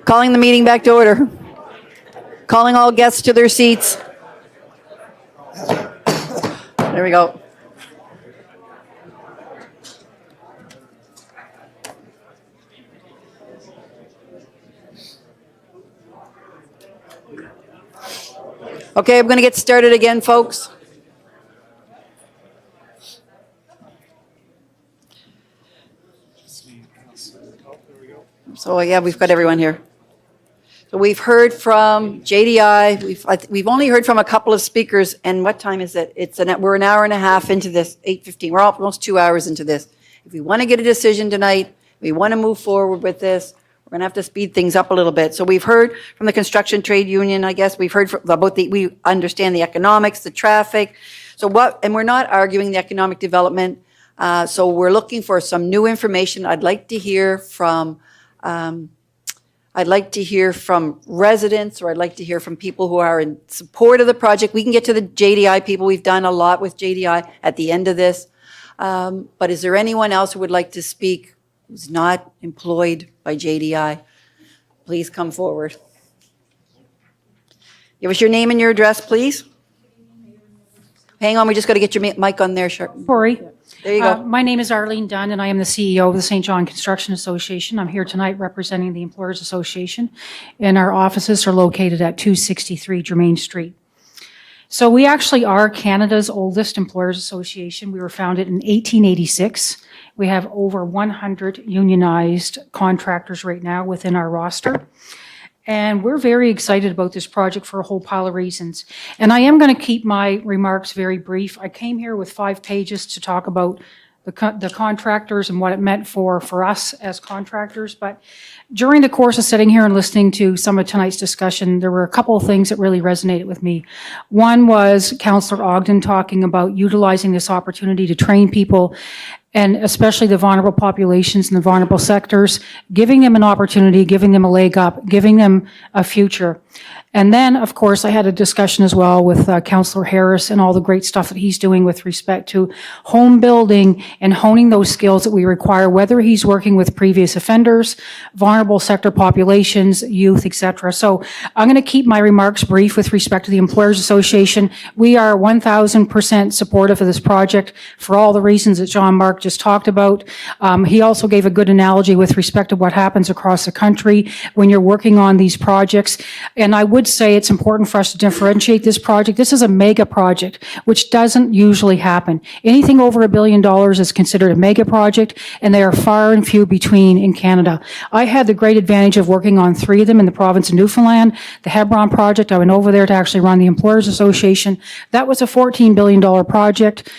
Calling the meeting back to order. Calling all guests to their seats. There we go. Okay, I'm going to get started again, folks. So yeah, we've got everyone here. So we've heard from JDI. We've only heard from a couple of speakers. And what time is it? We're an hour and a half into this, 8:15. We're almost 2 hours into this. If we want to get a decision tonight, we want to move forward with this, we're going to have to speed things up a little bit. So we've heard from the construction trade union, I guess. We've heard we understand the economics, the traffic. And we're not arguing the economic development. So we're looking for some new information. I'd like to hear from residents, or I'd like to hear from people who are in support of the project. We can get to the JDI people. We've done a lot with JDI at the end of this. But is there anyone else who would like to speak who's not employed by JDI? Please come forward. Give us your name and your address, please. Hang on, we just got to get your mic on there, Sharp. Corey. There you go. My name is Arlene Dunn, and I am the CEO of the St. John Construction Association. I'm here tonight representing the Employers Association, and our offices are located at 263 Germain Street. So we actually are Canada's oldest employers association. We were founded in 1886. We have over 100 unionized contractors right now within our roster. And we're very excited about this project for a whole pile of reasons. And I am going to keep my remarks very brief. I came here with 5 pages to talk about the contractors and what it meant for us as contractors. But during the course of sitting here and listening to some of tonight's discussion, there were a couple of things that really resonated with me. One was Councillor Ogden talking about utilizing this opportunity to train people, and especially the vulnerable populations and the vulnerable sectors, giving them an opportunity, giving them a leg up, giving them a future. And then, of course, I had a discussion as well with Councillor Harris and all the great stuff that he's doing with respect to home building and honing those skills that we require, whether he's working with previous offenders, vulnerable sector populations, youth, etc. So I'm going to keep my remarks brief with respect to the Employers Association. We are 1,000% supportive of this project for all the reasons that John Mark just talked about. He also gave a good analogy with respect to what happens across the country when you're working on these projects. And I would say it's important for us to differentiate this project. This is a mega project, which doesn't usually happen. Anything over $1 billion is considered a mega project, and they are far and few between in Canada. I had the great advantage of working on 3 of them in the province of Newfoundland. The Hebron project, I went over there to actually run the Employers Association. That was a $14 billion project.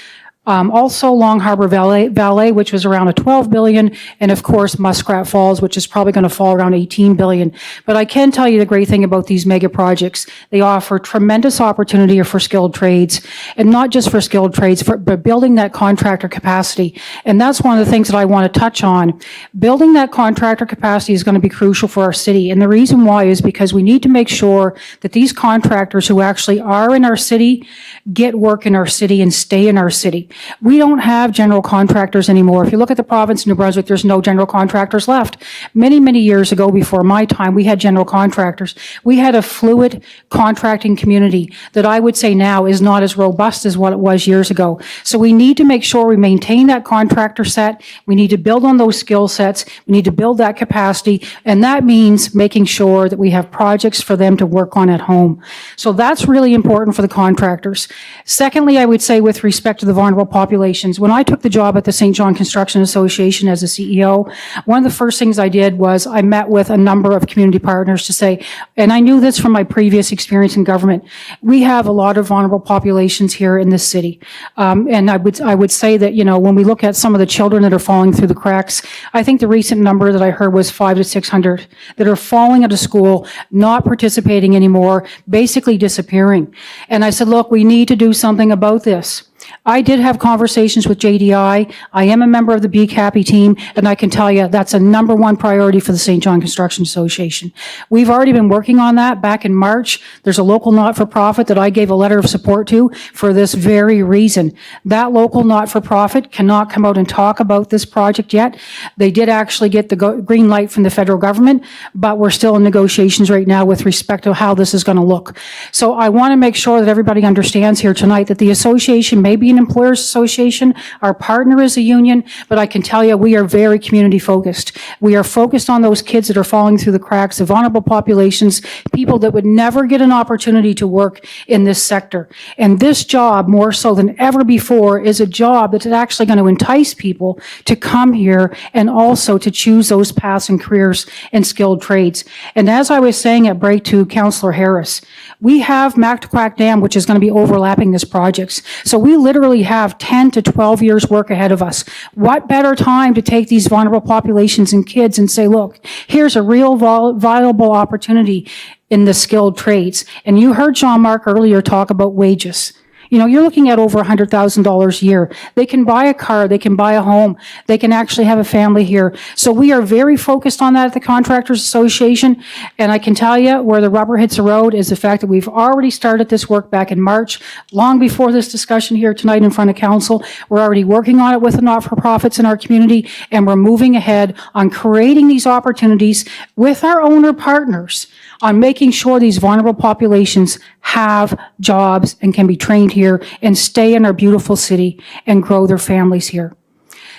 Also Long Harbor Valley, which was around a $12 billion, and of course Muskrat Falls, which is probably going to fall around $18 billion. But I can tell you the great thing about these mega projects, they offer tremendous opportunity for skilled trades, and not just for skilled trades, but building that contractor capacity. And that's one of the things that I want to touch on. Building that contractor capacity is going to be crucial for our city, and the reason why is because we need to make sure that these contractors who actually are in our city get work in our city and stay in our city. We don't have general contractors anymore. If you look at the province of New Brunswick, there's no general contractors left. Many, many years ago, before my time, we had general contractors. We had a fluid contracting community that I would say now is not as robust as what it was years ago. So we need to make sure we maintain that contractor set. We need to build on those skill sets. We need to build that capacity. And that means making sure that we have projects for them to work on at home. So that's really important for the contractors. Secondly, I would say with respect to the vulnerable populations, when I took the job at the St. John Construction Association as a CEO, one of the first things I did was I met with a number of community partners to say, and I knew this from my previous experience in government, we have a lot of vulnerable populations here in this city. And I would say that, you know, when we look at some of the children that are falling through the cracks, I think the recent number that I heard was 500 to 600 that are falling out of school, not participating anymore, basically disappearing. And I said, look, we need to do something about this. I did have conversations with JDI. I am a member of the Be Happy team, and I can tell you that's a number one priority for the St. John Construction Association. We've already been working on that back in March. There's a local not-for-profit that I gave a letter of support to for this very reason. That local not-for-profit cannot come out and talk about this project yet. They did actually get the green light from the federal government, but we're still in negotiations right now with respect to how this is going to look. So I want to make sure that everybody understands here tonight that the association may be an employers association. Our partner is a union, but I can tell you we are very community focused. We are focused on those kids that are falling through the cracks, the vulnerable populations, people that would never get an opportunity to work in this sector. And this job, more so than ever before, is a job that's actually going to entice people to come here and also to choose those paths and careers and skilled trades. And as I was saying at break to Councillor Harris, we have Mactaquac Dam, which is going to be overlapping this project. So we literally have 10 to 12 years work ahead of us. What better time to take these vulnerable populations and kids and say, look, here's a real viable opportunity in the skilled trades. And you heard Jean-Marc earlier talk about wages. You know, you're looking at over $100,000 a year. They can buy a car, they can buy a home, they can actually have a family here. So we are very focused on that at the Contractors Association. And I can tell you where the rubber hits the road is the fact that we've already started this work back in March, long before this discussion here tonight in front of council. We're already working on it with the not-for-profits in our community, and we're moving ahead on creating these opportunities with our owner partners on making sure these vulnerable populations have jobs and can be trained here and stay in our beautiful city and grow their families here.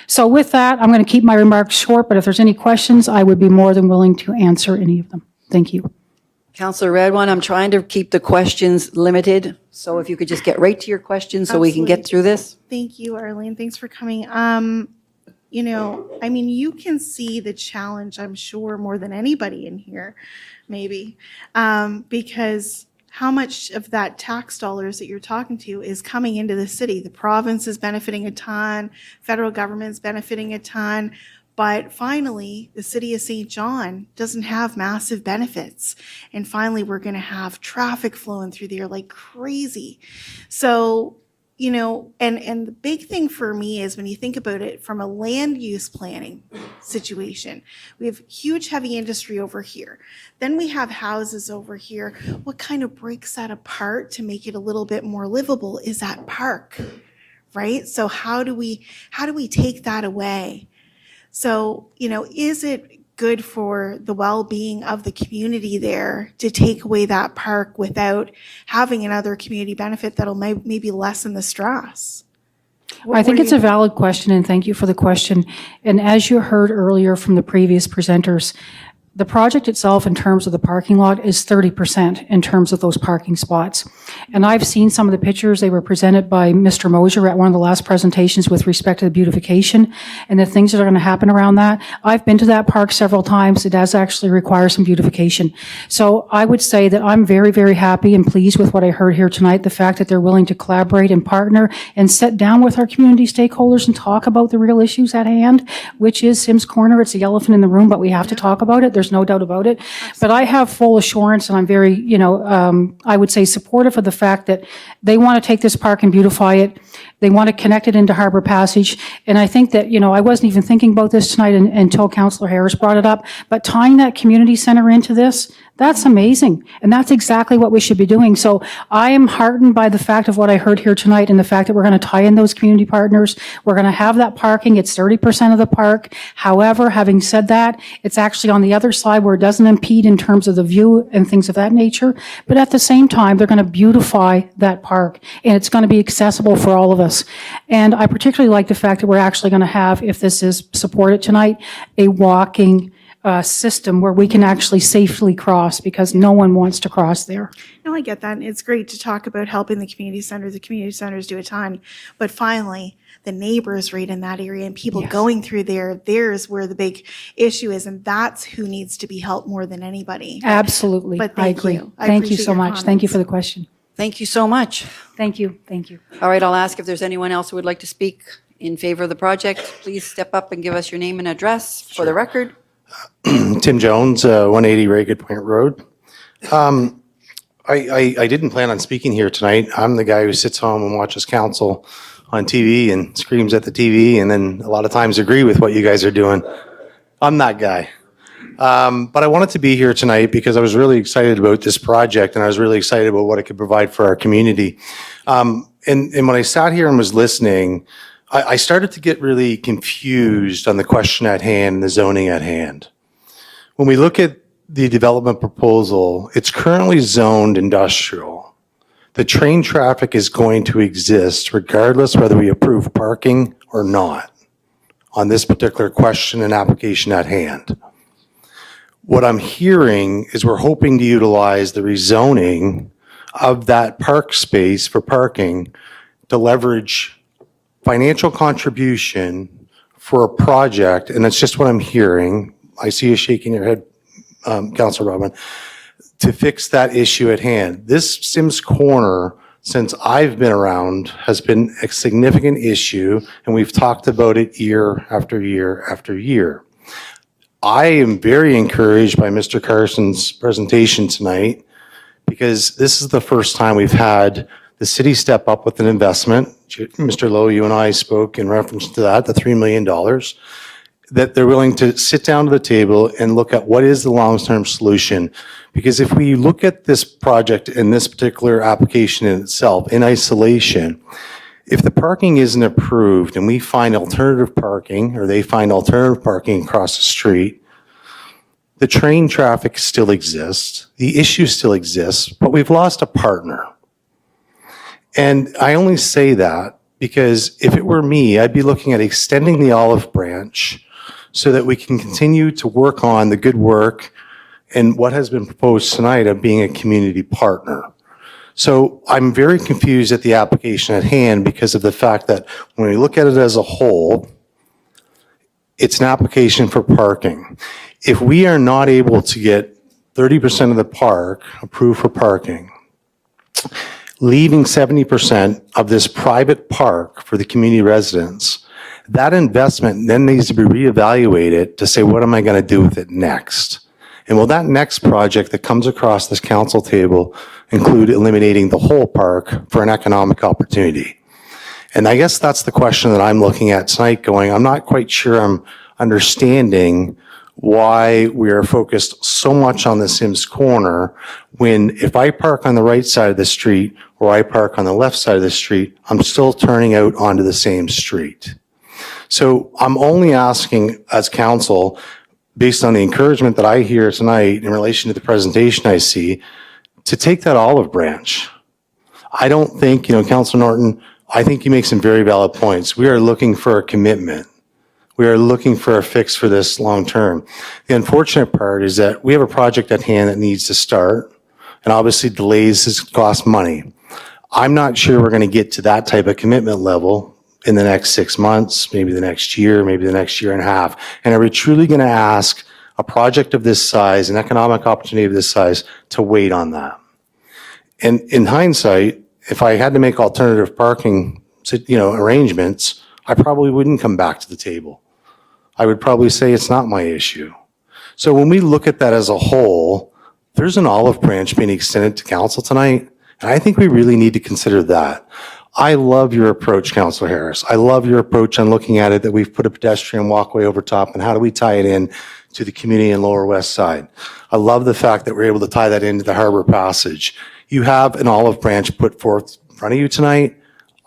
So with that, I'm going to keep my remarks short, but if there's any questions, I would be more than willing to answer any of them. Thank you. Councillor Redwan, I'm trying to keep the questions limited, so if you could just get right to your questions so we can get through this. Thank you, Arlene. Thanks for coming. You know, I mean, you can see the challenge, I'm sure, more than anybody in here, maybe, because how much of that tax dollars that you're talking to is coming into the city? The province is benefiting a ton, federal government's benefiting a ton, but finally, the city of St. John doesn't have massive benefits. And finally, we're going to have traffic flowing through there like crazy. So, you know, and the big thing for me is when you think about it from a land use planning situation, we have huge heavy industry over here. Then we have houses over here. What kind of breaks that apart to make it a little bit more livable is that park, right? So how do we take that away? So, you know, is it good for the well-being of the community there to take away that park without having another community benefit that'll maybe lessen the stress? I think it's a valid question, and thank you for the question. And as you heard earlier from the previous presenters, the project itself in terms of the parking lot is 30% in terms of those parking spots. And I've seen some of the pictures, they were presented by Mr. Mosier at one of the last presentations with respect to the beautification and the things that are going to happen around that. I've been to that park several times. It does actually require some beautification. So I would say that I'm very, very happy and pleased with what I heard here tonight, the fact that they're willing to collaborate and partner and sit down with our community stakeholders and talk about the real issues at hand, which is Sims Corner. It's the elephant in the room, but we have to talk about it. There's no doubt about it. But I have full assurance, and I'm very, I would say supportive of the fact that they want to take this park and beautify it. They want to connect it into Harbor Passage. And I think that, I wasn't even thinking about this tonight until Councillor Harris brought it up. But tying that community center into this, that's amazing. And that's exactly what we should be doing. So I am heartened by the fact of what I heard here tonight and the fact that we're going to tie in those community partners. We're going to have that parking. It's 30% of the park. However, having said that, it's actually on the other side where it doesn't impede in terms of the view and things of that nature. But at the same time, they're going to beautify that park and it's going to be accessible for all of us. And I particularly like the fact that we're actually going to have, if this is supported tonight, a walking system where we can actually safely cross because no one wants to cross there. No, I get that. And it's great to talk about helping the community center. The community centers do a ton. But finally, the neighbors right in that area and people going through there's where the big issue is. And that's who needs to be helped more than anybody. Absolutely. But I agree. Thank you so much. Thank you for the question. Thank you so much. Thank you. Thank you. All right, I'll ask if there's anyone else who would like to speak in favor of the project. Please step up and give us your name and address for the record. Tim Jones, 180 Ragged Point Road. I didn't plan on speaking here tonight. I'm the guy who sits home and watches council on TV and screams at the TV and then a lot of times agree with what you guys are doing. I'm that guy. But I wanted to be here tonight because I was really excited about this project and I was really excited about what it could provide for our community. And when I sat here and was listening, I started to get really confused on the question at hand and the zoning at hand. When we look at the development proposal, it's currently zoned industrial. The train traffic is going to exist regardless whether we approve parking or not on this particular question and application at hand. What I'm hearing is we're hoping to utilize the rezoning of that park space for parking to leverage financial contribution for a project, and that's just what I'm hearing. I see you shaking your head, Councilor Robin, to fix that issue at hand. This Sims Corner, since I've been around, has been a significant issue, and we've talked about it year after year after year. I am very encouraged by Mr. Carson's presentation tonight because this is the first time we've had the city step up with an investment. Mr. Lowe, you and I spoke in reference to that, the $3 million, that they're willing to sit down to the table and look at what is the long-term solution. Because if we look at this project and this particular application in itself, in isolation, if the parking isn't approved and we find alternative parking, or they find alternative parking across the street, the train traffic still exists, the issue still exists, but we've lost a partner. And I only say that because if it were me, I'd be looking at extending the olive branch so that we can continue to work on the good work and what has been proposed tonight of being a community partner. So I'm very confused at the application at hand because of the fact that when we look at it as a whole, it's an application for parking. If we are not able to get 30% of the park approved for parking, leaving 70% of this private park for the community residents, that investment then needs to be reevaluated to say, what am I going to do with it next? And will that next project that comes across this council table include eliminating the whole park for an economic opportunity? And I guess that's the question that I'm looking at tonight going, I'm not quite sure I'm understanding why we are focused so much on the Sims Corner when if I park on the right side of the street or I park on the left side of the street, I'm still turning out onto the same street. So I'm only asking as council, based on the encouragement that I hear tonight in relation to the presentation I see, to take that olive branch. I don't think, Councilor Norton, I think you make some very valid points. We are looking for a commitment. We are looking for a fix for this long term. The unfortunate part is that we have a project at hand that needs to start, and obviously delays cost money. I'm not sure we're going to get to that type of commitment level in the next 6 months, maybe the next year, maybe the next year and a half. And are we truly going to ask a project of this size, an economic opportunity of this size, to wait on that? And in hindsight, if I had to make alternative parking, arrangements, I probably wouldn't come back to the table. I would probably say it's not my issue. So when we look at that as a whole, there's an olive branch being extended to council tonight, and I think we really need to consider that. I love your approach, Councilor Harris. I love your approach on looking at it that we've put a pedestrian walkway over top and how do we tie it in to the community in Lower West Side. I love the fact that we're able to tie that into the Harbor Passage. You have an olive branch put forth in front of you tonight.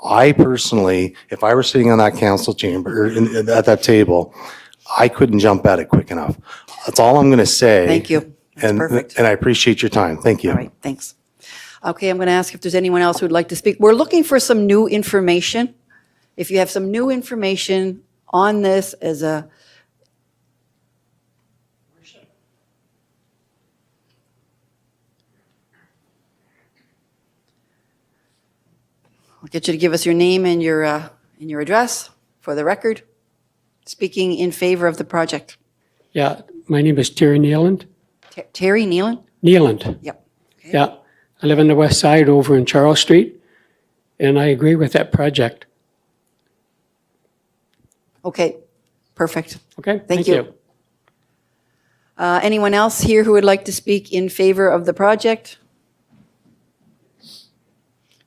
I personally, if I were sitting on that council chamber, or at that table, I couldn't jump at it quick enough. That's all I'm going to say. Thank you. That's perfect. And I appreciate your time. Thank you. All right, thanks. Okay, I'm going to ask if there's anyone else who would like to speak. We're looking for some new information. If you have some new information on this as a... I'll get you to give us your name and your address for the record, speaking in favor of the project. Yeah, my name is Terry Nealand. Terry Nealand? Nealand. Yep. Okay. Yeah, I live on the west side over in Charles Street, and I agree with that project. Okay, perfect. Okay, Thank you. Anyone else here who would like to speak in favor of the project?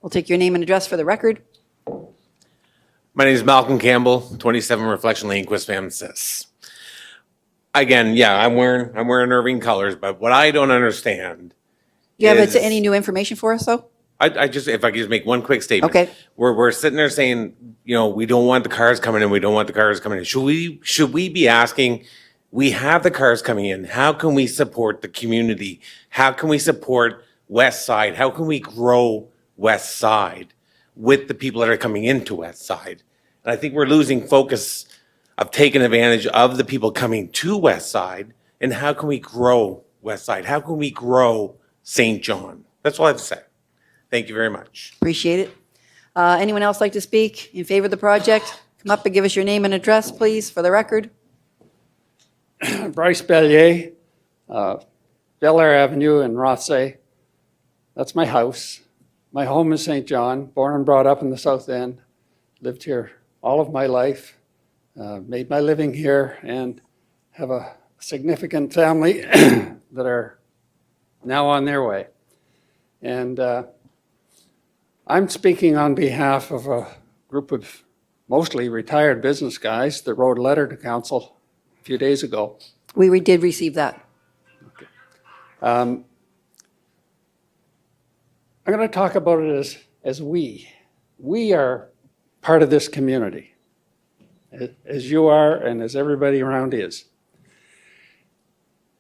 We'll take your name and address for the record. My name is Malcolm Campbell, 27 Reflection Lane, Quispamsis. Again, yeah, I'm wearing Irving colors, but what I don't understand Do you have is, any new information for us, though? I just, if I could just make one quick statement. Okay. We're sitting there saying, you know, we don't want the cars coming in, we don't want the cars coming in. Should we be asking, we have the cars coming in, how can we support the community? How can we support West Side? How can we grow West Side with the people that are coming into West Side? And I think we're losing focus of taking advantage of the people coming to West Side, and how can we grow West Side? How can we grow St. John? That's all I have to say. Thank you very much. Appreciate it. Anyone else like to speak in favor of the project? Come up and give us your name and address, please, for the record. Bryce Bellier, Bel Air Avenue in Rothsay. That's my house. My home is St. John, born and brought up in the South End. Lived here all of my life, made my living here, and have a significant family that are now on their way. And I'm speaking on behalf of a group of mostly retired business guys that wrote a letter to council a few days ago. We did receive that. I'm going to talk about it as we. We are part of this community, as you are and as everybody around is.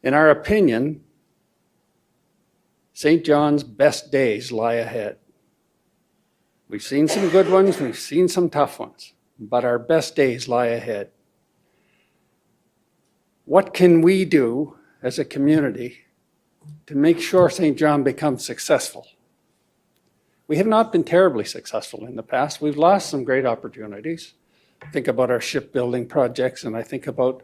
In our opinion, St. John's best days lie ahead. We've seen some good ones, we've seen some tough ones, but our best days lie ahead. What can we do as a community to make sure St. John becomes successful? We have not been terribly successful in the past. We've lost some great opportunities. Think about our shipbuilding projects, and I think about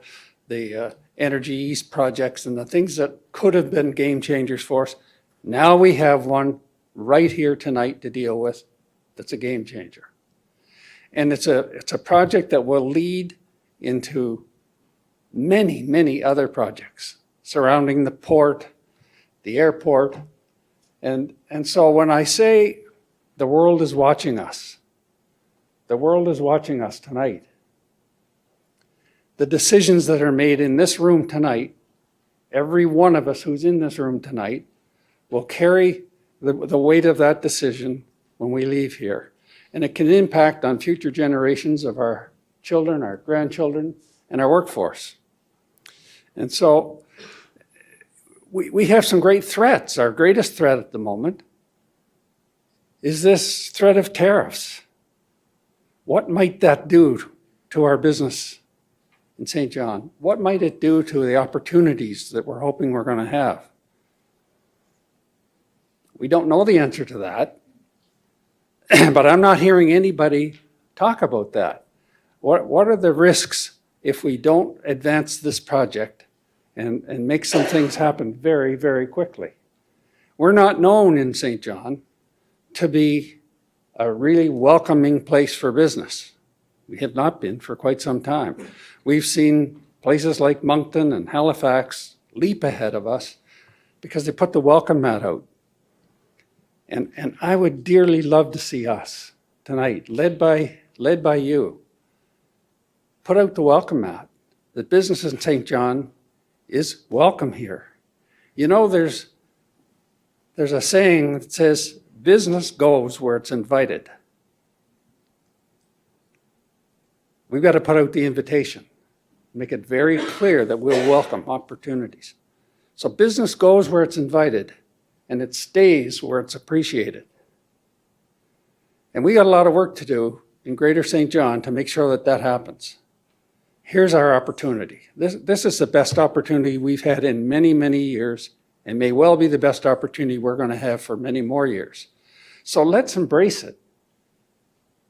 the Energy East projects and the things that could have been game changers for us. Now we have one right here tonight to deal with that's a game changer. And it's a project that will lead into many, many other projects surrounding the port, the airport. And so when I say the world is watching us, the world is watching us tonight. The decisions that are made in this room tonight, every one of us who's in this room tonight will carry the weight of that decision when we leave here. And it can impact on future generations of our children, our grandchildren, and our workforce. And so we have some great threats. Our greatest threat at the moment is this threat of tariffs. What might that do to our business in St. John? What might it do to the opportunities that we're hoping we're going to have? We don't know the answer to that, but I'm not hearing anybody talk about that. What are the risks if we don't advance this project and make some things happen very, very quickly? We're not known in St. John to be a really welcoming place for business. We have not been for quite some time. We've seen places like Moncton and Halifax leap ahead of us because they put the welcome mat out. And I would dearly love to see us tonight, led by you, put out the welcome mat. The business in St. John is welcome here. You know, there's a saying that says, business goes where it's invited. We've got to put out the invitation, make it very clear that we'll welcome opportunities. So business goes where it's invited, and it stays where it's appreciated. And we got a lot of work to do in Greater St. John to make sure that that happens. Here's our opportunity. This is the best opportunity we've had in many, many years, and may well be the best opportunity we're going to have for many more years. So let's embrace it.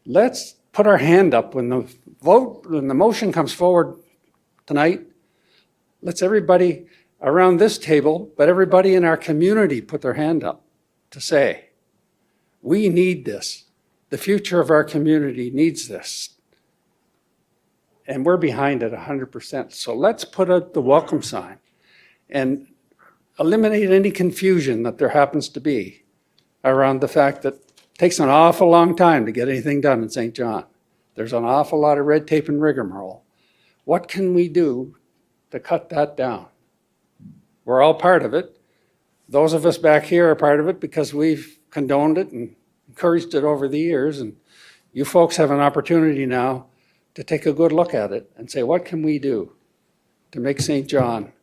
Let's put our hand up when the motion comes forward tonight. Let's everybody around this table, but everybody in our community put their hand up to say, we need this. The future of our community needs this. And we're behind it 100%. So let's put out the welcome sign and eliminate any confusion that there happens to be around the fact that it takes an awful long time to get anything done in St. John. There's an awful lot of red tape and rigmarole. What can we do to cut that down? We're all part of it. Those of us back here are part of it because we've condoned it and encouraged it over the years. And you folks have an opportunity now to take a good look at it and say, what can we do to make St. John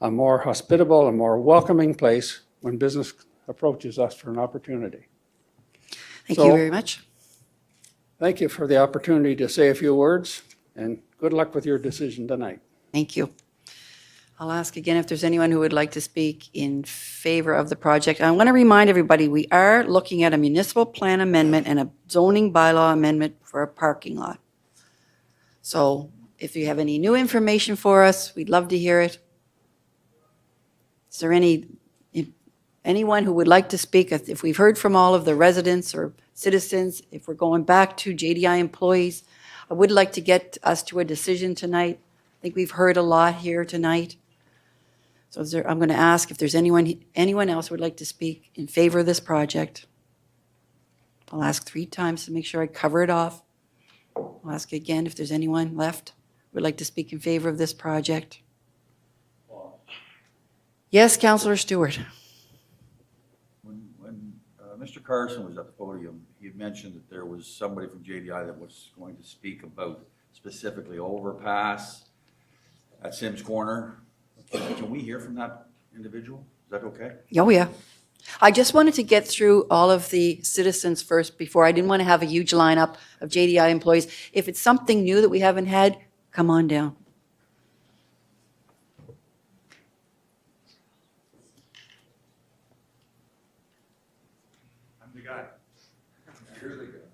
a more hospitable and more welcoming place when business approaches us for an opportunity? Thank you very much. Thank you for the opportunity to say a few words, and good luck with your decision tonight. Thank you. I'll ask again if there's anyone who would like to speak in favor of the project. I want to remind everybody, we are looking at a municipal plan amendment and a zoning bylaw amendment for a parking lot. So if you have any new information for us, we'd love to hear it. Is there anyone who would like to speak? If we've heard from all of the residents or citizens, if we're going back to JDI employees, I would like to get us to a decision tonight. I think we've heard a lot here tonight. So I'm going to ask if there's anyone else who would like to speak in favor of this project. I'll ask 3 times to make sure I cover it off. I'll ask again if there's anyone left who would like to speak in favor of this project. Yes, Councillor Stewart. When Mr. Carson was at the podium, he had mentioned that there was somebody from JDI that was going to speak about specifically Overpass at Sims Corner. Can we hear from that individual? Is that okay? Oh, yeah. I just wanted to get through all of the citizens first before. I didn't want to have a huge lineup of JDI employees. If it's something new that we haven't had, come on down. I'm the guy.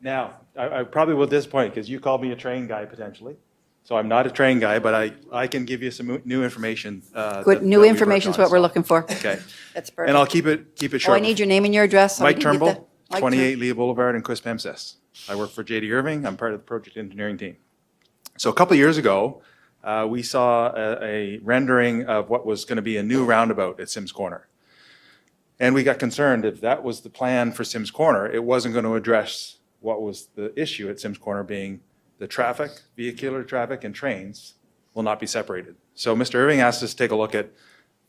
Now, I probably will disappoint because you called me a train guy potentially. So I'm not a train guy, but I can give you some new information. Good, new information is what we're looking for. Okay. That's perfect. And I'll keep it Oh, short. I need your name and your address. so we Mike can get Turnbull, the- Mike 28 Leah Boulevard in Quispamsis. I work for JD Irving. I'm part of the project engineering team. So a couple of years ago, we saw a rendering of what was going to be a new roundabout at Sims Corner. And we got concerned if that was the plan for Sims Corner, it wasn't going to address what was the issue at Sims Corner being the traffic, vehicular traffic and trains will not be separated. So Mr. Irving asked us to take a look at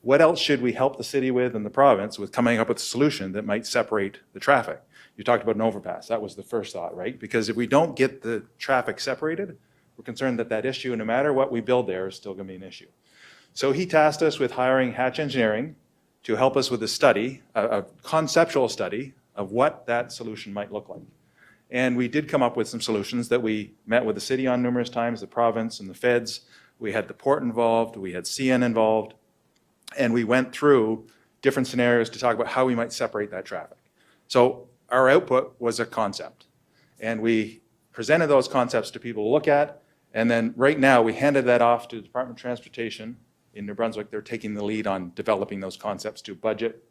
what else should we help the city with and the province with coming up with a solution that might separate the traffic. You talked about an overpass. That was the first thought, right? Because if we don't get the traffic separated, we're concerned that that issue, no matter what we build there, is still going to be an issue. So he tasked us with hiring Hatch Engineering to help us with a study, a conceptual study of what that solution might look like. And we did come up with some solutions that we met with the city on numerous times, the province and the feds. We had the port involved, we had CN involved, and we went through different scenarios to talk about how we might separate that traffic. So our output was a concept, and we presented those concepts to people to look at, and then right now we handed that off to the Department of Transportation in New Brunswick. They're taking the lead on developing those concepts to budget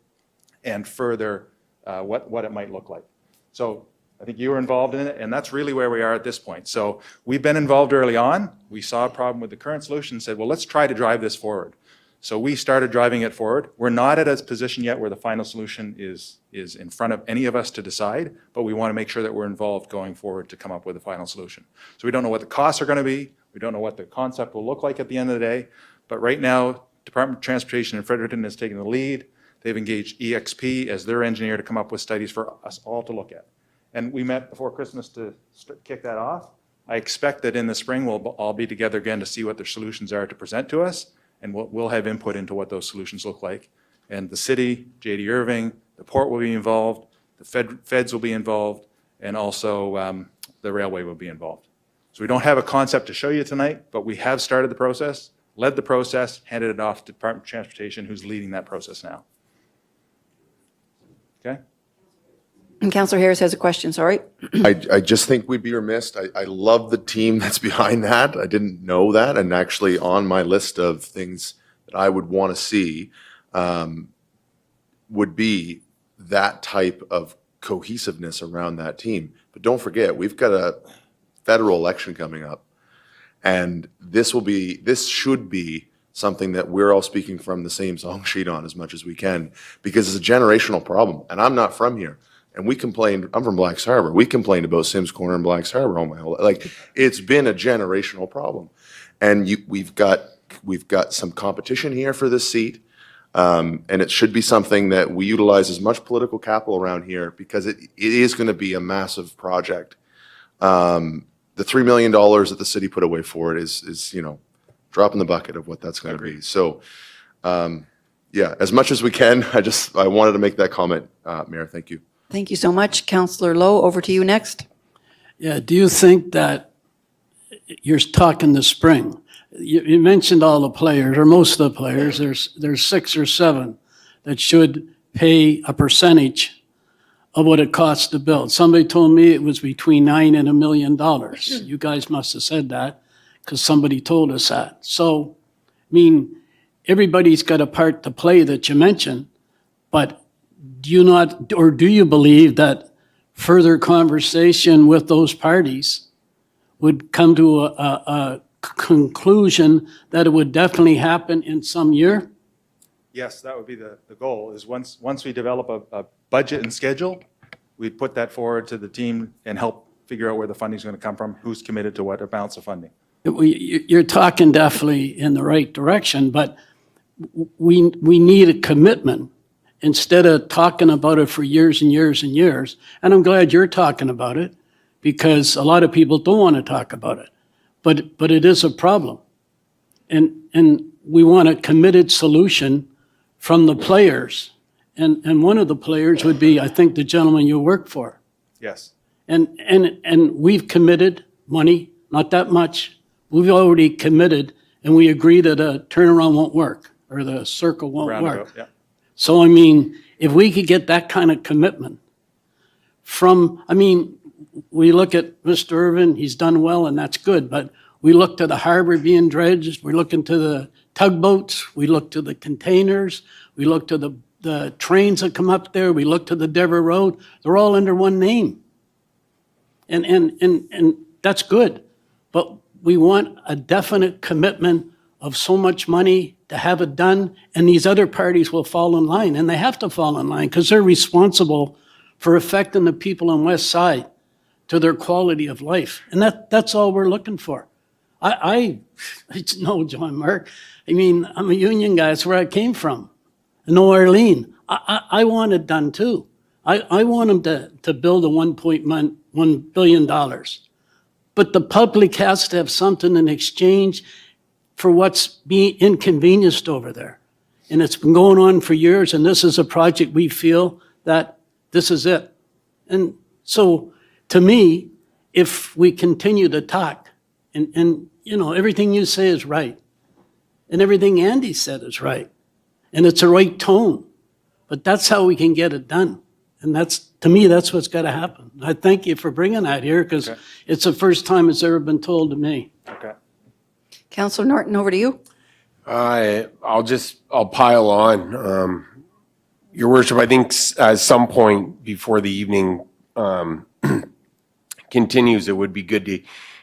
and further what it might look like. So I think you were involved in it, and that's really where we are at this point. So we've been involved early on. We saw a problem with the current solution and said, well, let's try to drive this forward. So we started driving it forward. We're not at a position yet where the final solution is in front of any of us to decide, but we want to make sure that we're involved going forward to come up with a final solution. So we don't know what the costs are going to be. We don't know what the concept will look like at the end of the day. But right now, Department of Transportation in Fredericton is taking the lead. They've engaged EXP as their engineer to come up with studies for us all to look at. And we met before Christmas to kick that off. I expect that in the spring, we'll all be together again to see what their solutions are to present to us, and we'll have input into what those solutions look like. And the city, JD Irving, the port will be involved, the feds will be involved, and also the railway will be involved. So we don't have a concept to show you tonight, but we have started the process, led the process, handed it off to Department of Transportation, who's leading that process now. Okay? And Councillor Harris has a question, sorry. I just think we'd be remiss. I love the team that's behind that. I didn't know that. And actually on my list of things that I would want to see would be that type of cohesiveness around that team. But don't forget, we've got a federal election coming up. And this should be something that we're all speaking from the same song sheet on as much as we can, because it's a generational problem. And I'm not from here. And we complained, I'm from Blacks Harbor, we complained about Sims Corner and Blacks Harbor all my whole, like, it's been a generational problem. And we've got some competition here for this seat. And it should be something that we utilize as much political capital around here because it is going to be a massive project. The $3 million that the city put away for it is drop in the bucket of what that's going to be. So, yeah, as much as we can, I wanted to make that comment, Mayor. Thank you. Thank you so much. Councillor Lowe, over to you next. Yeah, do you think that you're talking the spring? You mentioned all the players, or most of the players. There's 6 or 7 that should pay a percentage of what it costs to build. Somebody told me it was between $9 and $1 million. You guys must have said that because somebody told us that. So, I mean, everybody's got a part to play that you mentioned, but do you not, or do you believe that further conversation with those parties would come to a conclusion that it would definitely happen in some year? Yes, that would be the goal, is once we develop a budget and schedule, we'd put that forward to the team and help figure out where the funding's going to come from, who's committed to what amounts of funding. You're talking definitely in the right direction, but we need a commitment instead of talking about it for years and years and years. And I'm glad you're talking about it because a lot of people don't want to talk about it. But it is a problem. And we want a committed solution from the players. And one of the players would be, I think, the gentleman you work for. Yes. And we've committed money, not that much. We've already committed, and we agree that a turnaround won't work, or the circle won't work. Yeah. So, I mean, if we could get that kind of commitment from, I mean, we look at Mr. Irvin, he's done well, and that's good, but we look to the harbor being dredged, we look into the tugboats, we look to the containers, we look to the trains that come up there, we look to the Dever Road, they're all under one name. And that's good, but we want a definite commitment of so much money to have it done, and these other parties will fall in line, and they have to fall in line because they're responsible for affecting the people on West Side to their quality of life. And that's all we're looking for. I know, John Mark, I mean, I'm a union guy, that's where I came from. I know Arlene. I want it done too. I want them to build a $1 billion. But the public has to have something in exchange for what's being inconvenienced over there. And it's been going on for years, and this is a project we feel that this is it. And so, to me, if we continue to talk, and everything you say is right, and everything Andy said is right, and it's a right tone, but that's how we can get it done. And to me, that's what's got to happen. I thank you for bringing that here, because it's the first time it's ever been told to me. Okay. Councillor Norton, over to you. I'll pile on. Your worship, I think at some point before the evening continues, it would be good to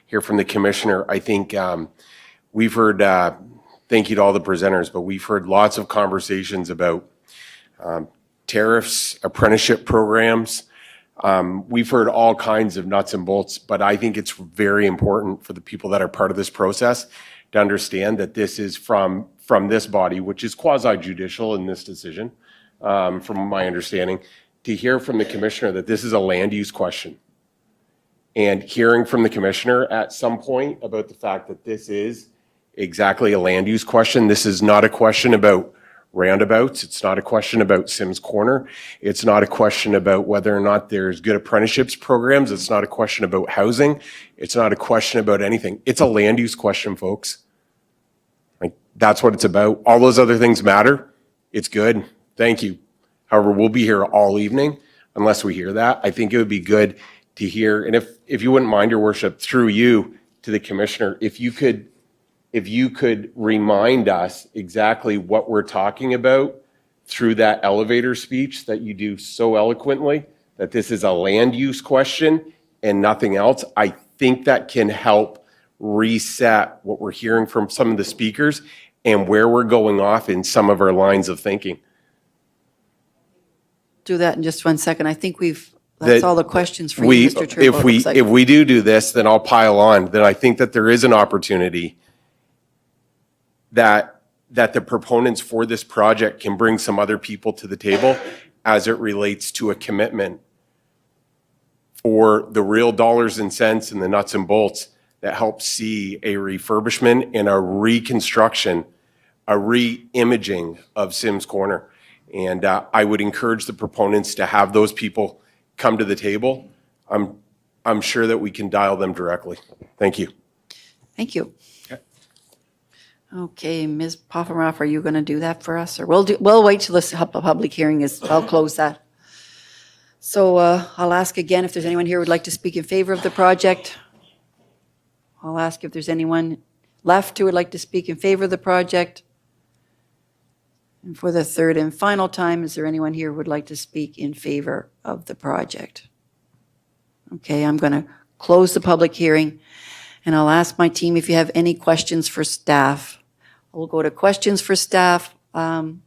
hear from the commissioner. I think we've heard, thank you to all the presenters, but we've heard lots of conversations about tariffs, apprenticeship programs. We've heard all kinds of nuts and bolts, but I think it's very important for the people that are part of this process to understand that this is from this body, which is quasi-judicial in this decision, from my understanding, to hear from the commissioner that this is a land use question. And hearing from the commissioner at some point about the fact that this is exactly a land use question. This is not a question about roundabouts. It's not a question about Sims Corner. It's not a question about whether or not there's good apprenticeships programs. It's not a question about housing. It's not a question about anything. It's a land use question, folks. Like, that's what it's about. All those other things matter. It's good. Thank you. However, we'll be here all evening unless we hear that. I think it would be good to hear, and if you wouldn't mind, your worship, through you to the commissioner, if you could remind us exactly what we're talking about through that elevator speech that you do so eloquently, that this is a land use question and nothing else. I think that can help reset what we're hearing from some of the speakers and where we're going off in some of our lines of thinking. Do that in just 1 second. I think we've That's that all the questions for you, Mr. Trudeau, it looks like. If we do this, then I'll pile on, then I think that there is an opportunity that the proponents for this project can bring some other people to the table as it relates to a commitment for the real dollars and cents and the nuts and bolts that helps see a refurbishment and a reconstruction, a re-imaging of Sims Corner. And I would encourage the proponents to have those people come to the table. I'm sure that we can dial them directly. Thank you. Thank you. Okay, Ms. Poffenroff, are you going to do that for us? Or we'll wait till this public hearing is, I'll close that. So I'll ask again if there's anyone here who would like to speak in favor of the project. I'll ask if there's anyone left who would like to speak in favor of the project. And for the third and final time, is there anyone here who would like to speak in favor of the project? Okay, I'm going to close the public hearing, and I'll ask my team if you have any questions for staff. We'll go to questions for staff, and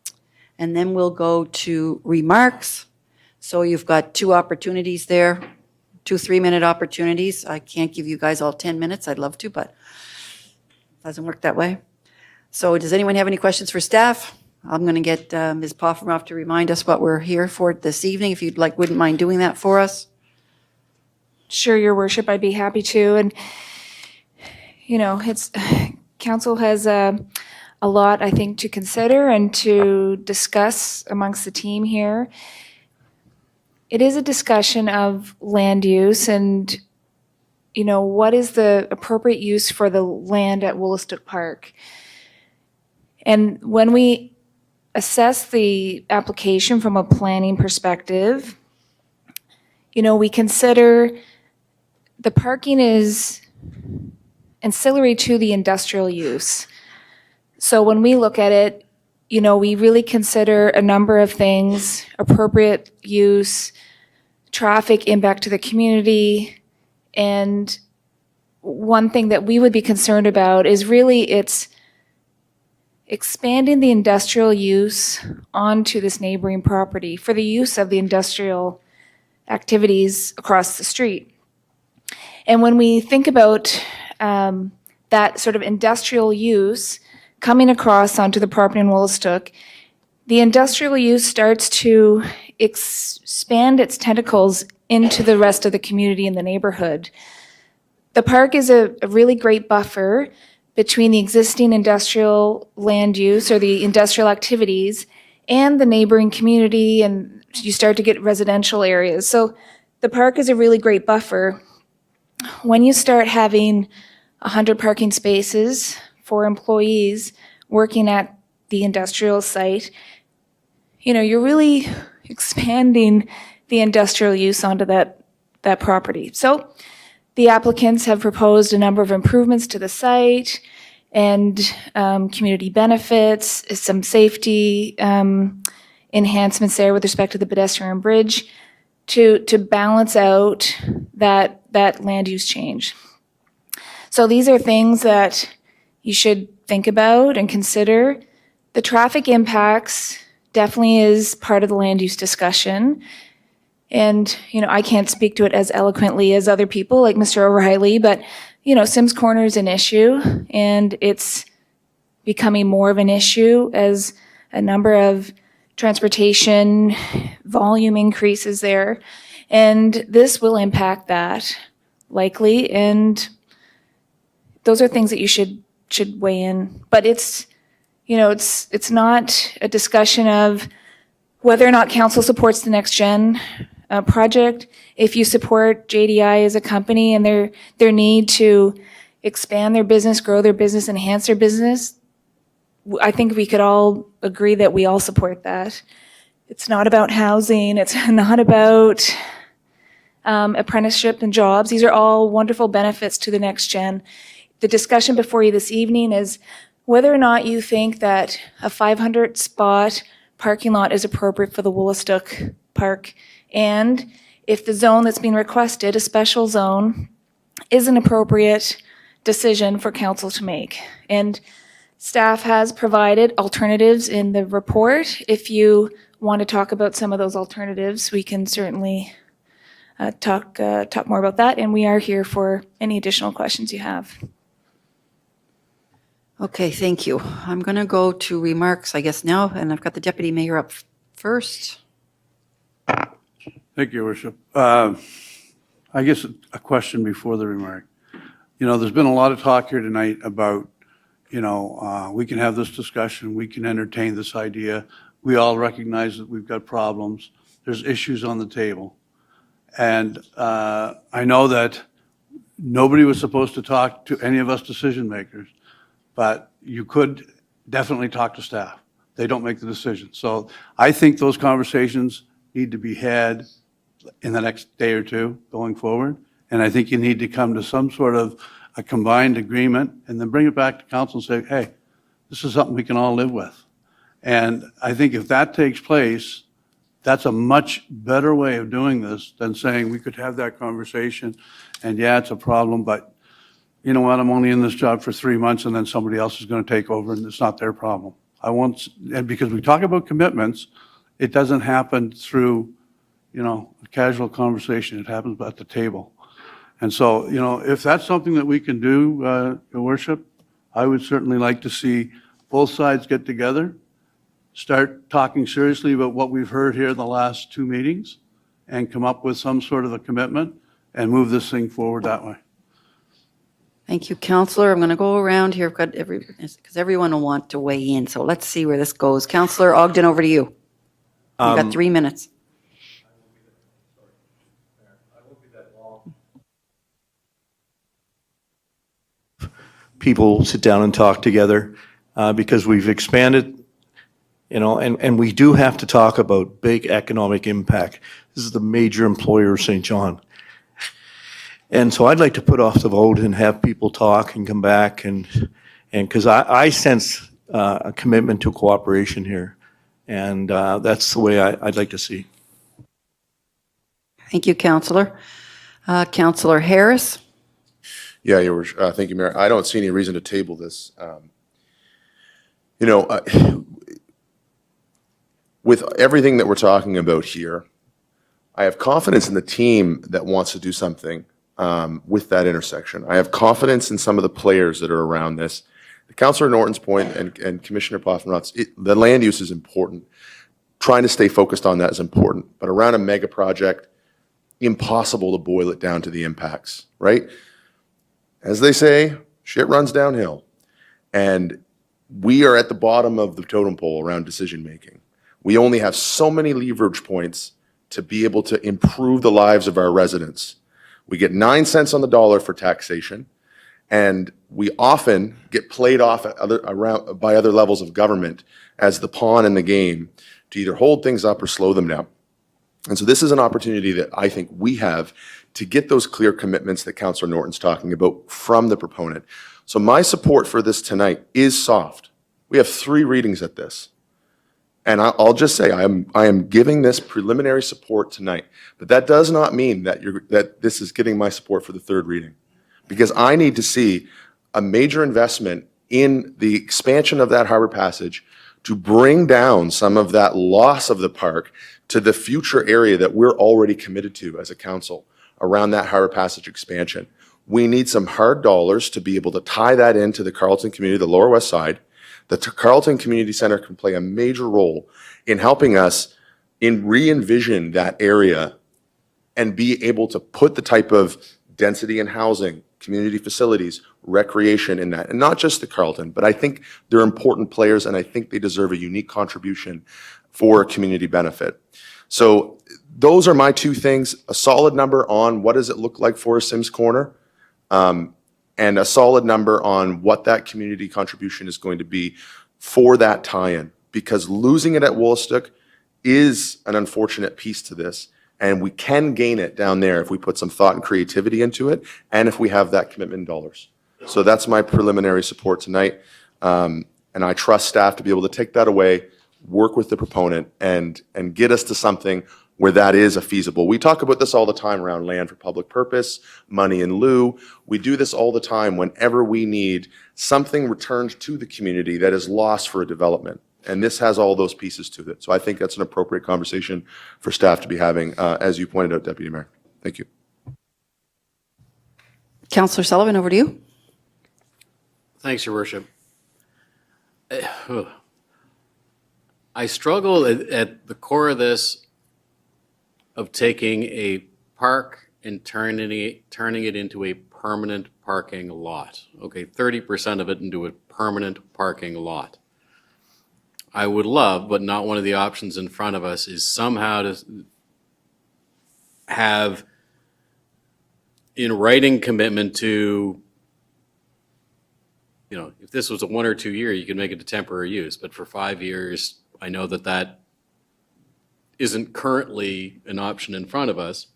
then we'll go to remarks. So you've got two opportunities there, 2 3-minute opportunities. I can't give you guys all 10 minutes. I'd love to, but it doesn't work that way. So does anyone have any questions for staff? I'm going to get Ms. Poffenroff to remind us what we're here for this evening, if you'd like, wouldn't mind doing that for us. Sure, Your Worship, I'd be happy to. And, you know, council has a lot, I think, to consider and to discuss amongst the team here. It is a discussion of land use and, you know, what is the appropriate use for the land at Woolastook Park. And when we assess the application from a planning perspective, you know, we consider the parking is ancillary to the industrial use. So when we look at it, you know, we really consider a number of things: appropriate use, traffic impact to the community, and one thing that we would be concerned about is really it's expanding the industrial use onto this neighboring property for the use of the industrial activities across the street. And when we think about that sort of industrial use coming across onto the property in Woolastook, the industrial use starts to expand its tentacles into the rest of the community in the neighborhood. The park is a really great buffer between the existing industrial land use or the industrial activities and the neighboring community, and you start to get residential areas. So the park is a really great buffer. When you start having 100 parking spaces for employees working at the industrial site, you know, you're really expanding the industrial use onto that property. So the applicants have proposed a number of improvements to the site and community benefits, some safety enhancements there with respect to the pedestrian bridge to balance out that land use change. So these are things that you should think about and consider. The traffic impacts definitely is part of the land use discussion. And, you know, I can't speak to it as eloquently as other people like Mr. O'Reilly, but, you know, Sims Corner is an issue, and it's becoming more of an issue as a number of transportation volume increases there. And this will impact that likely, and those are things that you should weigh in. But it's, you know, it's not a discussion of whether or not council supports the next gen project. If you support JDI as a company and their need to expand their business, grow their business, enhance their business, I think we could all agree that we all support that. It's not about housing. It's not about apprenticeship and jobs. These are all wonderful benefits to the next gen. The discussion before you this evening is whether or not you think that a 500 spot parking lot is appropriate for the Woolastook Park, and if the zone that's being requested, a special zone, is an appropriate decision for council to make. And staff has provided alternatives in the report. If you want to talk about some of those alternatives, we can certainly talk more about that, and we are here for any additional questions you have. Okay, thank you. I'm going to go to remarks, I guess, now, and I've got the deputy mayor up first. Thank you, Your Worship. I guess a question before the remark. There's been a lot of talk here tonight about, we can have this discussion, we can entertain this idea. We all recognize that we've got problems. There's issues on the table. And I know that nobody was supposed to talk to any of us decision makers, but you could definitely talk to staff. They don't make the decision. So I think those conversations need to be had in the next day or two going forward. And I think you need to come to some sort of a combined agreement and then bring it back to council and say, hey, this is something we can all live with. And I think if that takes place, that's a much better way of doing this than saying we could have that conversation and yeah, it's a problem, but you know what, I'm only in this job for 3 months and then somebody else is going to take over and it's not their problem. And because we talk about commitments, it doesn't happen through, a casual conversation. It happens at the table. And so, if that's something that we can do, Your Worship, I would certainly like to see both sides get together, start talking seriously about what we've heard here in the last 2 meetings, and come up with some sort of a commitment and move this thing forward that way. Thank you, Councillor. I'm going to go around here. I've got because everyone will want to weigh in. So let's see where this goes. Councillor Ogden, over to you. You've got 3 minutes. People sit down and talk together because we've expanded, and we do have to talk about big economic impact. This is the major employer of St. John. And so I'd like to put off the vote and have people talk and come back and because I sense a commitment to cooperation here. And that's the way I'd like to see. Thank you, Councillor. Councillor Harris. Yeah, Your Worship. Thank you, Mayor. I don't see any reason to table this. With everything that we're talking about here, I have confidence in the team that wants to do something with that intersection. I have confidence in some of the players that are around this. Councillor Norton's point and Commissioner Poffenroth's, the land use is important. Trying to stay focused on that is important. But around a mega project, impossible to boil it down to the impacts, right? As they say, shit runs downhill. And we are at the bottom of the totem pole around decision making. We only have so many leverage points to be able to improve the lives of our residents. We get 9 cents on the dollar for taxation, and we often get played off by other levels of government as the pawn in the game to either hold things up or slow them down. And so this is an opportunity that I think we have to get those clear commitments that Councillor Norton's talking about from the proponent. So my support for this tonight is soft. We have 3 readings at this. And I'll just say, I am giving this preliminary support tonight, but that does not mean that this is getting my support for the 3rd reading, because I need to see a major investment in the expansion of that harbor passage to bring down some of that loss of the park to the future area that we're already committed to as a council around that harbor passage expansion. We need some hard dollars to be able to tie that into the Carleton community, the Lower West Side. The Carleton Community Center can play a major role in helping us re-envision that area and be able to put the type of density in housing, community facilities, recreation in that. And not just the Carleton, but I think they're important players and I think they deserve a unique contribution for community benefit. So those are my 2 things, a solid number on what does it look like for Sims Corner, and a solid number on what that community contribution is going to be for that tie-in, because losing it at Woolstook is an unfortunate piece to this, and we can gain it down there if we put some thought and creativity into it, and if we have that commitment in dollars. So that's my preliminary support tonight, and I trust staff to be able to take that away, work with the proponent, and get us to something where that is a feasible. We talk about this all the time around land for public purpose, money in lieu. We do this all the time whenever we need something returned to the community that is lost for a development. And this has all those pieces to it. So I think that's an appropriate conversation for staff to be having, as you pointed out, Deputy Mayor. Thank you. Councillor Sullivan, over to you. Thanks, Your Worship. I struggle at the core of this of taking a park and turning it into a permanent parking lot. Okay, 30% of it into a permanent parking lot. I would love, but not one of the options in front of us, is somehow to have in writing commitment to, you know, if this was a 1 or 2 year, you could make it a temporary use, but for 5 years, I know that that isn't currently an option in front of us.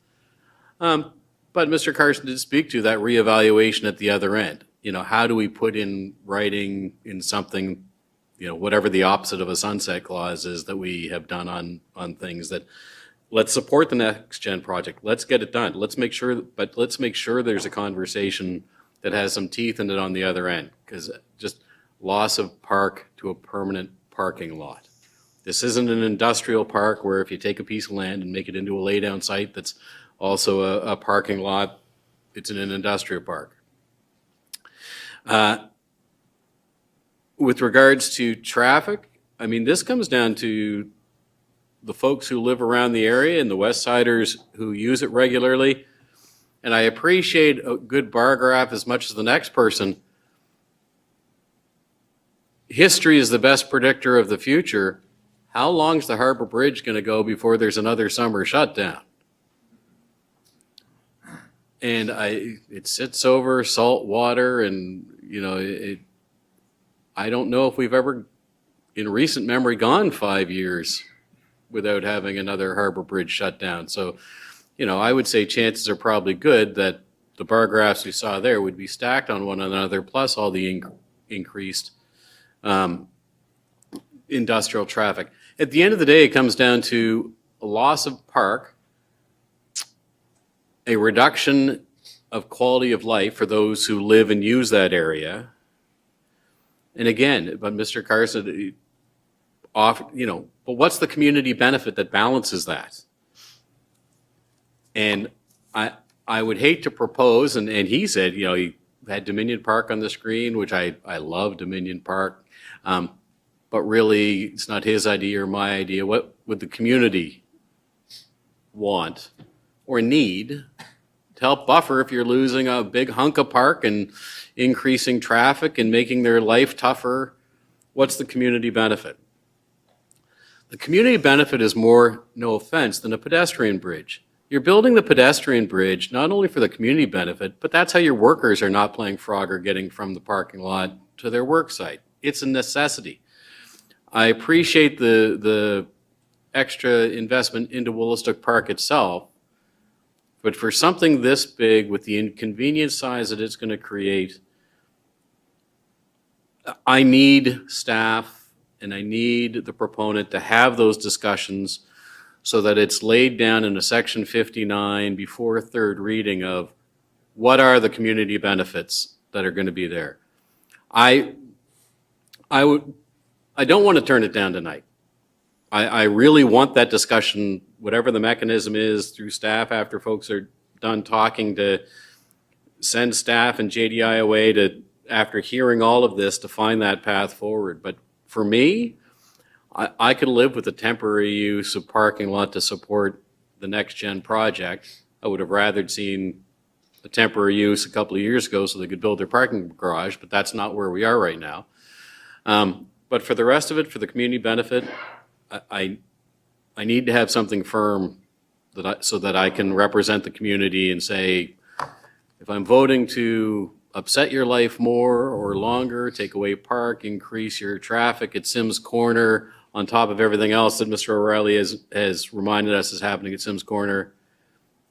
But Mr. Carson did speak to that reevaluation at the other end. You know, how do we put in writing in something, you know, whatever the opposite of a sunset clause is that we have done on things that, let's support the next gen project. Let's get it done. Let's make sure there's a conversation that has some teeth in it on the other end, because just loss of park to a permanent parking lot. This isn't an industrial park where if you take a piece of land and make it into a laydown site that's also a parking lot, it's in an industrial park. With regards to traffic, I mean, this comes down to the folks who live around the area and the West Siders who use it regularly. And I appreciate a good bar graph as much as the next person. History is the best predictor of the future. How long is the Harbor Bridge going to go before there's another summer shutdown? And it sits over salt water, and, you know, I don't know if we've ever, in recent memory, gone 5 years without having another Harbor Bridge shut down. So, you know, I would say chances are probably good that the bar graphs we saw there would be stacked on one another, plus all the increased industrial traffic. At the end of the day, it comes down to a loss of park, a reduction of quality of life for those who live and use that area. And again, but Mr. Carson, you know, but what's the community benefit that balances that? And I would hate to propose, and he said, you know, he had Dominion Park on the screen, which I love Dominion Park, but really it's not his idea or my idea. What would the community want or need to help buffer if you're losing a big hunk of park and increasing traffic and making their life tougher? What's the community benefit? The community benefit is more, no offense, than a pedestrian bridge. You're building the pedestrian bridge not only for the community benefit, but that's how your workers are not playing Frogger getting from the parking lot to their work site. It's a necessity. I appreciate the extra investment into Woolastook Park itself, but for something this big with the inconvenience size that it's going to create, I need staff and I need the proponent to have those discussions so that it's laid down in a section 59 before a third reading of what are the community benefits that are going to be there. I don't want to turn it down tonight. I really want that discussion, whatever the mechanism is, through staff after folks are done talking, to send staff and JDI away to, after hearing all of this, to find that path forward. But for me, I could live with a temporary use of parking lot to support the next gen project. I would have rather seen a temporary use a couple of years ago so they could build their parking garage, but that's not where we are right now. But for the rest of it, for the community benefit, I need to have something firm so that I can represent the community and say, if I'm voting to upset your life more or longer, take away park, increase your traffic at Sims Corner, on top of everything else that Mr. O'Reilly has reminded us is happening at Sims Corner,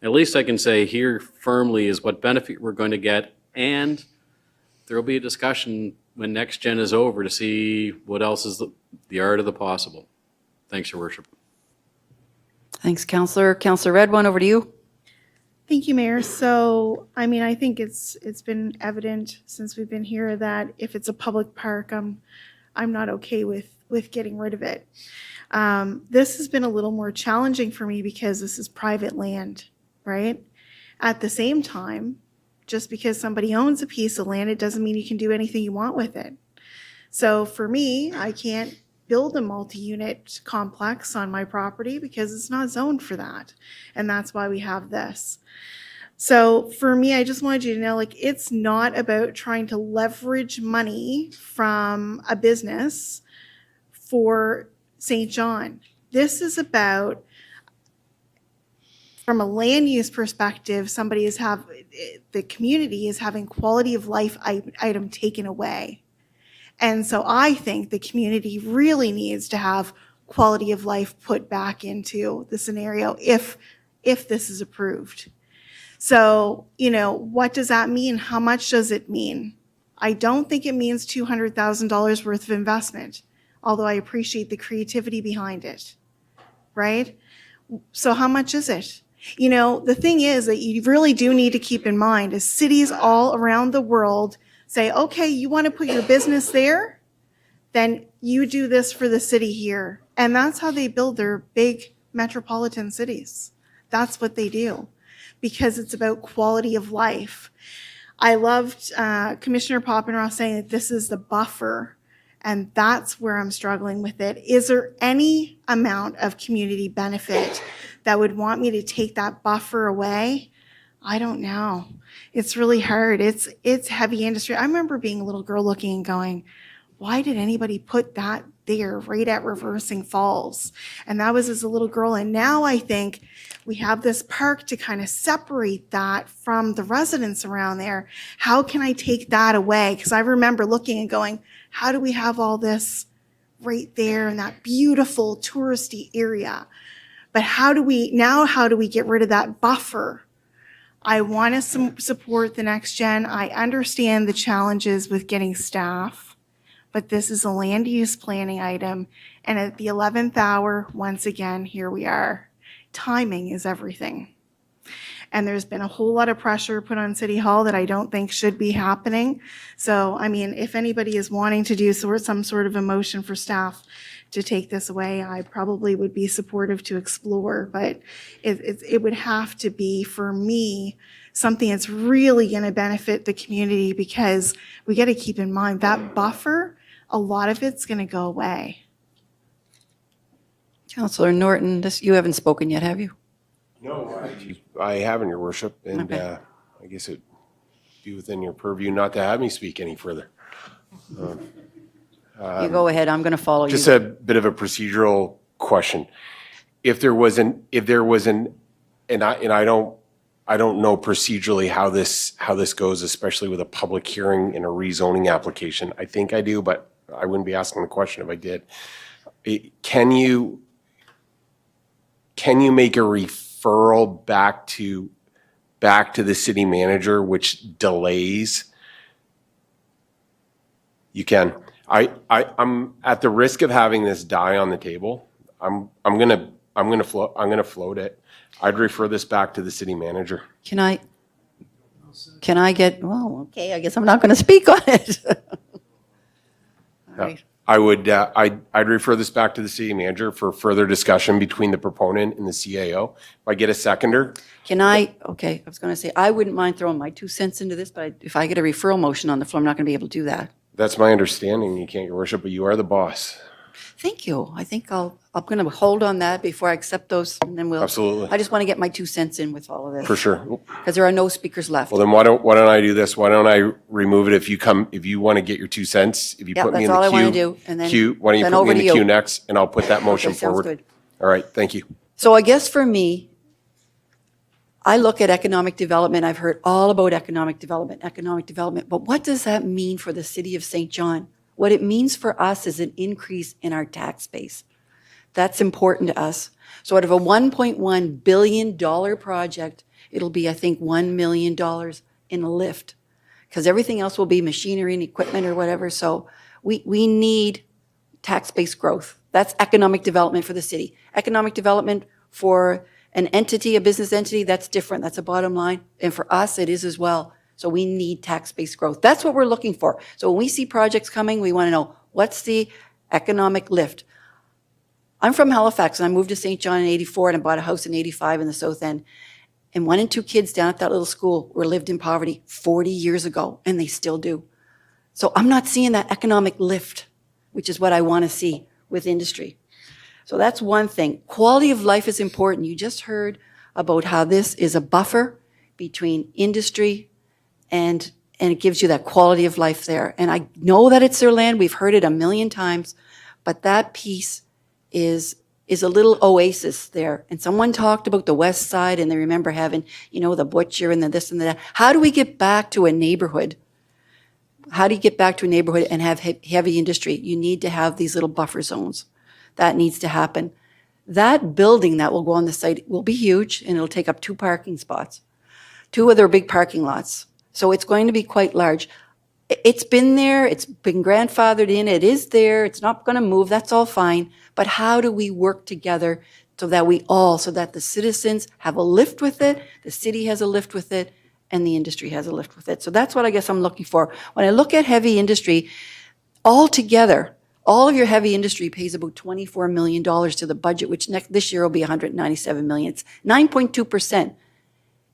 at least I can say here firmly is what benefit we're going to get, and there will be a discussion when next gen is over to see what else is the art of the possible. Thanks, Your Worship. Thanks, Councillor. Councillor Redwan, over to you. Thank you, Mayor. So, I mean, I think it's been evident since we've been here that if it's a public park, I'm not okay with getting rid of it. This has been a little more challenging for me because this is private land, right? At the same time, just because somebody owns a piece of land, it doesn't mean you can do anything you want with it. So for me, I can't build a multi-unit complex on my property because it's not zoned for that. And that's why we have this. So for me, I just wanted you to know, like, it's not about trying to leverage money from a business for St. John. This is about, from a land use perspective, the community is having quality of life item taken away. And so I think the community really needs to have quality of life put back into the scenario if this is approved. So, what does that mean? How much does it mean? I don't think it means $200,000 worth of investment, although I appreciate the creativity behind it, right? So how much is it? The thing is that you really do need to keep in mind is cities all around the world say, okay, you want to put your business there? Then you do this for the city here. And that's how they build their big metropolitan cities. That's what they do, because it's about quality of life. I loved Commissioner Poppenroth saying that this is the buffer, and that's where I'm struggling with it. Is there any amount of community benefit that would want me to take that buffer away? I don't know. It's really hard. It's heavy industry. I remember being a little girl looking and going, why did anybody put that there right at Reversing Falls? And that was as a little girl. And now I think we have this park to kind of separate that from the residents around there. How can I take that away? Because I remember looking and going, how do we have all this right there in that beautiful touristy area? But how do we get rid of that buffer? I want to support the next gen. I understand the challenges with getting staff, but this is a land use planning item. And at the 11th hour, once again, here we are. Timing is everything. And there's been a whole lot of pressure put on City Hall that I don't think should be happening. So, if anybody is wanting to do some sort of a motion for staff to take this away, I probably would be supportive to explore, but it would have to be, for me, something that's really going to benefit the community, because we got to keep in mind that buffer, a lot of it's going to go away. Councillor Norton, you haven't spoken yet, have you? No, I haven't, Your Worship, and Okay. I guess it'd be within your purview not to have me speak any further. You go ahead, I'm going to follow you. Just a bit of a procedural question. If there was an, and I don't know procedurally how this goes, especially with a public hearing and a rezoning application. I think I do, but I wouldn't be asking the question if I did. Can you make a referral back to the city manager, which delays? You can. I'm at the risk of having this die on the table. I'm gonna float it. I'd refer this back to the city manager. Can I get, well, okay, I guess I'm not going to speak on it. All right. I would, I'd refer this back to the city manager for further discussion between the proponent and the CAO. If I get a seconder, Okay, I was going to say, I wouldn't mind throwing my 2 cents into this, but if I get a referral motion on the floor, I'm not going to be able to do that. that's my understanding. You can't, Your Worship, but you are the boss. Thank you. I think I'm going to hold on that before I accept those, and then we'll. Absolutely. I just want to get my 2 cents in with all of this. For sure. Because there are no speakers left. Well, then why don't I do this? Why don't I remove it if you want to get your 2 cents? If you Yeah, put me that's in all I the wanna queue. do, and then- Why don't you then put over me in to the you. queue next, and I'll put that motion Okay, sounds forward. good. All right, thank you. So I guess for me, I look at economic development. I've heard all about economic development. But what does that mean for the city of St. John? What it means for us is an increase in our tax base. That's important to us. So out of a $1.1 billion project, it'll be, I think, $1 million in a lift, because everything else will be machinery and equipment or whatever. So we need tax base growth. That's economic development for the city. Economic development for an entity, a business entity, that's different. That's a bottom line. And for us, it is as well. So we need tax-based growth. That's what we're looking for. So when we see projects coming, we want to know, what's the economic lift? I'm from Halifax, and I moved to St. John in '84, and I bought a house in '85 in the South End. And 1 and 2 kids down at that little school were lived in poverty 40 years ago, and they still do. So I'm not seeing that economic lift, which is what I want to see with industry. So that's one thing. Quality of life is important. You just heard about how this is a buffer between industry and it gives you that quality of life there. And I know that it's their land. We've heard it a million times, but that piece is a little oasis there. And someone talked about the west side, and they remember having, the butcher and the this and the that. How do we get back to a neighborhood? How do you get back to a neighborhood and have heavy industry? You need to have these little buffer zones. That needs to happen. That building that will go on the site will be huge, and it'll take up 2 parking spots, 2 of their big parking lots. So it's going to be quite large. It's been there. It's been grandfathered in. It is there. It's not going to move. That's all fine. But how do we work together so that the citizens have a lift with it, the city has a lift with it, and the industry has a lift with it? So that's what I guess I'm looking for. When I look at heavy industry, altogether, all of your heavy industry pays about $24 million to the budget, which this year will be $197 million. It's 9.2%.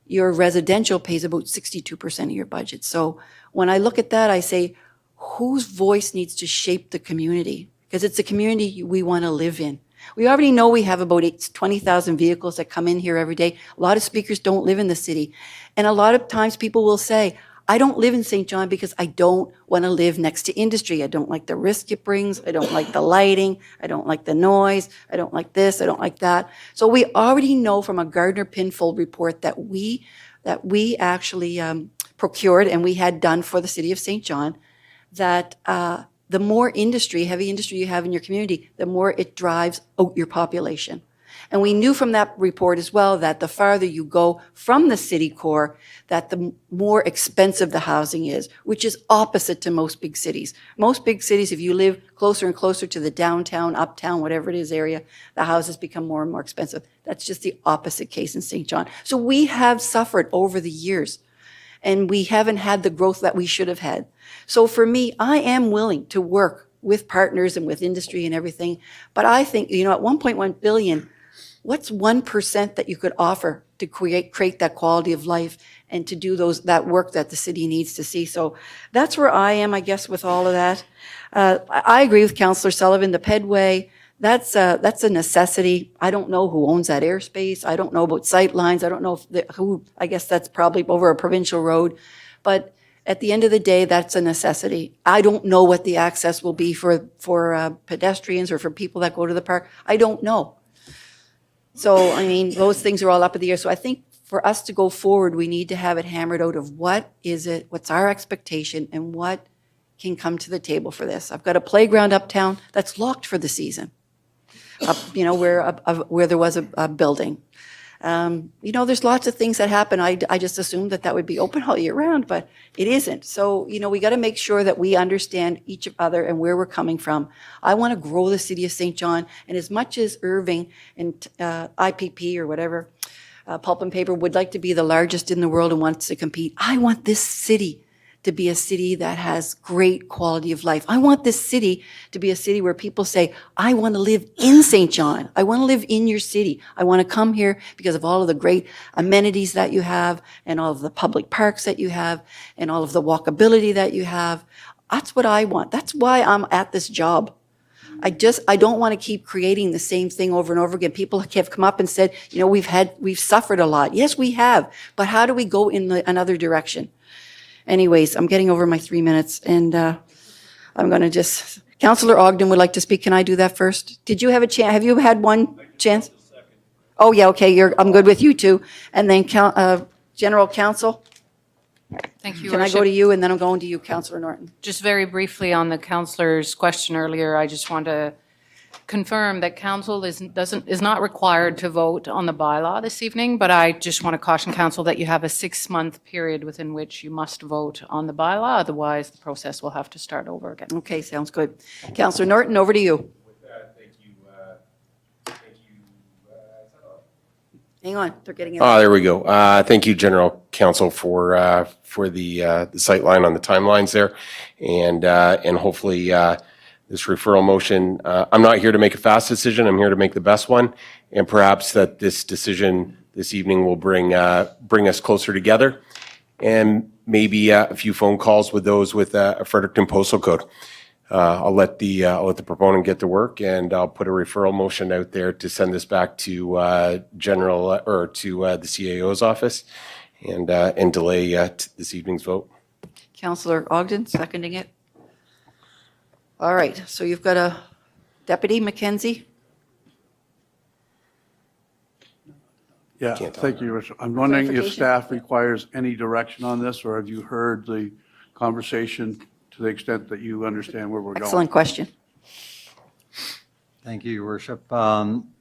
Your residential pays about 62% of your budget. So when I look at that, I say, whose voice needs to shape the community? Because it's a community we want to live in. We already know we have about 20,000 vehicles that come in here every day. A lot of speakers don't live in the city. And a lot of times people will say, I don't live in St. John because I don't want to live next to industry. I don't like the risk it brings. I don't like the lighting. I don't like the noise. I don't like this. I don't like that. So we already know from a Gardner Pinfold report that we actually procured and we had done for the city of St. John, that the more industry, heavy industry you have in your community, the more it drives out your population. And we knew from that report as well that the farther you go from the city core, that the more expensive the housing is, which is opposite to most big cities. Most big cities, if you live closer and closer to the downtown, uptown, whatever it is area, the houses become more and more expensive. That's just the opposite case in St. John. So we have suffered over the years, and we haven't had the growth that we should have had. So for me, I am willing to work with partners and with industry and everything, but I think, at 1.1 billion, what's 1% that you could offer to create that quality of life and to do that work that the city needs to see? So that's where I am, I guess, with all of that. I agree with Councillor Sullivan. The Pedway, that's a necessity. I don't know who owns that airspace. I don't know about sight lines. I don't know who. I guess that's probably over a provincial road. But at the end of the day, that's a necessity. I don't know what the access will be for pedestrians or for people that go to the park. I don't know. So, those things are all up in the air. So I think for us to go forward, we need to have it hammered out of what is it, what's our expectation, and what can come to the table for this. I've got a playground uptown that's locked for the season, where there was a building. There's lots of things that happen. I just assumed that would be open all year round, but it isn't. So, we got to make sure that we understand each other and where we're coming from. I want to grow the city of St. John, and as much as Irving and IPP or whatever, Pulp and Paper would like to be the largest in the world and wants to compete, I want this city to be a city that has great quality of life. I want this city to be a city where people say, I want to live in St. John. I want to live in your city. I want to come here because of all of the great amenities that you have and all of the public parks that you have and all of the walkability that you have. That's what I want. That's why I'm at this job. I don't want to keep creating the same thing over and over again. People have come up and said, we've suffered a lot. Yes, we have. But how do we go in another direction? Anyways, I'm getting over my 3 minutes, and I'm going to Councillor Ogden would like to speak. Can I do that first? Did you have a chance? Have you had one chance? Oh, yeah, okay, I'm good with you too. And then General Counsel? Thank you, Can I go to you, and then I'm going to you, Councillor Norton? Just very briefly on the councillor's question earlier, I just want to confirm that council is not required to vote on the bylaw this evening, but I just want to caution council that you have a 6-month period within which you must vote on the bylaw. Otherwise, the process will have to start over again. Okay, sounds good. Councillor Norton, over to you. With that, thank you. Hang on, they're getting it. There we go. Thank you, General Counsel, for the sightline on the timelines there, and hopefully this referral motion. I'm not here to make a fast decision. I'm here to make the best one, and perhaps that this decision, this evening will bring us closer together, and maybe a few phone calls with those with a Fredericton postal code. I'll let the proponent get to work, and I'll put a referral motion out there to send this back to general or to the CAO's office, and delay this evening's vote. Councillor Ogden, seconding it. All right, so you've got a Deputy Mackenzie. Yeah, thank you, Richard. I'm wondering if Clarification? staff requires any direction on this, or have you heard the conversation to the extent that you understand where we're going? Excellent question. Thank you, Your Worship.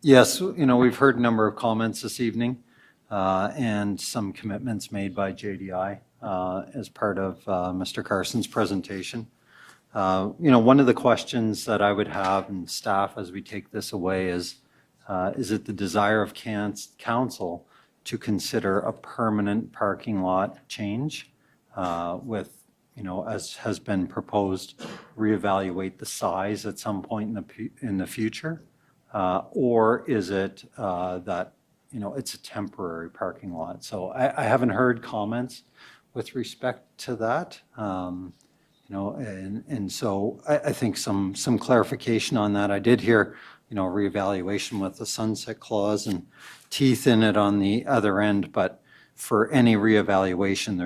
Yes, we've heard a number of comments this evening and some commitments made by JDI as part of Mr. Carson's presentation. One of the questions that I would have in staff as we take this away is it the desire of council to consider a permanent parking lot change with, as has been proposed, reevaluate the size at some point in the future? Or is it that, it's a temporary parking lot? So I haven't heard comments with respect to that. And so I think some clarification on that. I did hear, reevaluation with the sunset clause and teeth in it on the other end, but for any reevaluation,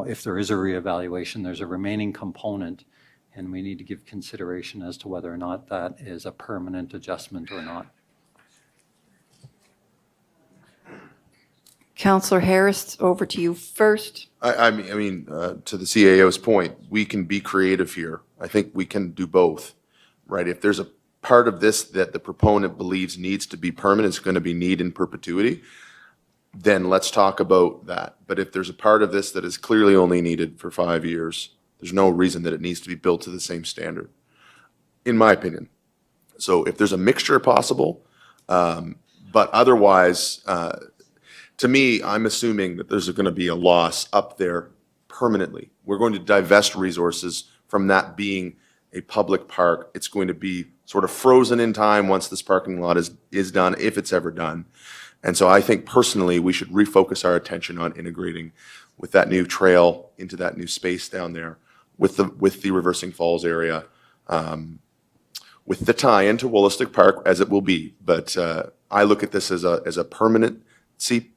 if there is a reevaluation, there's a remaining component, and we need to give consideration as to whether or not that is a permanent adjustment or not. Councillor Harris, over to you first. I mean, to the CAO's point, we can be creative here. I think we can do both, right? If there's a part of this that the proponent believes needs to be permanent, it's going to be need in perpetuity, then let's talk about that. But if there's a part of this that is clearly only needed for 5 years, there's no reason that it needs to be built to the same standard, in my opinion. So if there's a mixture possible, but otherwise, to me, I'm assuming that there's going to be a loss up there permanently. We're going to divest resources from that being a public park. It's going to be sort of frozen in time once this parking lot is done, if it's ever done. And so I think personally, we should refocus our attention on integrating with that new trail into that new space down there, with the Reversing Falls area, with the tie into Woollistic Park as it will be. But I look at this as a permanent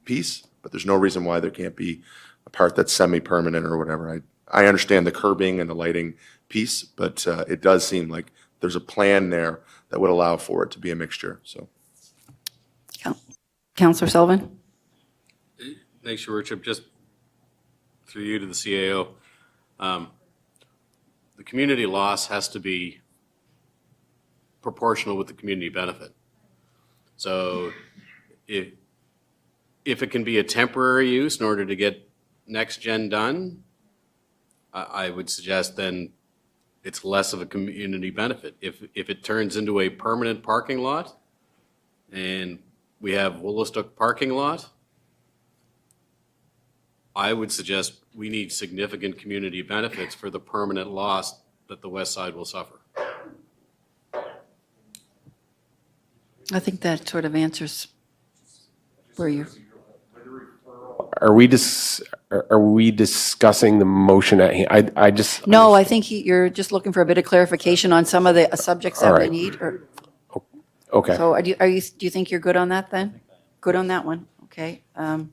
piece, but there's no reason why there can't be a part that's semi-permanent or whatever. I understand the curbing and the lighting piece, but it does seem like there's a plan there that would allow for it to be a mixture. So, Councillor Sullivan. Thanks, Your Worship. Just through you to the CAO, the community loss has to be proportional with the community benefit. So if it can be a temporary use in order to get next gen done, I would suggest then it's less of a community benefit. If it turns into a permanent parking lot and we have Woollistic parking lot, I would suggest we need significant community benefits for the permanent loss that the west side will suffer. I think that sort of answers where you're. Are we discussing the motion at hand? No, I think you're just looking for a bit of clarification on some of the subjects that All we right. need. Okay. So do you think you're good on that then? Good on that one? Okay. All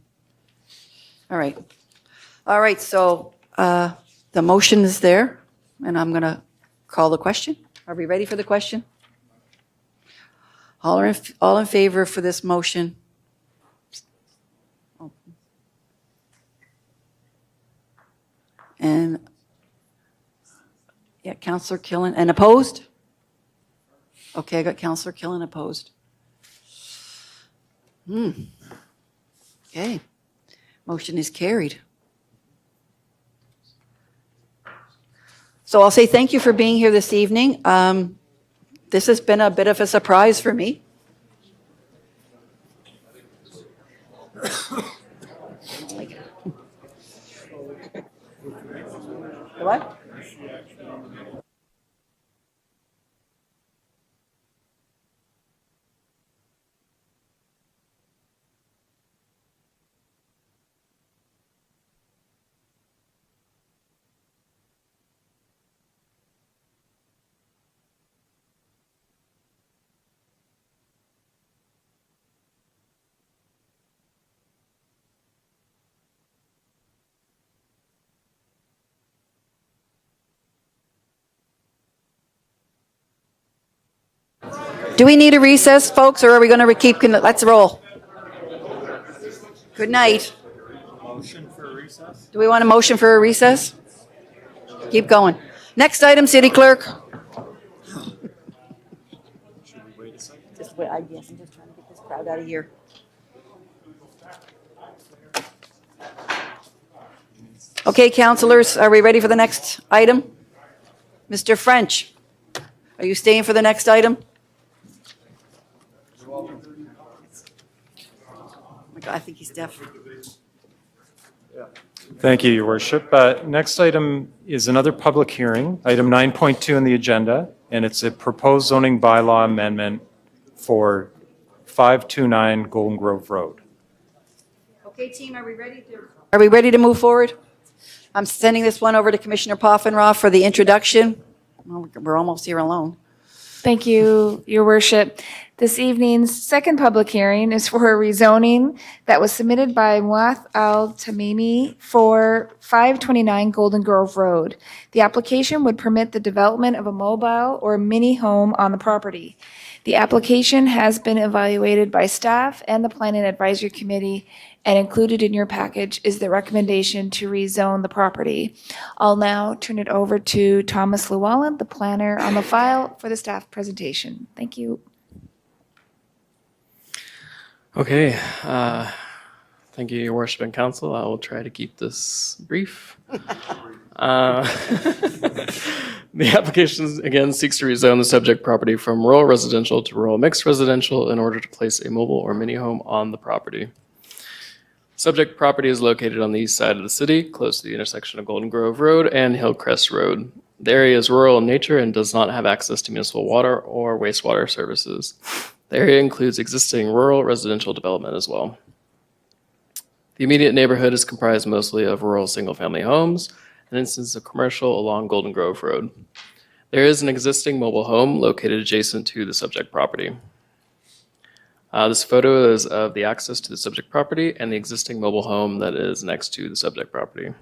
right. All right, so the motion is there, and I'm going to call the question. Are we ready for the question? All in favor for this motion? And, yeah, Councillor Killen, and opposed? Okay, I got Councillor Killen opposed. Okay, motion is carried. So I'll say thank you for being here this evening. This has been a bit of a surprise for me. What? Do we need a recess, folks, or are we going to keep, let's roll. Good night. Motion for recess? Do we want a motion for a recess? Keep going. Next item, City Clerk. Just wait, yes, I'm just trying to get this crowd out of here. Okay, councilors, are we ready for the next item? Mr. French, are you staying for the next item? Oh my God, I think he's deaf. Thank you, Your Worship. Next item is another public hearing, item 9.2 on the agenda, and it's a proposed zoning bylaw amendment for 529 Golden Grove Road. Okay, team, are we ready to move forward? I'm sending this one over to Commissioner Poffenroth for the introduction. Well, we're almost here alone. Thank you, Your Worship. This evening's second public hearing is for a rezoning that was submitted by Muath Al-Tamimi for 529 Golden Grove Road. The application would permit the development of a mobile or mini home on the property. The application has been evaluated by staff and the Planning Advisory Committee, and included in your package is the recommendation to rezone the property. I'll now turn it over to Thomas Llewellyn, the planner on the file, for the staff presentation. Thank you. Okay, thank you, Your Worship and Council. I will try to keep this brief. The application, again, seeks to rezone the subject property from rural residential to rural mixed residential in order to place a mobile or mini home on the property. Subject property is located on the east side of the city, close to the intersection of Golden Grove Road and Hillcrest Road. The area is rural in nature and does not have access to municipal water or wastewater services. The area includes existing rural residential development as well. The immediate neighborhood is comprised mostly of rural single-family homes and instances of commercial along Golden Grove Road. There is an existing mobile home located adjacent to the subject property. This photo is of the access to the subject property and the existing mobile home that is next to the subject property.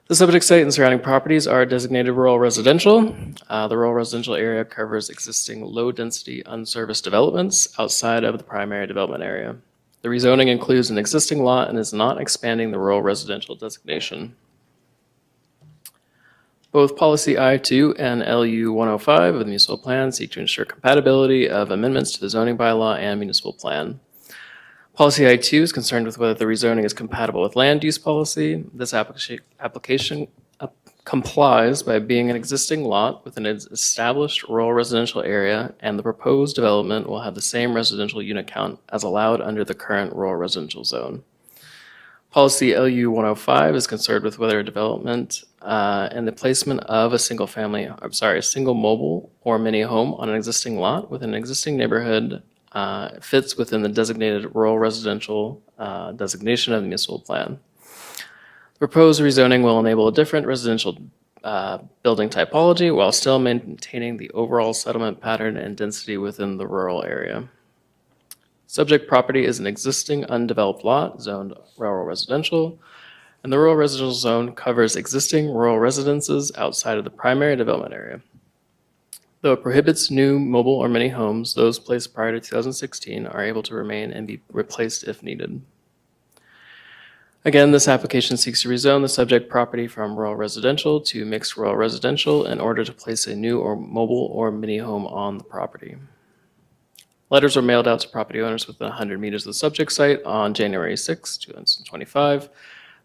The subject site and surrounding properties are designated rural residential. The rural residential area covers existing low-density unserviced developments outside of the primary development area. The rezoning includes an existing lot and is not expanding the rural residential designation. Both Policy I-2 and LU 105 of the Municipal Plan seek to ensure compatibility of amendments to the zoning bylaw and municipal plan. Policy I-2 is concerned with whether the rezoning is compatible with land use policy. This application complies by being an existing lot with an established rural residential area, and the proposed development will have the same residential unit count as allowed under the current rural residential zone. Policy LU 105 is concerned with whether development and the placement of a single mobile or mini home on an existing lot within an existing neighborhood fits within the designated rural residential designation of the municipal plan. The proposed rezoning will enable a different residential building typology while still maintaining the overall settlement pattern and density within the rural area. Subject property is an existing undeveloped lot zoned rural residential, and the rural residential zone covers existing rural residences outside of the primary development area. Though it prohibits new mobile or mini homes, those placed prior to 2016 are able to remain and be replaced if needed. Again, this application seeks to rezone the subject property from rural residential to mixed rural residential in order to place a new or mobile or mini home on the property. Letters were mailed out to property owners within 100 meters of the subject site on January 6, 2025.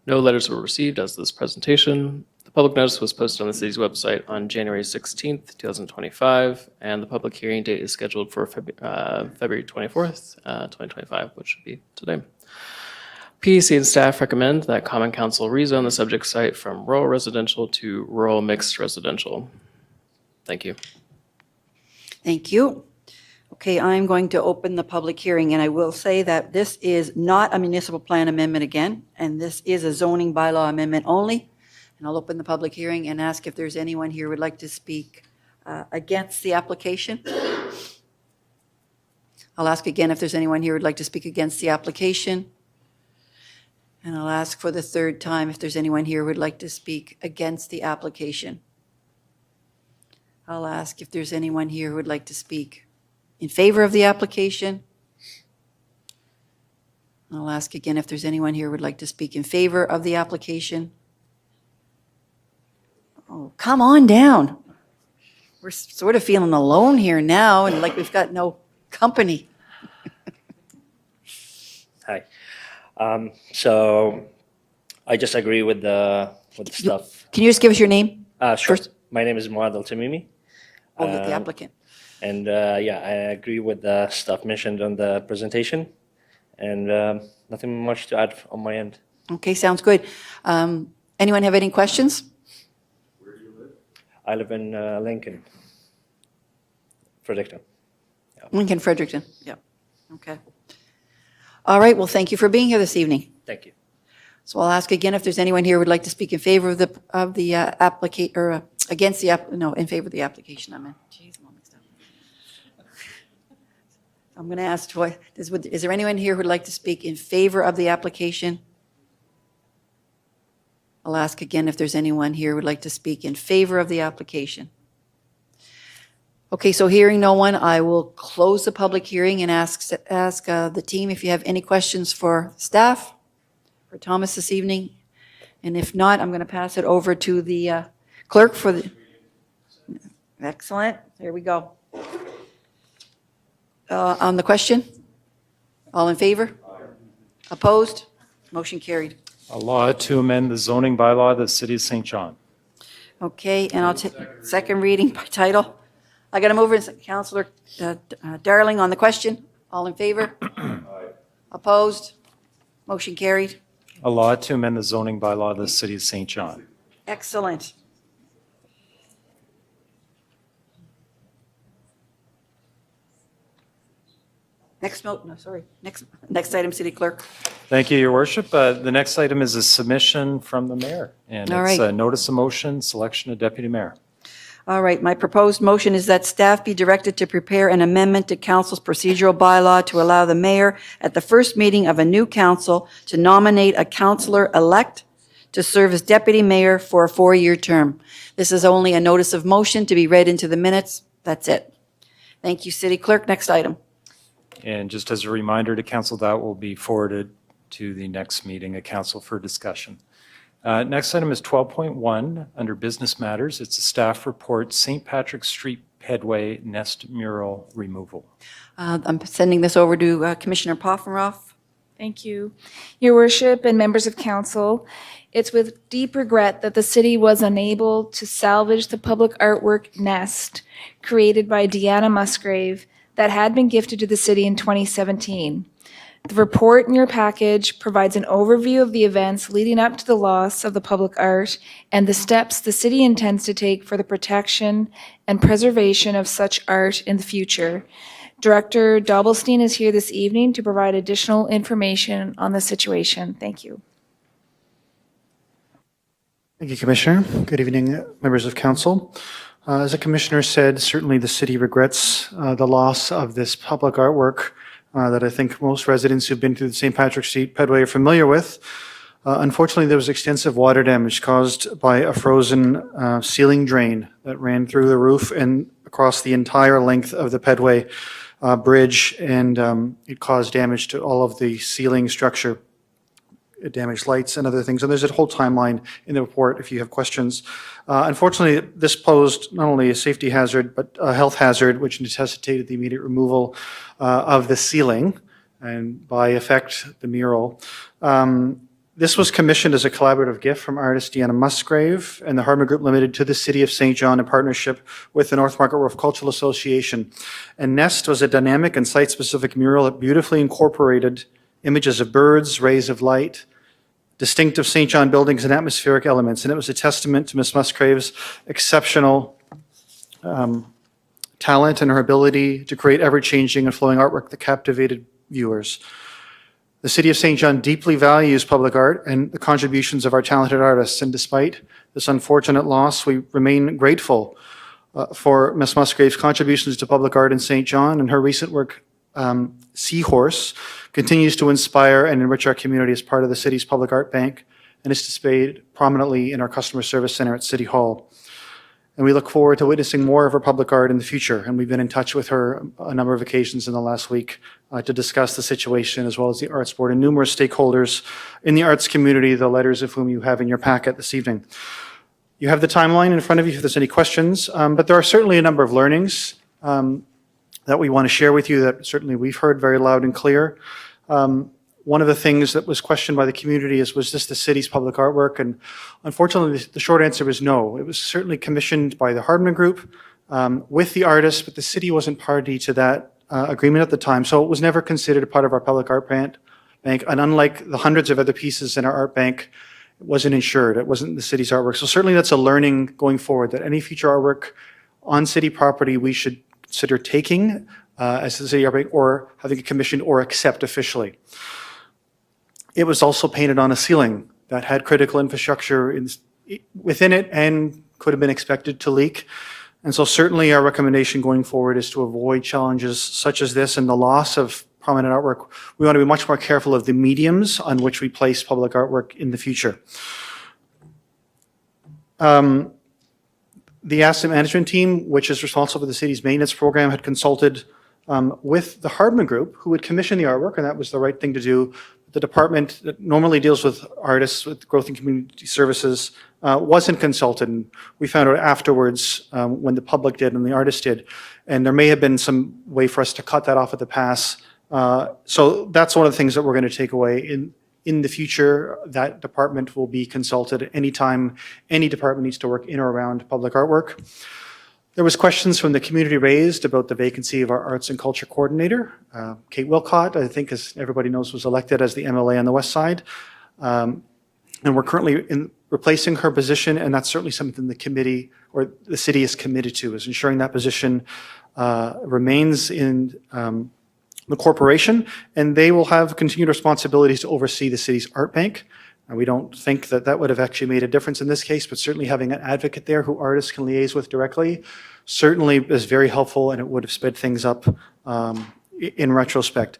No letters were received as of this presentation. The public notice was posted on the city's website on January 16, 2025, and the public hearing date is scheduled for February 24th, 2025, which should be today. PEC and staff recommend that Common Council rezone the subject site from rural residential to rural mixed residential. Thank you. Thank you. Okay, I'm going to open the public hearing, and I will say that this is not a municipal plan amendment again, and this is a zoning bylaw amendment only. And I'll open the public hearing and ask if there's anyone here who would like to speak against the application. I'll ask again if there's anyone here who would like to speak against the application. And I'll ask for the third time if there's anyone here who would like to speak against the application. I'll ask if there's anyone here who would like to speak in favor of the application. I'll ask again if there's anyone here who would like to speak in favor of the application. Oh, come on down. We're sort of feeling alone here now and like we've got no company. Hi. So I just agree with the stuff. Can you just give us your name? Sure. First? My name is Muad Al-Tamimi. Oh, the applicant. And yeah, I agree with the stuff mentioned on the presentation. And nothing much to add on my end. Okay, sounds good. Anyone have any questions? Where do you live? I live in Lincoln, Fredericton. Lincoln, Fredericton. Yeah. Okay. All right. Well, thank you for being here this evening. Thank you. So I'll ask again if there's anyone here who would like to speak in favor of the application or against the in favor of the application. I'm in. Jeez, I'm all mixed up. I'm going to ask Troy. Is there anyone here who would like to speak in favor of the application? I'll ask again if there's anyone here who would like to speak in favor of the application. Okay, so hearing no one, I will close the public hearing and ask the team if you have any questions for staff, for Thomas this evening. And if not, I'm going to pass it over to the clerk for the... Excellent. There we go. On the question? All in favor? Opposed? Motion carried. A law to amend the zoning bylaw of the City of St. John. Okay, and I'll take second reading by title. I got to move it. Councillor Darling on the question. All in favor? Opposed? Motion carried. A law to amend the zoning bylaw of the City of St. John. Excellent. Next item, City Clerk. Thank you, Your Worship. The next item is a submission from the mayor, and All it's right. a notice of motion, selection of deputy mayor. All right, my proposed motion is that staff be directed to prepare an amendment to council's procedural bylaw to allow the mayor at the first meeting of a new council to nominate a councillor-elect to serve as deputy mayor for a 4-year term. This is only a notice of motion to be read into the minutes. That's it. Thank you, City Clerk. Next item. And just as a reminder to council, that will be forwarded to the next meeting of council for discussion. Next item is 12.1 under business matters. It's a staff report, St. Patrick's Street Pedway Nest Mural Removal. I'm sending this over to Commissioner Poffenroff. Thank you. Your Worship and members of council, it's with deep regret that the city was unable to salvage the public artwork Nest created by Deanna Musgrave that had been gifted to the city in 2017. The report in your package provides an overview of the events leading up to the loss of the public art and the steps the city intends to take for the protection and preservation of such art in the future. Director Dobbelstein is here this evening to provide additional information on the situation. Thank you. Thank you, Commissioner. Good evening, members of council. As the Commissioner said, certainly the city regrets the loss of this public artwork that I think most residents who've been through the St. Patrick's Street Pedway are familiar with. Unfortunately, there was extensive water damage caused by a frozen ceiling drain that ran through the roof and across the entire length of the Pedway bridge, and it caused damage to all of the ceiling structure. It damaged lights and other things, and there's a whole timeline in the report if you have questions. Unfortunately, this posed not only a safety hazard, but a health hazard, which necessitated the immediate removal of the ceiling, and by effect, the mural. This was commissioned as a collaborative gift from artist Deanna Musgrave and the Hartman Group Limited to the City of St. John in partnership with the North Market Wharf Cultural Association. And Nest was a dynamic and site-specific mural that beautifully incorporated images of birds, rays of light, distinctive St. John buildings and atmospheric elements. And it was a testament to Ms. Musgrave's exceptional talent and her ability to create ever-changing and flowing artwork that captivated viewers. The City of St. John deeply values public art and the contributions of our talented artists. And despite this unfortunate loss, we remain grateful for Ms. Musgrave's contributions to public art in St. John, and her recent work, Seahorse, continues to inspire and enrich our community as part of the city's public art bank and is displayed prominently in our customer service center at City Hall. and we look forward to witnessing more of her public art in the future. And we've been in touch with her a number of occasions in the last week to discuss the situation, as well as the Arts Board and numerous stakeholders in the arts community, the letters of whom you have in your packet this evening. You have the timeline in front of you if there's any questions, but there are certainly a number of learnings that we want to share with you that certainly we've heard very loud and clear. One of the things that was questioned by the community is, was this the city's public artwork? And unfortunately, the short answer is no. It was certainly commissioned by the Hardman Group with the artist, but the city wasn't party to that agreement at the time. So it was never considered a part of our public art bank. And unlike the hundreds of other pieces in our art bank, it wasn't insured. It wasn't the city's artwork. So certainly that's a learning going forward, that any future artwork on city property we should consider taking as the city art bank, or having it commissioned or accept officially. It was also painted on a ceiling that had critical infrastructure within it and could have been expected to leak. And so certainly our recommendation going forward is to avoid challenges such as this and the loss of prominent artwork. We want to be much more careful of the mediums on which we place public artwork in the future. The asset management team, which is responsible for the city's maintenance program, had consulted with the Hardman Group, who would commission the artwork, and that was the right thing to do. The department that normally deals with artists with growth and community services wasn't consulted. And we found out afterwards when the public did and the artist did. And there may have been some way for us to cut that off at the pass. So that's one of the things that we're going to take away. In the future, that department will be consulted anytime any department needs to work in or around public artwork. There was questions from the community raised about the vacancy of our arts and culture coordinator. Kate Wilcott, I think, as everybody knows, was elected as the MLA on the west side. And we're currently replacing her position, and that's certainly something the committee or the city is committed to, is ensuring that position remains in the corporation, and they will have continued responsibilities to oversee the city's art bank. And we don't think that that would have actually made a difference in this case, but certainly having an advocate there who artists can liaise with directly certainly is very helpful, and it would have sped things up in retrospect.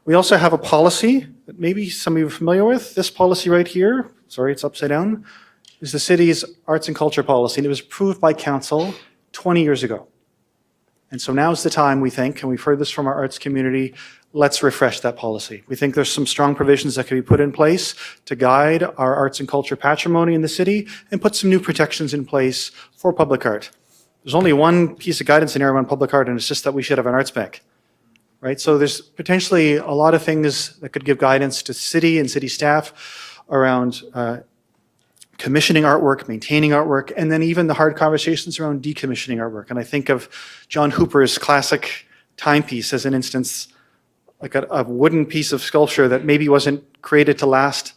We also have a policy that maybe some of you are familiar with. This policy right here, sorry, it's upside down, is the city's arts and culture policy, and it was approved by council 20 years ago. And so now's the time, we think, and we've heard this from our arts community, let's refresh that policy. We think there's some strong provisions that can be put in place to guide our arts and culture patrimony in the city and put some new protections in place for public art. There's only one piece of guidance in here on public art, and it's just that we should have an arts bank, right? So there's potentially a lot of things that could give guidance to city and city staff around commissioning artwork, maintaining artwork, and then even the hard conversations around decommissioning artwork. And I think of John Hooper's classic timepiece as an instance, like a wooden piece of sculpture that maybe wasn't created to last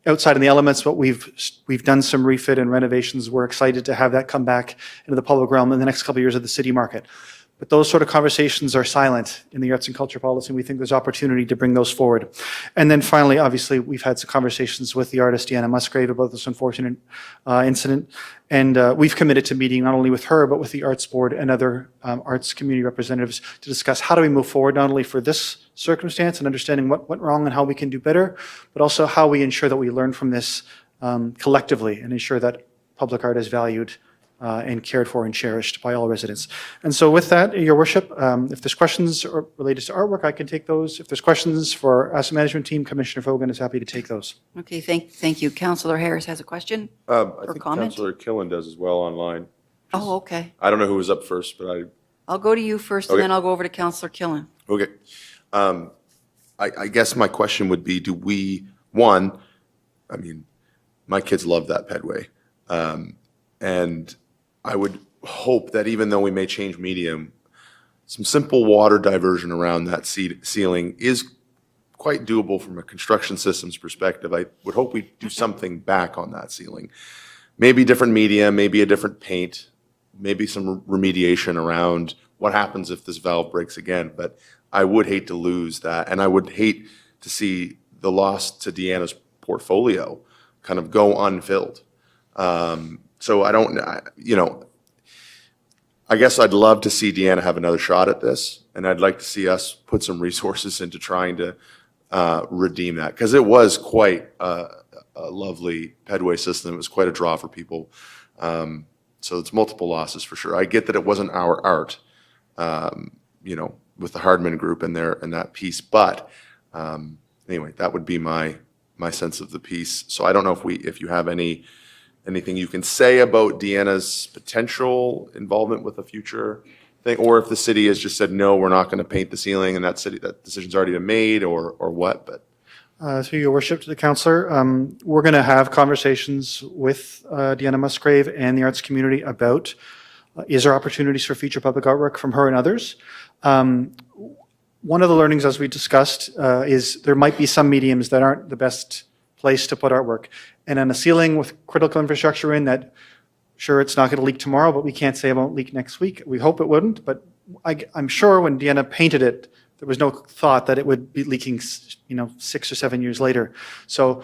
outside in the elements, but we've done some refit and renovations. We're excited to have that come back into the public realm in the next couple of years of the city market. But those sort of conversations are silent in the arts and culture policy, and we think there's opportunity to bring those forward. And then finally, obviously, we've had some conversations with the artist, Deanna Musgrave, about this unfortunate incident. And we've committed to meeting not only with her, but with the Arts Board and other arts community representatives to discuss how do we move forward, not only for this circumstance and understanding what went wrong and how we can do better, but also how we ensure that we learn from this collectively and ensure that public art is valued and cared for and cherished by all residents. And so with that, Your Worship, if there's questions related to artwork, I can take those. If there's questions for our asset management team, Commissioner Fogan is happy to take those. Okay, thank you. Councillor Harris has a question I or think comment? Councillor Killen does as well online. Oh, okay. I don't know who was up first, but I'll go to you first, and then I'll go over to Councillor Killen. Okay. I guess my question would be, do we, one, I mean, my kids love that Pedway. And I would hope that even though we may change medium, some simple water diversion around that ceiling is quite doable from a construction systems perspective. I would hope we do something back on that ceiling. Maybe different media, maybe a different paint, maybe some remediation around what happens if this valve breaks again. But I would hate to lose that, and I would hate to see the loss to Deanna's portfolio kind of go unfilled. So I don't, I guess I'd love to see Deanna have another shot at this, and I'd like to see us put some resources into trying to redeem that, because it was quite a lovely Pedway system. It was quite a draw for people. So it's multiple losses for sure. I get that it wasn't our art, you know, with the Hardman Group and that piece, but anyway, that would be my sense of the piece. So I don't know if you have anything you can say about Deanna's potential involvement with a future thing, or if the city has just said, no, we're not going to paint the ceiling, and that decision's already been made, or what, but. Through your worship to the councillor, we're going to have conversations with Deanna Musgrave and the arts community about is there opportunities for future public artwork from her and others. One of the learnings, as we discussed, is there might be some mediums that aren't the best place to put artwork. And on a ceiling with critical infrastructure in that, sure, it's not going to leak tomorrow, but we can't say it won't leak next week. We hope it wouldn't, but I'm sure when Deanna painted it, there was no thought that it would be leaking, 6 or 7 years later. So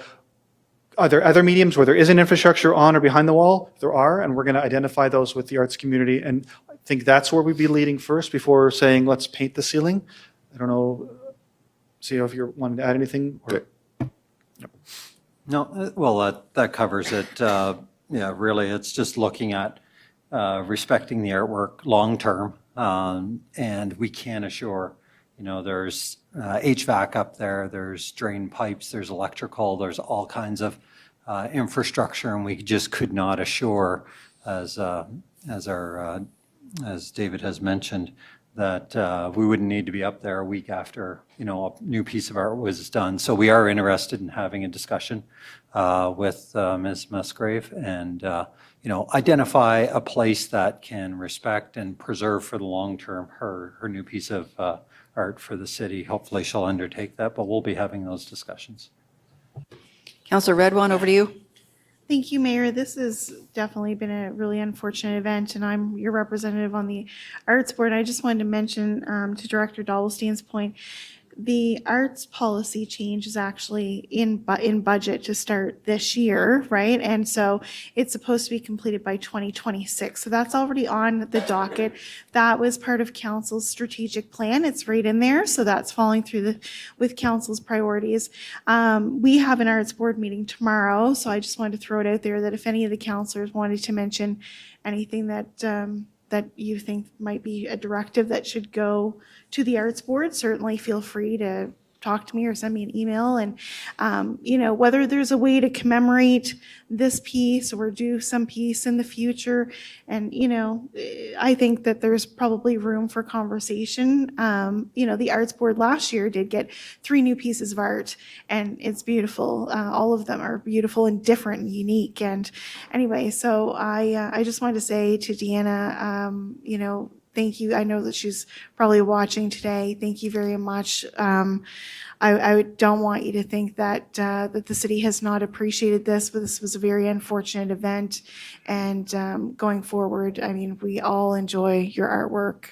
are there other mediums where there isn't infrastructure on or behind the wall? There are, and we're going to identify those with the arts community. And I think that's where we'd be leading first before saying, let's paint the ceiling. I don't know, CEO, if you wanted to add anything? Or... No, well, that covers it. Yeah, really, it's just looking at respecting the artwork long-term. And we can assure, there's HVAC up there, there's drain pipes, there's electrical, there's all kinds of infrastructure, and we just could not assure, as David has mentioned, that we wouldn't need to be up there a week after, a new piece of art was done. So we are interested in having a discussion with Ms. Musgrave and, identify a place that can respect and preserve for the long term her new piece of art for the city. Hopefully she'll undertake that, but we'll be having those discussions. Councillor Redwan, over to you. Thank you, Mayor. This has definitely been a really unfortunate event, and I'm your representative on the Arts Board. I just wanted to mention to Director Dollstein's point, the arts policy change is actually in budget to start this year, right? And so it's supposed to be completed by 2026. So that's already on the docket. That was part of Council's strategic plan. It's right in there. So that's falling through with Council's priorities. We have an Arts Board meeting tomorrow. So I just wanted to throw it out there that if any of the councillors wanted to mention anything that you think might be a directive that should go to the Arts Board, certainly feel free to talk to me or send me an email. And, whether there's a way to commemorate this piece or do some piece in the future. And, I think that there's probably room for conversation. The Arts Board last year did get 3 new pieces of art, and it's beautiful. All of them are beautiful and different and unique. And anyway, so I just wanted to say to Deanna, thank you. I know that she's probably watching today. Thank you very much. I don't want you to think that the city has not appreciated this, but this was a very unfortunate event. And going forward, we all enjoy your artwork.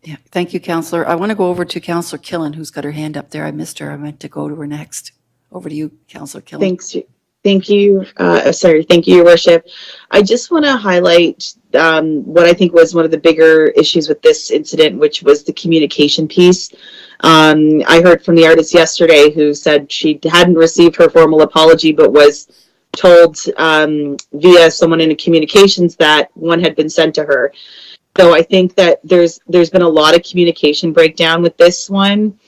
Yeah, thank you, Councillor. I want to go over to Councillor Killen, who's got her hand up there. I missed her. I meant to go to her next. Over to you, Councillor Killen. Thanks. Thank you. Thank you, Your Worship. I just want to highlight what I think was one of the bigger issues with this incident, which was the communication piece. I heard from the artist yesterday who said she hadn't received her formal apology, but was told via someone in communications that one had been sent to her. So I think that there's been a lot of communication breakdown with this one,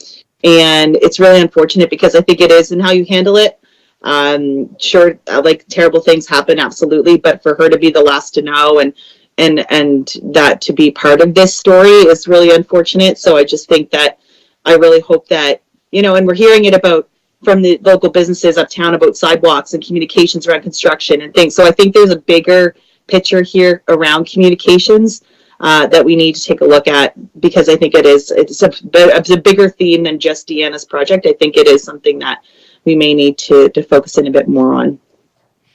and it's really unfortunate because I think it is in how you handle it. Sure, like terrible things happen, absolutely, but for her to be the last to know and that to be part of this story is really unfortunate. So I just think that I really hope that, and we're hearing it from the local businesses uptown about sidewalks and communications around construction and things. So I think there's a bigger picture here around communications that we need to take a look at, because I think it's a bigger theme than just Deanna's project. I think it is something that we may need to focus in a bit more on.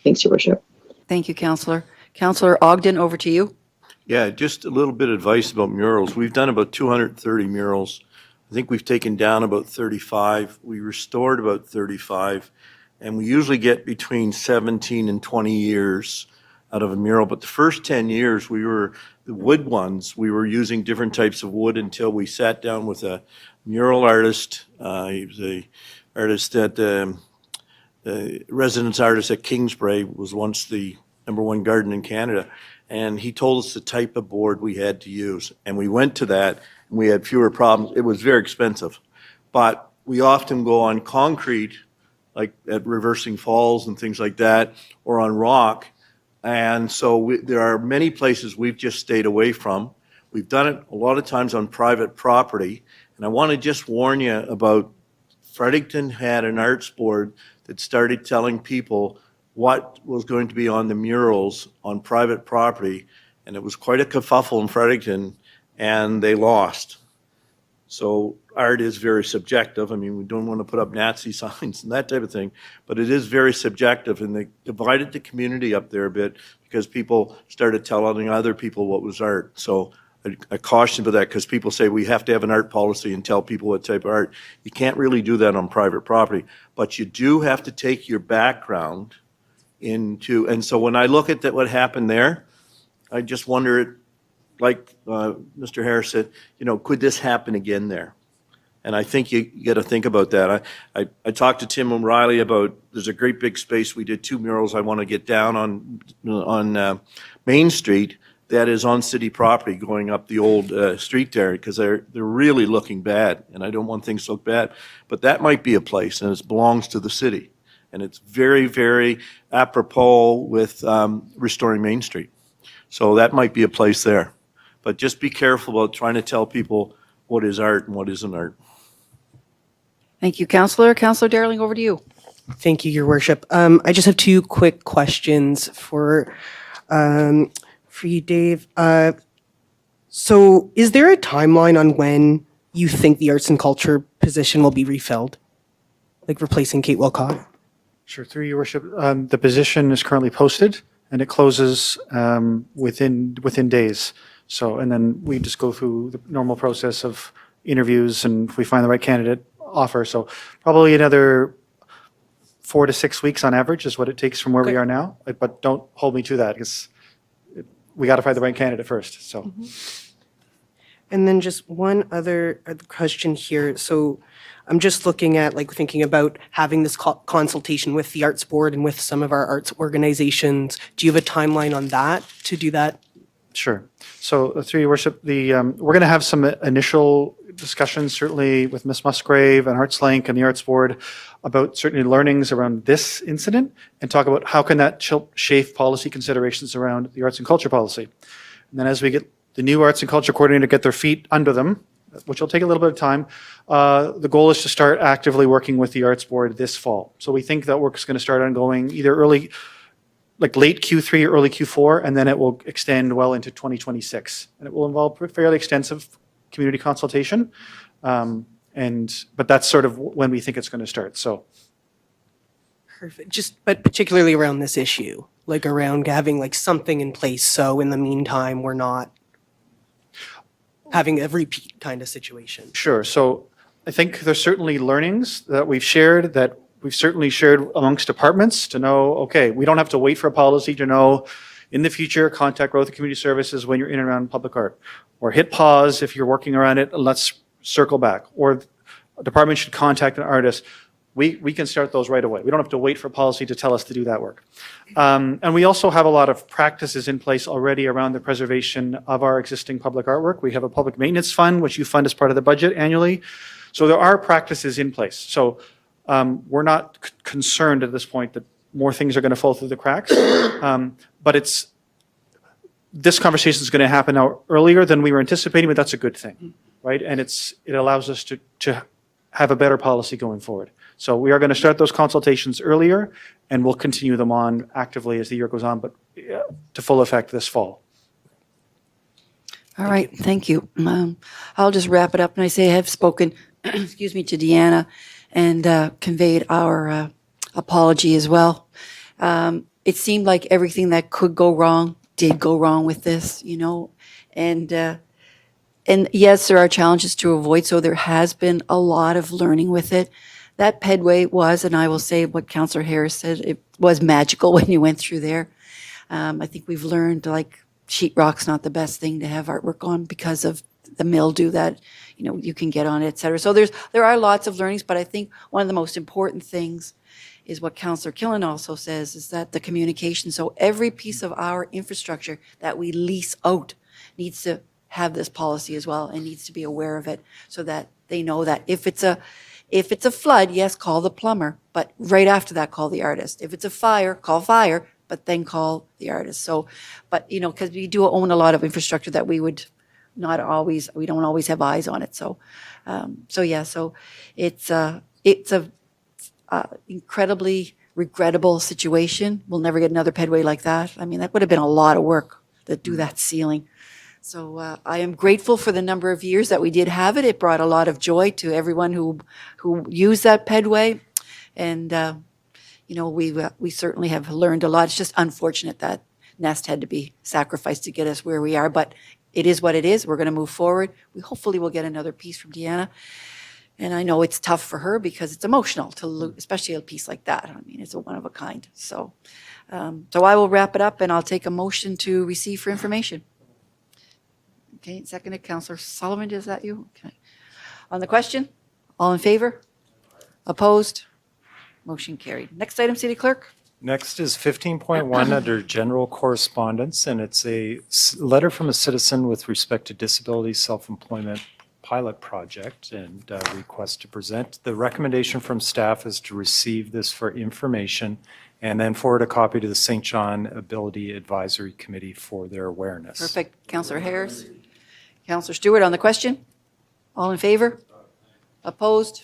Thanks, Your Worship. Thank you, Councillor. Councillor Ogden, over to you. Yeah, just a little bit of advice about murals. We've done about 230 murals. I think we've taken down about 35. We restored about 35. And we usually get between 17 and 20 years out of a mural. But the first 10 years, the wood ones, we were using different types of wood until we sat down with a mural artist. He was a artist at residence artist at Kingsbrae, was once the #1 garden in Canada. And he told us the type of board we had to use. And we went to that, and we had fewer problems. It was very expensive. But we often go on concrete, like at Reversing Falls and things like that, or on rock. And so there are many places we've just stayed away from. We've done it a lot of times on private property. And I want to just warn you about Fredericton had an arts board that started telling people what was going to be on the murals on private property, and it was quite a kerfuffle in Fredericton, and they lost. So art is very subjective. I mean, we don't want to put up Nazi signs and that type of thing, but it is very subjective, and they divided the community up there a bit because people started telling other people what was art. So I caution about that because people say we have to have an art policy and tell people what type of art. You can't really do that on private property, but you do have to take your background into, and so when I look at that, what happened there, I just wonder, like Mr. Harris said, could this happen again there? And I think you got to think about that. I talked to Tim O'Reilly about, there's a great big space. We did 2 murals I want to get down on Main Street that is on city property going up the old street there because they're really looking bad, and I don't want things to look bad. But that might be a place, and it belongs to the city. And it's very, very apropos with restoring Main Street. So that might be a place there. But just be careful about trying to tell people what is art and what isn't art. Thank you, Councillor. Councillor Darling, over to you. Thank you, Your Worship. I just have 2 quick questions for you, Dave. So is there a timeline on when you think the arts and culture position will be refilled? Like replacing Kate Wilcott? Sure, through your worship, the position is currently posted and it closes within days. So, and then we just go through the normal process of interviews, and if we find the right candidate, offer. So probably another 4 to 6 weeks on average is what it takes from where we are now. But don't hold me to that because we got to find the right candidate first. So. And then just one other question here. So I'm just looking at, thinking about having this consultation with the Arts Board and with some of our arts organizations. Do you have a timeline on that, to do that? Sure. So through your worship, we're going to have some initial discussions, certainly with Ms. Musgrave and ArtsLink and the Arts Board, about certainly learnings around this incident, and talk about how can that shape policy considerations around the arts and culture policy. And then as we get the new arts and culture coordinator get their feet under them, which will take a little bit of time, the goal is to start actively working with the Arts Board this fall. So we think that work is going to start ongoing either late Q3 or early Q4, and then it will extend well into 2026. And it will involve fairly extensive community consultation, but that's sort of when we think it's going to start. So. Perfect. But particularly around this issue, around having something in place, so in the meantime we're not having a repeat kind of situation. Sure. So I think there's certainly learnings that we've shared, that we've certainly shared amongst departments to know, okay, we don't have to wait for a policy to know in the future, contact growth and community services when you're in and around public art, or hit pause if you're working around it, and let's circle back, or a department should contact an artist. We can start those right away. We don't have to wait for policy to tell us to do that work. And we also have a lot of practices in place already around the preservation of our existing public artwork. We have a public maintenance fund, which you fund as part of the budget annually. So there are practices in place. So we're not concerned at this point that more things are going to fall through the cracks. But this conversation is going to happen now earlier than we were anticipating, but that's a good thing, right? And it allows us to have a better policy going forward. So we are going to start those consultations earlier, and we'll continue them on actively as the year goes on, but to full effect this fall. All right, thank you. I'll just wrap it up, and I say I have spoken, excuse me, to Deanna and conveyed our apology as well. It seemed like everything that could go wrong did go wrong with this, and yes, there are challenges to avoid, so there has been a lot of learning with it. That Pedway was, and I will say what Councillor Harris said, it was magical when you went through there. I think we've learned sheetrock's not the best thing to have artwork on because of the mildew that you can get on it, et cetera. So there are lots of learnings, but I think one of the most important things is what Councillor Killen also says, is that the communication, so every piece of our infrastructure that we lease out needs to have this policy as well and needs to be aware of it so that they know that if it's a flood, yes, call the plumber, but right after that, call the artist. If it's a fire, call fire, but then call the artist. So, but, you know, because we do own a lot of infrastructure that we don't always have eyes on it. So, so it's a incredibly regrettable situation. We'll never get another Pedway like that. I mean, that would have been a lot of work to do that ceiling. So I am grateful for the number of years that we did have it. It brought a lot of joy to everyone who used that Pedway. And, you know, we certainly have learned a lot. It's just unfortunate that Nest had to be sacrificed to get us where we are. But it is what it is. We're going to move forward. We hopefully will get another piece from Deanna. And I know it's tough for her because it's emotional to lose, especially a piece like that. I mean, it's a one of a kind. So, so I will wrap it up and I'll take a motion to receive for information. Okay, seconded, Councillor Sullivan, is that you? Okay. On the question, all in favor? Opposed? Motion carried. Next item, City Clerk. Next is 15.1 under general correspondence, and it's a letter from a citizen with respect to disability self-employment pilot project and request to present. The recommendation from staff is to receive this for information and then forward a copy to the St. John Ability Advisory Committee for their awareness. Perfect. Councillor Harris. Councillor Stewart on the question. All in favor? Opposed?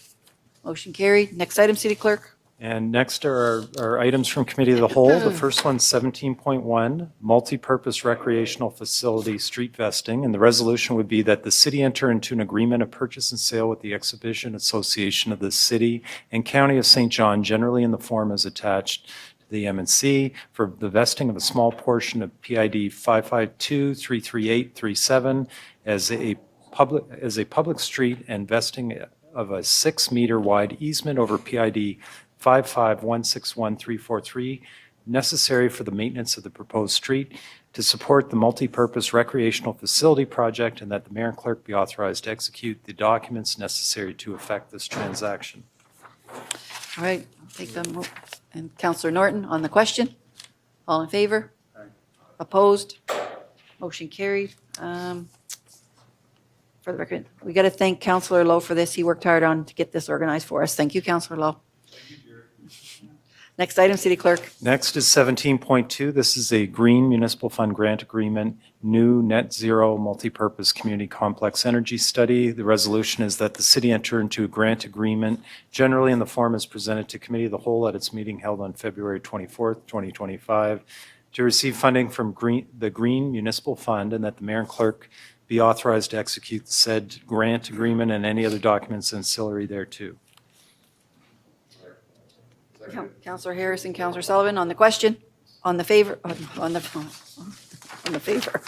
Motion carried. Next item, City Clerk. And next are our items from Committee of the Whole. The first one's 17.1, multi-purpose recreational facility street vesting. And the resolution would be that the city enter into an agreement of purchase and sale with the Exhibition Association of the City and County of St. John, generally in the form as attached to the M&C, for the vesting of a small portion of PID 552-33837 as a public street and vesting of a 6-meter wide easement over PID 55161-343, necessary for the maintenance of the proposed street to support the multi-purpose recreational facility project, and that the mayor and clerk be authorized to execute the documents necessary to effect this transaction. All right, I'll take them. And Councillor Norton on the question. All in favor? Opposed? Motion carried. For the record, we got to thank Councillor Lowe for this. He worked hard to get this organized for us. Thank you, Councillor Lowe. Next item, City Clerk. Next is 17.2. This is a Green Municipal Fund grant agreement, new net zero multipurpose community complex energy study. The resolution is that the city enter into a grant agreement, generally in the form as presented to Committee of the Whole at its meeting held on February 24th, 2025, to receive funding from the Green Municipal Fund, and that the mayor and clerk be authorized to execute said grant agreement and any other documents ancillary thereto. Councillor Harris and Councillor Sullivan on the question. On the favor. On the favor.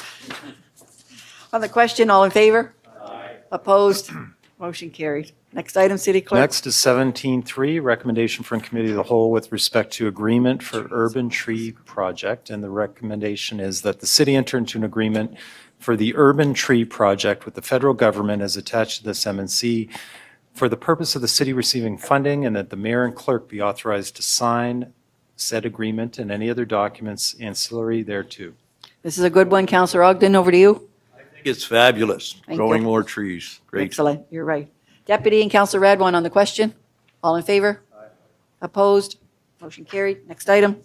On the question, all in favor? Aye. Opposed? Motion carried. Next item, City Clerk. Next is 17.3, recommendation from Committee of the Whole with respect to agreement for urban tree project. And the recommendation is that the city enter into an agreement for the urban tree project with the federal government as attached to this M&C for the purpose of the city receiving funding, and that the mayor and clerk be authorized to sign said agreement and any other documents ancillary thereto. This is a good one. Councillor Ogden, over to you. I think it's fabulous. Thank Growing you. more trees. Great. Excellent. You're right. Deputy and Councillor Radwan on the question. All in favor? Aye. Opposed? Motion carried. Next item.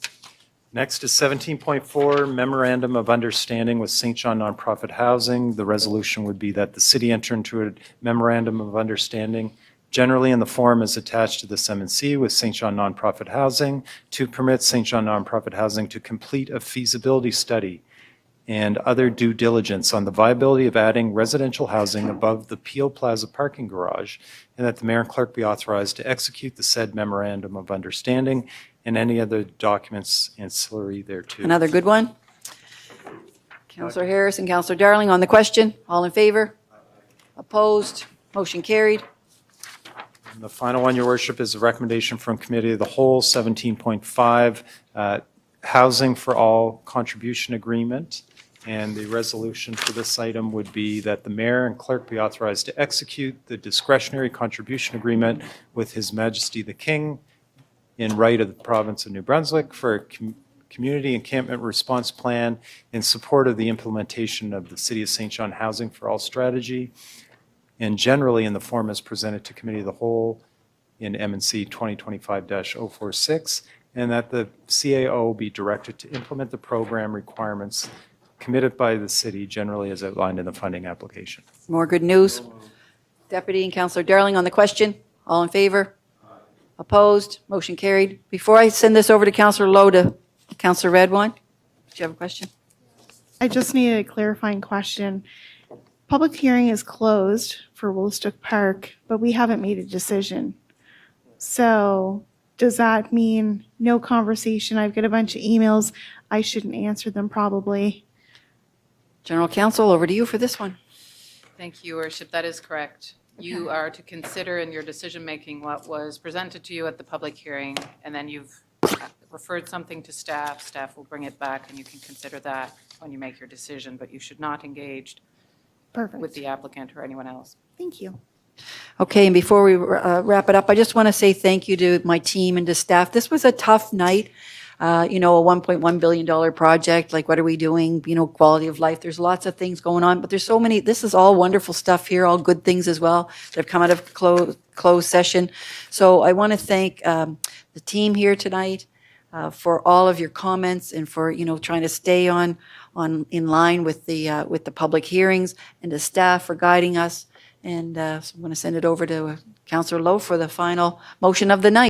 Next is 17.4, Memorandum of Understanding with St. John Nonprofit Housing. The resolution would be that the city enter into a Memorandum of Understanding, generally in the form as attached to this M&C with St. John Nonprofit Housing, to permit St. John Nonprofit Housing to complete a feasibility study and other due diligence on the viability of adding residential housing above the Peel Plaza parking garage, and that the mayor and clerk be authorized to execute the said Memorandum of Understanding and any other documents ancillary thereto. Another good one. Councillor Harris and Councillor Darling on the question. All in favor? Opposed? Motion carried. And the final one, Your Worship, is a recommendation from Committee of the Whole, 17.5, Housing for All Contribution Agreement. And the resolution for this item would be that the mayor and clerk be authorized to execute the discretionary contribution agreement with His Majesty the King in right of the province of New Brunswick for a community encampment response plan in support of the implementation of the City of St. John Housing for All strategy, and generally in the form as presented to Committee of the Whole in M&C 2025-046, and that the CAO be directed to implement the program requirements committed by the city generally as outlined in the funding application. More good news. Deputy and Councillor Darling on the question. All in favor? Opposed? Motion carried. Before I send this over to Councillor Lowe to Councillor Redwan, did you have a question? I just need a clarifying question. Public hearing is closed for Woolstook Park, but we haven't made a decision. So does that mean no conversation? I've got a bunch of emails. I shouldn't answer them probably. General Counsel, over to you for this one. Thank you, Your Worship. That is correct. You are to consider in your decision-making what was presented to you at the public hearing, and then you've referred something to staff. Staff will bring it back, and you can consider that when you make your decision, but you should not engage with the applicant or anyone else. Thank you. Okay, and before we wrap it up, I just want to say thank you to my team and to staff. This was a tough night. A $1.1 billion project, like what are we doing? Quality of life. There's lots of things going on, but there's so many, this is all wonderful stuff here, all good things as well that have come out of closed session. So I want to thank the team here tonight for all of your comments and for, trying to stay in line with the public hearings, and to staff for guiding us. And so I'm going to send it over to Councillor Lowe for the final motion of the night.